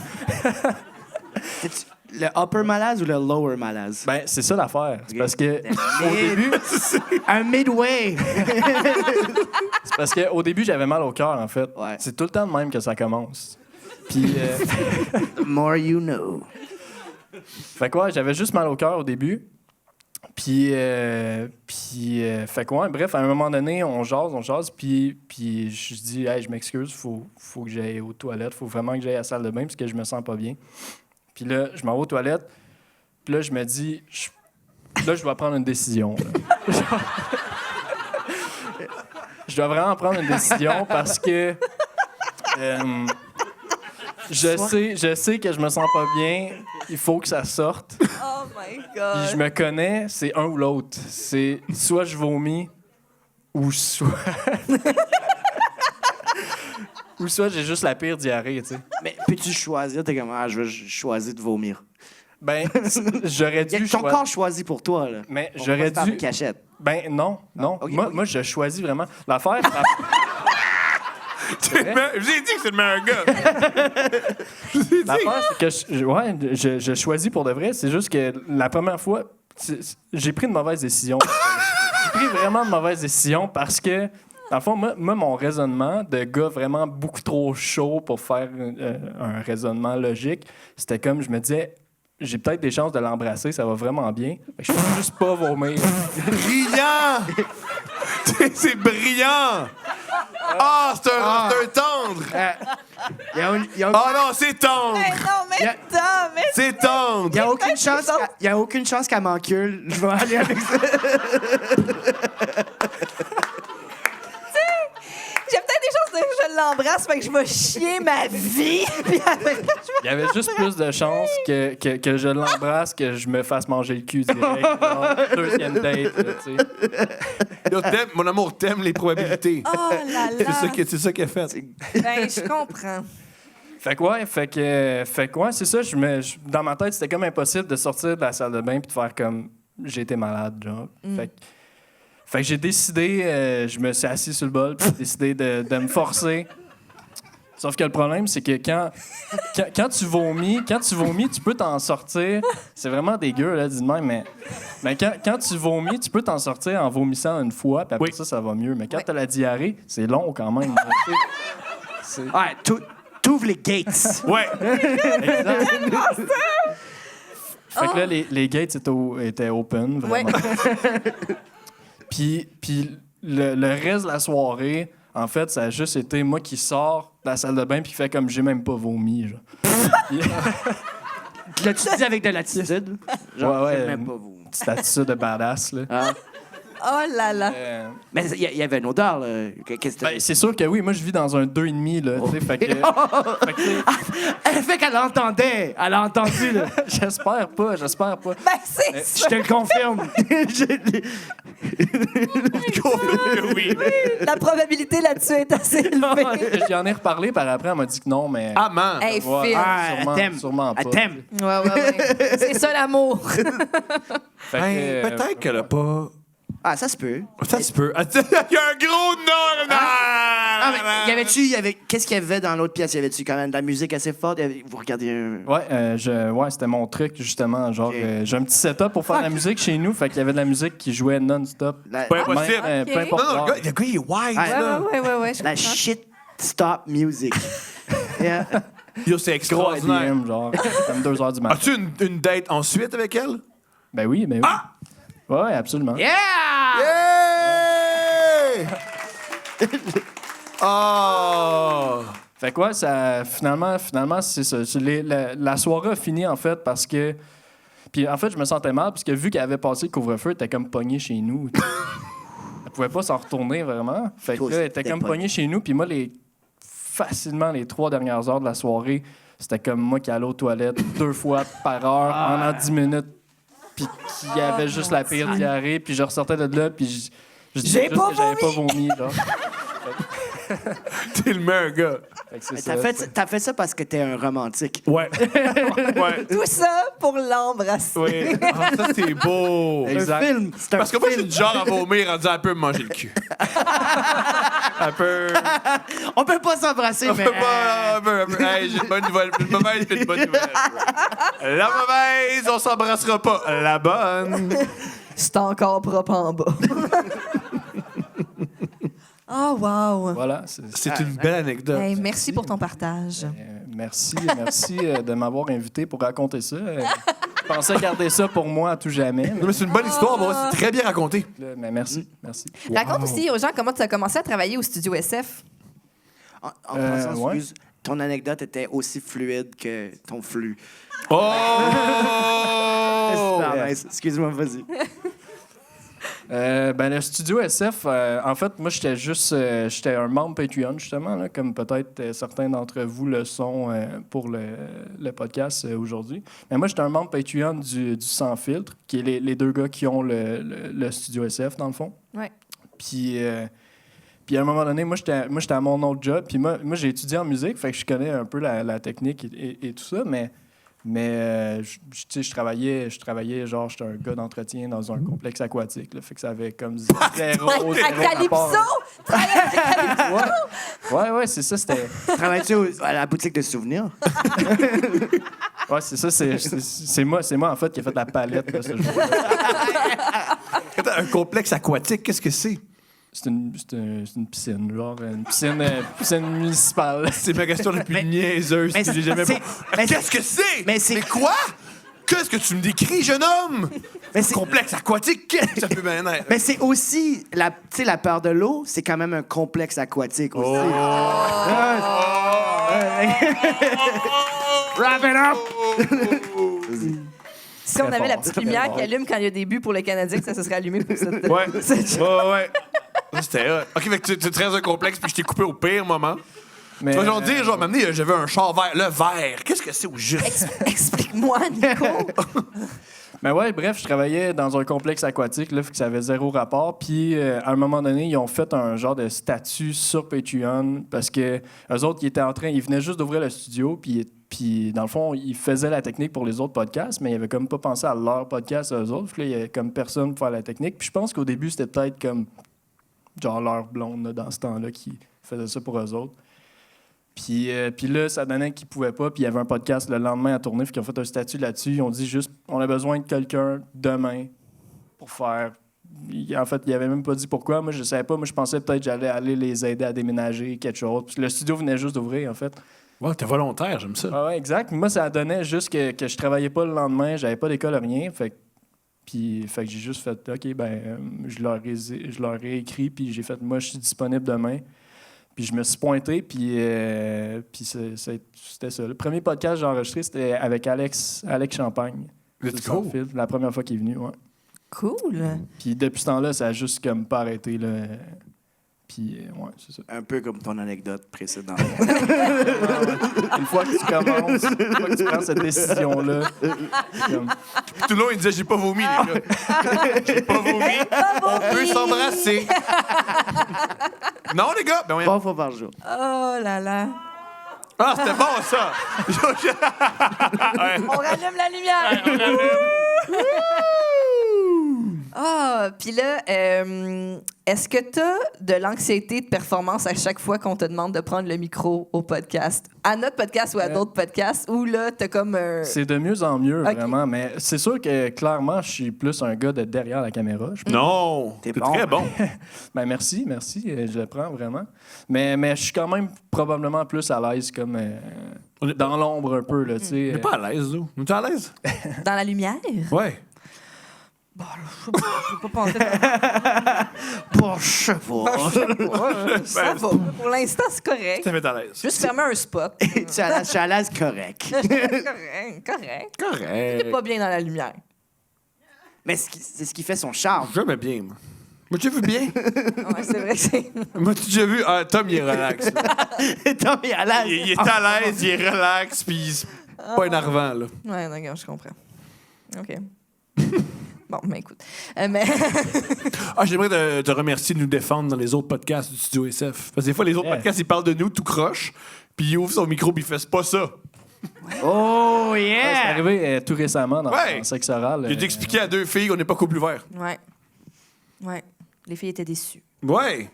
Le upper malaise ou le lower malaise? Ben, c'est ça l'affaire. C'est parce que... Au début, un midway. Parce qu'au début, j'avais mal au cœur, en fait. Ouais. C'est tout le temps de même que ça commence. Puis, The more you know. fait quoi, j'avais juste mal au cœur au début. Puis, fait quoi, bref, à un moment donné, on jase, puis je dis, hey, je m'excuse, faut que j'aille aux toilettes, faut vraiment que j'aille à la salle de bain parce que je me sens pas bien. Puis là, je m'en vais aux toilettes, puis là, je me dis, là, je dois prendre une décision. Là. Je dois vraiment prendre une décision parce que je sais que je me sens pas bien, il faut que ça sorte. Oh my Puis God. je me connais, c'est un ou l'autre. C'est soit je vomis ou soit ou soit j'ai juste la pire diarrhée, tu sais. Mais peux-tu choisir? T'es comme, je vais choisir de vomir. Ben j'aurais Il y a dû ton corps choisi pour toi, là. Mais On j'aurais va se faire dû une cachette. Ben non. ok, moi, ok. moi je choisis vraiment l'affaire. Je vous ai dit que c'est le meilleur gars. Je vous ai dit. L'affaire, c'est que je choisis pour de vrai. C'est juste que la première fois, j'ai pris une mauvaise décision. J'ai pris vraiment une mauvaise décision parce que, dans le fond, moi, mon raisonnement de gars vraiment beaucoup trop chaud pour faire un raisonnement logique, c'était comme, je me disais, j'ai peut-être des chances de l'embrasser, ça va vraiment bien. Fait que je peux juste pas vomir. Brillant! C'est brillant! Ah, c'est un tendre! Il y a Ah non, c'est tendre! Mais non, mais Yeah. attends, mais C'est tendre! Il n'y a aucune chance, y a aucune chance qu'elle m'encule. Je vais aller avec ça. j'ai peut-être des chances que je l'embrasse, fait que je vais chier ma vie. Puis après, Il y avait juste plus de chances que je l'embrasse que je me fasse manger le cul direct. Genre, deuxième date, là, tu sais. Yo, mon amour, t'aimes les probabilités. oh là là. C'est ça qu'elle fait. Ben, je comprends. Fait que ouais, c'est ça. Dans ma tête, c'était comme impossible de sortir de la salle de bain puis de faire comme j'ai été malade, genre. Fait que j'ai décidé, je me suis assis sur le bol puis j'ai décidé de me forcer. Sauf que le problème, c'est que quand tu vomis, tu peux t'en sortir. C'est vraiment dégueu, là, dis de même, mais quand tu vomis, tu peux t'en sortir en vomissant une fois, puis après Oui. ça va mieux. Mais quand t'as la diarrhée, c'est long quand même. Là, tu sais. Ouais, t'ouvres les gates. Ouais. Fait que là, les gates étaient open, vraiment. Puis le reste de la soirée, en fait, ça a juste été moi qui sors de la salle de bain puis qui fait comme j'ai même pas vomi. Genre. L'as-tu dit avec de l'attitude? Ouais, J'aime même pas vous. Petite attitude de badass. Là. Ah. Oh là là. Mais il y avait une odeur, là. Qu'est-ce que Ben, c'est sûr que oui, moi je vis dans un 2,5, là. Tu sais, fait que tu sais, Elle fait qu'elle entendait. Elle a entendu, là. j'espère pas. Ben, c'est Je ça. te le confirme. Oui. La probabilité là-dessus est assez élevée. J'y en ai reparlé par après, elle m'a dit que non, mais. Ah, man! Hey, Ouais. Phil. Elle t'aime. sûrement pas. Elle t'aime. Ouais. C'est ça l'amour. Fait que, Peut-être qu'elle a pas. Ah, ça se peut. Ça se peut. Il y a un gros non! Ah, mais qu'est-ce qu'il y avait dans l'autre pièce? Y avait-tu quand même de la musique assez forte? Vous regardez un... Ouais, c'était mon truc, justement. Genre, Ok. j'ai un petit setup pour faire de la musique chez nous, fait qu'il y avait de la musique qui jouait non-stop. Pas impossible. Même, Ok. peu importe Non, non, l'heure. le gars, il est wise, Ah, là. Ouais. je La comprends. shit stop music. Yeah. Yo, c'est Gros extraordinaire. IBM, genre, comme 2 heures du matin. As-tu une date ensuite avec elle? Ben oui. Ouais, absolument. Yeah! Hey! Oh! Fait quoi, ça, finalement, c'est ça. La soirée a fini, en fait, parce que... Puis, en fait, je me sentais mal, parce que vu qu'elle avait passé le couvre-feu, elle était comme pognée chez nous. Elle pouvait pas s'en retourner, vraiment. Fait que Toi là, aussi, elle était t'es comme pogné. pognée chez nous, puis moi, facilement, les 3 dernières heures de la soirée, c'était comme moi qui allais aux toilettes 2 fois par heure, pendant 10 minutes, puis qui avait juste la pire diarrhée, puis je ressortais de là, puis je disais juste que j'avais pas vomi, genre. T'es le meilleur gars. Fait que c'est ça. T'as fait ça parce que t'es un romantique. Ouais. Ouais. Tout ça pour l'embrasser. Oui. Ah, ça, c'est beau. Exact. Un film. C'est un Parce que moi, je suis film. du genre à vomir en disant elle peut me manger le cul. Elle peut. On peut pas s'embrasser, On mais... peut pas. Un peu. Hey, j'ai une bonne nouvelle. Une mauvaise puis une bonne nouvelle. La mauvaise, on s'embrassera pas. La bonne. C'est encore propre en bas. Oh, wow. Voilà. C'est une belle anecdote. Hey, merci pour ton partage. Merci de m'avoir invité pour raconter ça. Je pensais garder ça pour moi à tout jamais. Non, mais c'est une bonne histoire, bon, c'est très bien raconté. Mais merci. Raconte aussi aux gens comment tu as commencé à travailler au studio SF. En passant, ouais. excuse, ton anecdote était aussi fluide que ton flux. Oh! Super nice. Excuse-moi, vas-y. Le studio SF, en fait, moi, j'étais un membre Patreon, justement, là, comme peut-être certains d'entre vous le sont pour le podcast aujourd'hui. Mais moi, j'étais un membre Patreon du Sans Filtre, qui est les deux gars qui ont le studio SF, dans le fond. Ouais. Puis à un moment donné, moi, j'étais à mon autre job. Puis moi, j'ai étudié en musique, fait que je connais un peu la technique et tout ça, mais je travaillais, genre, j'étais un gars d'entretien dans un complexe aquatique. Là, fait que ça avait comme zéro rapport. Ouais, c'est ça, c'était... Travailles-tu à la boutique de souvenirs? Ouais, c'est ça, c'est moi, en fait, qui a fait la palette, là, ce jour-là. Attends, un complexe aquatique, qu'est-ce que c'est? C'est une piscine, genre, une piscine municipale. C'est ma question la plus niaiseuse que j'ai jamais... mais Qu'est-ce que c'est? mais c'est- Mais quoi? Qu'est-ce que tu me décris, jeune homme? Mais c'est- Complexe aquatique, qu'est-ce que ça peut bien être? Mais c'est aussi, tu sais, la peur de l'eau, c'est quand même un complexe aquatique aussi. Wrap it up! Si on Très avait la fort, petite très lumière fort. qui allume quand il y a des buts pour le Canadien, ça se serait allumé pour cette... Ouais. cette- Ouais. Ça, c'était hot. OK, fait que tu te restes un complexe puis je t'ai coupé au pire moment. Mais, Tu vas genre dire, genre, m'amener, j'avais un char vert. Le vert, qu'est-ce que c'est au juste? Explique-moi, Nico. Mais ouais, bref, je travaillais dans un complexe aquatique, là, fait que ça avait zéro rapport. Puis, à un moment donné, ils ont fait un genre de statut sur Patreon parce que eux autres, ils venaient juste d'ouvrir le studio, puis dans le fond, ils faisaient la technique pour les autres podcasts, mais ils avaient comme pas pensé à leur podcast, eux autres. Puis là, il y avait comme personne pour faire la technique. Puis je pense qu'au début, c'était peut-être comme, genre, leur blonde, là, dans ce temps-là, qui faisait ça pour eux autres. Puis là, ça donnait qu'ils pouvaient pas. Puis il y avait un podcast le lendemain à tourner. Puis ils ont fait un statut là-dessus. Ils ont dit juste, on a besoin de quelqu'un demain pour faire... En fait, ils n'avaient même pas dit pourquoi. Moi, je savais pas. Moi, je pensais peut-être que j'allais aller les aider à déménager, quelque chose. Puis le studio venait juste d'ouvrir, en fait. Ouais, t'es volontaire, j'aime ça. Ah ouais, exact. Moi, ça donnait juste que je travaillais pas le lendemain. J'avais pas d'école, rien. Fait que j'ai juste fait, OK, je leur ai écrit. Puis j'ai fait, moi, je suis disponible demain. Puis je me suis pointé, puis c'était ça. Le premier podcast que j'ai enregistré, c'était avec Alex Champagne. Let's Sans go. Fil, la première fois qu'il est venu, ouais. Cool. Puis depuis ce temps-là, ça a juste comme pas arrêté, là. Puis, ouais, c'est ça. Un peu comme ton anecdote précédente. Une fois que tu commences, une fois que tu prends cette décision-là, comme... Tout le long, il disait, j'ai pas vomi, les gars. J'ai pas vomi. On peut s'embrasser. Non, les gars? Ben, oui. 3 fois par jour. Oh là là. Ah, c'était bon, ça. On rallume la lumière. Ah, puis là, est-ce que tu as de l'anxiété de performance à chaque fois qu'on te demande de prendre le micro au podcast? À notre podcast ou à d'autres podcasts? Ou là, tu as comme un... C'est de mieux en mieux, Ok. vraiment. Mais c'est sûr que, clairement, je suis plus un gars de derrière la caméra. Je Non, T'es t'es bon. très bon. Ben merci, je le prends vraiment. Mais je suis quand même probablement plus à l'aise comme On est dans l'ombre un peu, là, tu sais. On n'est pas à l'aise, nous. On est à l'aise? Dans la lumière? Ouais. Bon, je peux pas penser. Bon, je sais pas. Ça va. Pour l'instant, c'est correct. Ça met à l'aise. Juste fermer un spot. Tu es à l'aise correct. Correct. T'es Correct. pas bien dans la lumière. Mais c'est ce qui fait son charme. Jamais bien, moi. Moi, tu as vu bien? Ouais, c'est vrai que c'est... Moi, tu as déjà vu? Ah, Tom, il est relax. là. Tom est à l'aise. Il est à l'aise, il est relax, puis il est pas énervant, là. Ouais, d'accord, je comprends. OK. Bon, mais écoute. Mais... Ah, j'aimerais te remercier de nous défendre dans les autres podcasts du Studio SF. Parce que des fois, les autres podcasts, ils parlent de nous tout croche, puis il ouvre son micro, puis il fait « c'est pas ça Oh, Ouais, c'est yeah! arrivé tout récemment dans Ouais. le sexe oral. ». Il a dû expliquer à 2 filles qu'on n'est pas couple ouvert. Ouais. Ouais. Les filles étaient déçues. Ouais.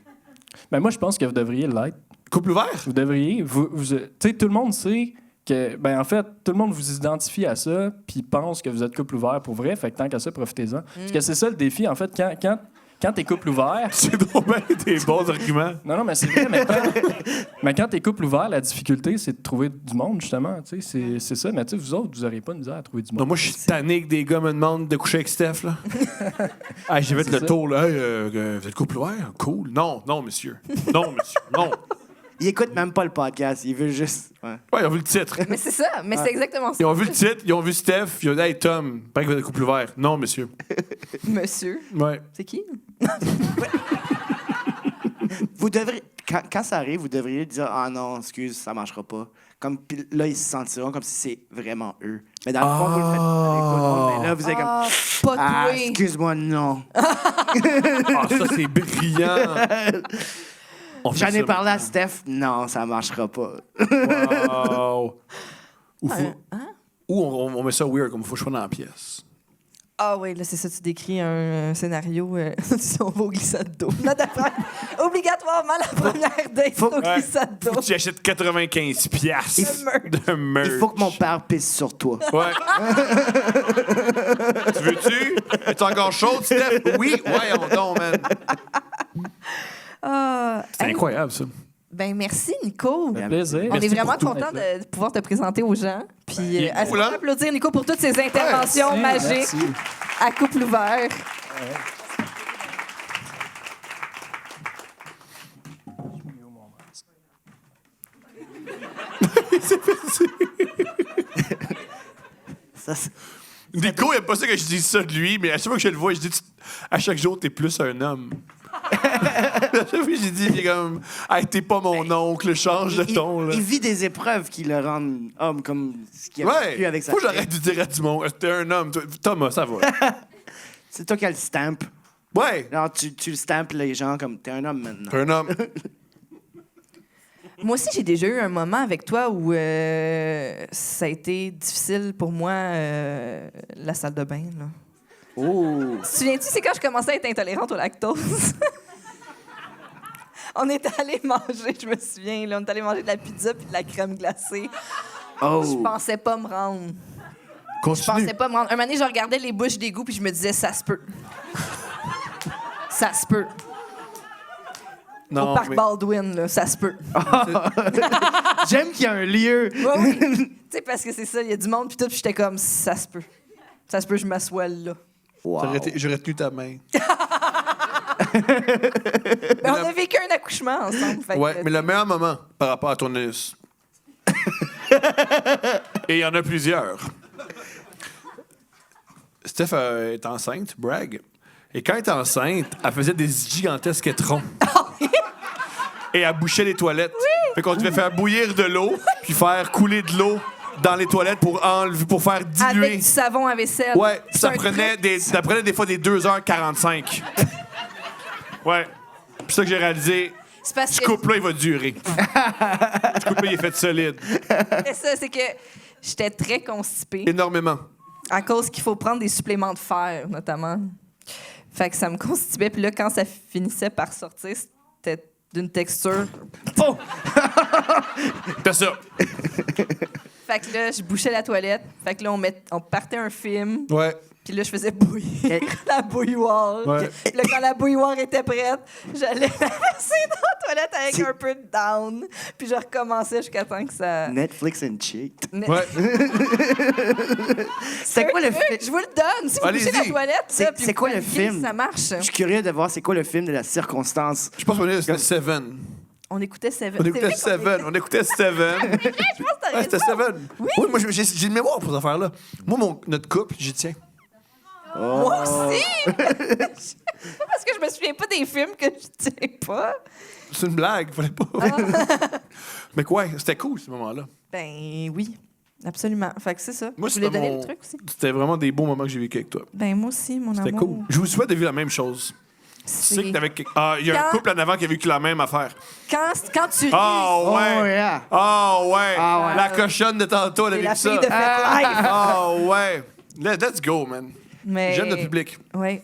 Ben moi, je pense que vous devriez l'être. Couple ouvert? Vous devriez. Tu sais, tout le monde sait que, ben en fait, tout le monde vous identifie à ça, puis pense que vous êtes couple ouvert pour vrai. Fait que tant qu'à ça, profitez-en. Parce que c'est ça le défi, en fait, quand t'es couple ouvert... C'est donc bien des bons arguments. Non, mais c'est vrai, mais quand t'es couple ouvert, la difficulté, c'est de trouver du monde, justement. Tu sais, c'est ça. Mais tu sais, vous autres, vous n'aurez pas de misère à trouver du monde. Non, moi, je suis tanné que des gars me demandent de coucher avec Steph, là. Ah, j'ai fait C'est le ça. tour, là. Hey, vous êtes couple ouvert? Cool. Non, monsieur. Non, monsieur. Non. Il écoute même pas le podcast, il veut juste. Ouais. Ouais, ils ont vu le titre. Mais c'est ça, mais c'est exactement ça. Ils ont vu le titre, ils ont vu Steph, ils ont dit, hey, Tom, paraît que vous êtes couple ouvert. Non, monsieur. Monsieur, Ouais. c'est qui? Vous devriez. Quand ça arrive, vous devriez dire ah non, excuse, ça marchera pas. Comme pis là, ils se sentiront comme si c'est vraiment eux. Mais dans le fond, vous le faites avec tout le monde. Mais là, vous êtes comme Ah, pas ah, toi. excuse-moi, non. Ah, ça, c'est brillant. On fait J'en ai ça parlé à Steph. Non, ça marchera pas. Wow. Ou, Hein? ou on met ça weird, comme il faut que je sois dans la pièce. Ah oui, là, c'est ça, tu décris un scénario. On va au glissade d'eau. Là, obligatoirement, la première date Faut- au glissade Faut d'eau. que tu achètes 95 piastres de merch. Il faut que mon père pisse sur toi. Ouais. Tu veux-tu? Es-tu encore chaude, Steph? Oui? Ouais, on tombe, man. Ah, C'est hey, incroyable, ça. ben merci, Nico. Ça fait plaisir. On Merci est vraiment pour tout. content de pouvoir te présenter aux gens. Puis, il est est-ce cool, qu'on hein? peut applaudir Nico pour toutes ses interventions Merci, magiques merci. à couple ouvert. Ça, c'est- Nico, il aime pas ça que je dise ça de lui, mais à chaque fois que je le vois, je dis à chaque jour, t'es plus un homme. À chaque fois que j'ai dit, il est comme, hey, t'es pas mon oncle, change de ton. Là. il vit des épreuves qui le rendent homme, comme ce qu'il a vécu Ouais, avec sa faut que fille. j'arrête de dire à du monde, t'es un homme. Thomas, ça va. C'est toi qui as le stamp. Ouais, Alors, tu le stampes les gens comme t'es un homme maintenant. t'es un homme. Moi aussi, j'ai déjà eu un moment avec toi où ça a été difficile pour moi, la salle de bain. Là. Oh! Te souviens-tu, c'est quand je commençais à être intolérante au lactose? On est allé manger, je me souviens, là, on est allé manger de la pizza puis de la crème glacée. Je Oh! pensais pas me rendre. Je Continue. pensais pas me rendre. Un moment donné, je regardais les bouches d'égout puis je me disais, ça se peut. Ça se peut. Au parc mais- Baldwin, là, ça se peut. J'aime qu'il y a un lieu. Oui, oui. Tu sais, parce que c'est ça, il y a du monde puis tout, puis j'étais comme, ça se peut. Ça se peut, je m'assois là. Wow. J'aurais tenu ta main. Mais on a vécu un accouchement ensemble. fait Ouais, que- mais le meilleur moment par rapport à ton anus. Et il y en a plusieurs. Steph est enceinte, brag. Et quand elle était enceinte, elle faisait des gigantesques étrons. Et elle bouchait les toilettes. Fait qu'on devait faire bouillir de l'eau, puis faire couler de l'eau dans les toilettes pour faire diluer. Avec du savon à vaisselle. Ouais, C'est ça un prenait, truc. ça prenait des fois des 2h45. Ouais. Puis ça que j'ai réalisé, C'est parce ce que couple-là, il va durer. Ce couple-là, il est fait solide. c'est ça, c'est que j'étais très constipée Énormément. à cause qu'il faut prendre des suppléments de fer, notamment. Fait que ça me constipait. Puis là, quand ça finissait par sortir, c'était d'une texture. Oh! C'est ça. Fait que là, je bouchais la toilette. Fait que là, on partait un film. Ouais. Puis là, je faisais bouillir la bouilloire. Ouais. Puis là, quand la bouilloire était prête, j'allais la verser dans la toilette avec C'est- un peu de down. Puis je recommençais jusqu'à temps que ça... Netflix and chill. Ouais. C'est quoi le film? Je vous le donne. Si vous Allez-y. bouchez la toilette, C'est- là, puis c'est vous quoi le vérifiez film? si ça marche. Je suis curieux de voir c'est quoi le film de la circonstance. Je pense qu'on est c'était Seven. On écoutait Seven. On écoutait C'est vrai qu'on Seven. On écoutait Seven. Je pense que t'as Ouais, c'était raison. Seven. Oui, moi, j'ai une mémoire pour ces affaires-là. Moi, notre couple, j'y tiens. Moi aussi! C'est pas parce que je me souviens pas des films que je tiens pas. C'est une blague, fallait pas. Mais quoi, c'était cool, ce moment-là. Ben oui, absolument. Fait que c'est ça. Moi, je voulais c'était donner mon- le truc aussi. C'était vraiment des beaux moments que j'ai vécu avec toi. Ben moi aussi, mon amour. C'était cool. Je vous souhaite de vivre la même chose. Tu sais que t'avais... il y a un Quand- couple en avant qui a vécu la même affaire. Quand tu ris, Oh, ouais. Oh, yeah. Oh, ouais. Ah, ouais. La cochonne de tantôt, elle a c'est vécu la ça. fille de Fête Live. Oh, ouais. Let's go, man. Mais... J'aime le public. Oui.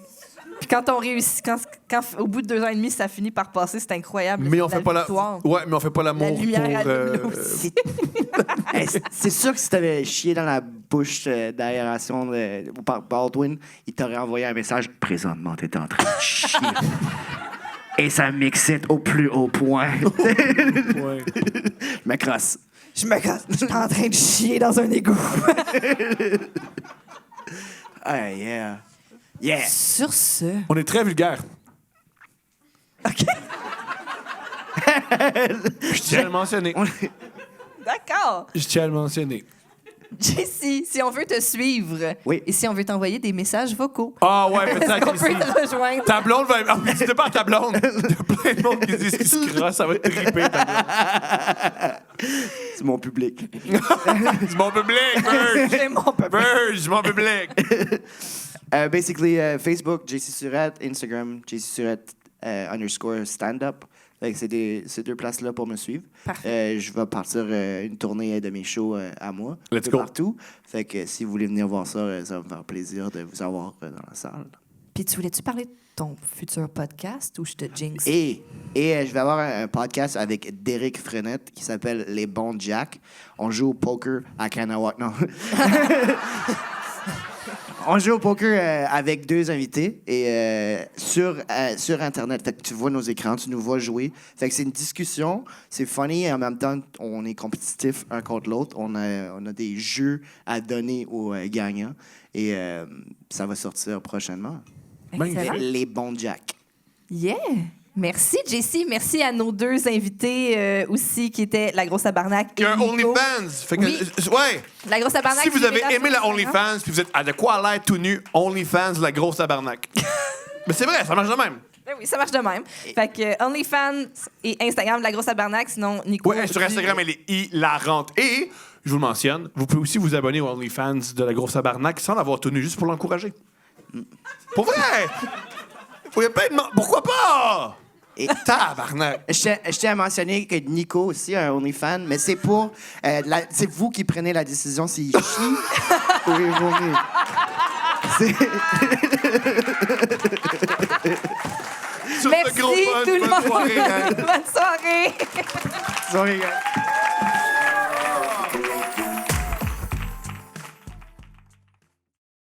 Puis quand on réussit, quand au bout de 2 ans et demi, ça finit par passer, c'est incroyable. Mais on la fait pas victoire. Ouais, mais on fait pas La l'amour lumière pour... allume là aussi. C'est sûr que si t'avais chié dans la push d'aération par Baldwin, il t'aurait envoyé un message. Présentement, t'es en train de chier. Et ça m'excite au plus haut point. Ouais. Je me crosse. Je me casse. Je suis en train de chier dans un égout. Ah, yeah. Yeah. Sur ce. On est très vulgaire. OK. Je tiens à le mentionner. D'accord. Je tiens à le mentionner. Jessie, si on veut te suivre Oui. et si on veut t'envoyer des messages vocaux, Ah ouais, peut-être on peut ici. te rejoindre. Ta blonde va... Ah, mais dis pas à ta blonde. Il y a plein de monde qui disent qu'ils se crossent. Ça va te triper, ta blonde. C'est mon public. C'est mon public, Burge. C'est mon peuple. Burge, mon public. Basically, Facebook, JC Surette, Instagram, JC Surette _ stand-up. Fait que c'est deux places-là pour me suivre. Parfait. Je vais partir une tournée de mes shows à moi. Let's de go. Partout. Fait que si vous voulez venir voir ça, ça va me faire plaisir de vous avoir dans la salle. Puis tu voulais-tu parler de ton futur podcast ou je te jinx? Et je vais avoir un podcast avec Derek Frenette qui s'appelle Les Bons Jack. On joue au poker à Kanawak. Non. On joue au poker avec deux invités et sur Internet. Fait que tu vois nos écrans, tu nous vois jouer. Fait que c'est une discussion, c'est funny et en même temps, on est compétitif un contre l'autre. On a des jeux à donner aux gagnants et ça va sortir prochainement. Excellent. Les Bons Jack. Yeah! Merci, Jessie. Merci à nos deux invités aussi, qui étaient la grosse tabarnak. Il y a un et Nico. OnlyFans. Fait que, Oui. ouais. La grosse tabarnak. Si vous avez suivez-la aimé sur la Instagram. OnlyFans puis vous êtes à de quoi l'air tout nu, OnlyFans, la grosse tabarnak. Mais c'est vrai, ça marche de même. Ben oui, ça marche de même. Fait que OnlyFans et Instagram, la grosse tabarnak. Sinon, Nico. Ouais, sur Instagram, elle est hilarante. Et, je vous le mentionne, vous pouvez aussi vous abonner au OnlyFans de la grosse tabarnak sans l'avoir tout nu, juste pour l'encourager. Pour vrai! Il y a plein de pourquoi pas? Et Tabarnak! je tiens à mentionner que Nico aussi a un OnlyFans, mais c'est pour. C'est vous qui prenez la décision s'il chie ou il vomit. C'est. Sur ce Merci gros fun, tout le bonne monde. soirée, hein. Bonne soirée. Sorry, gars.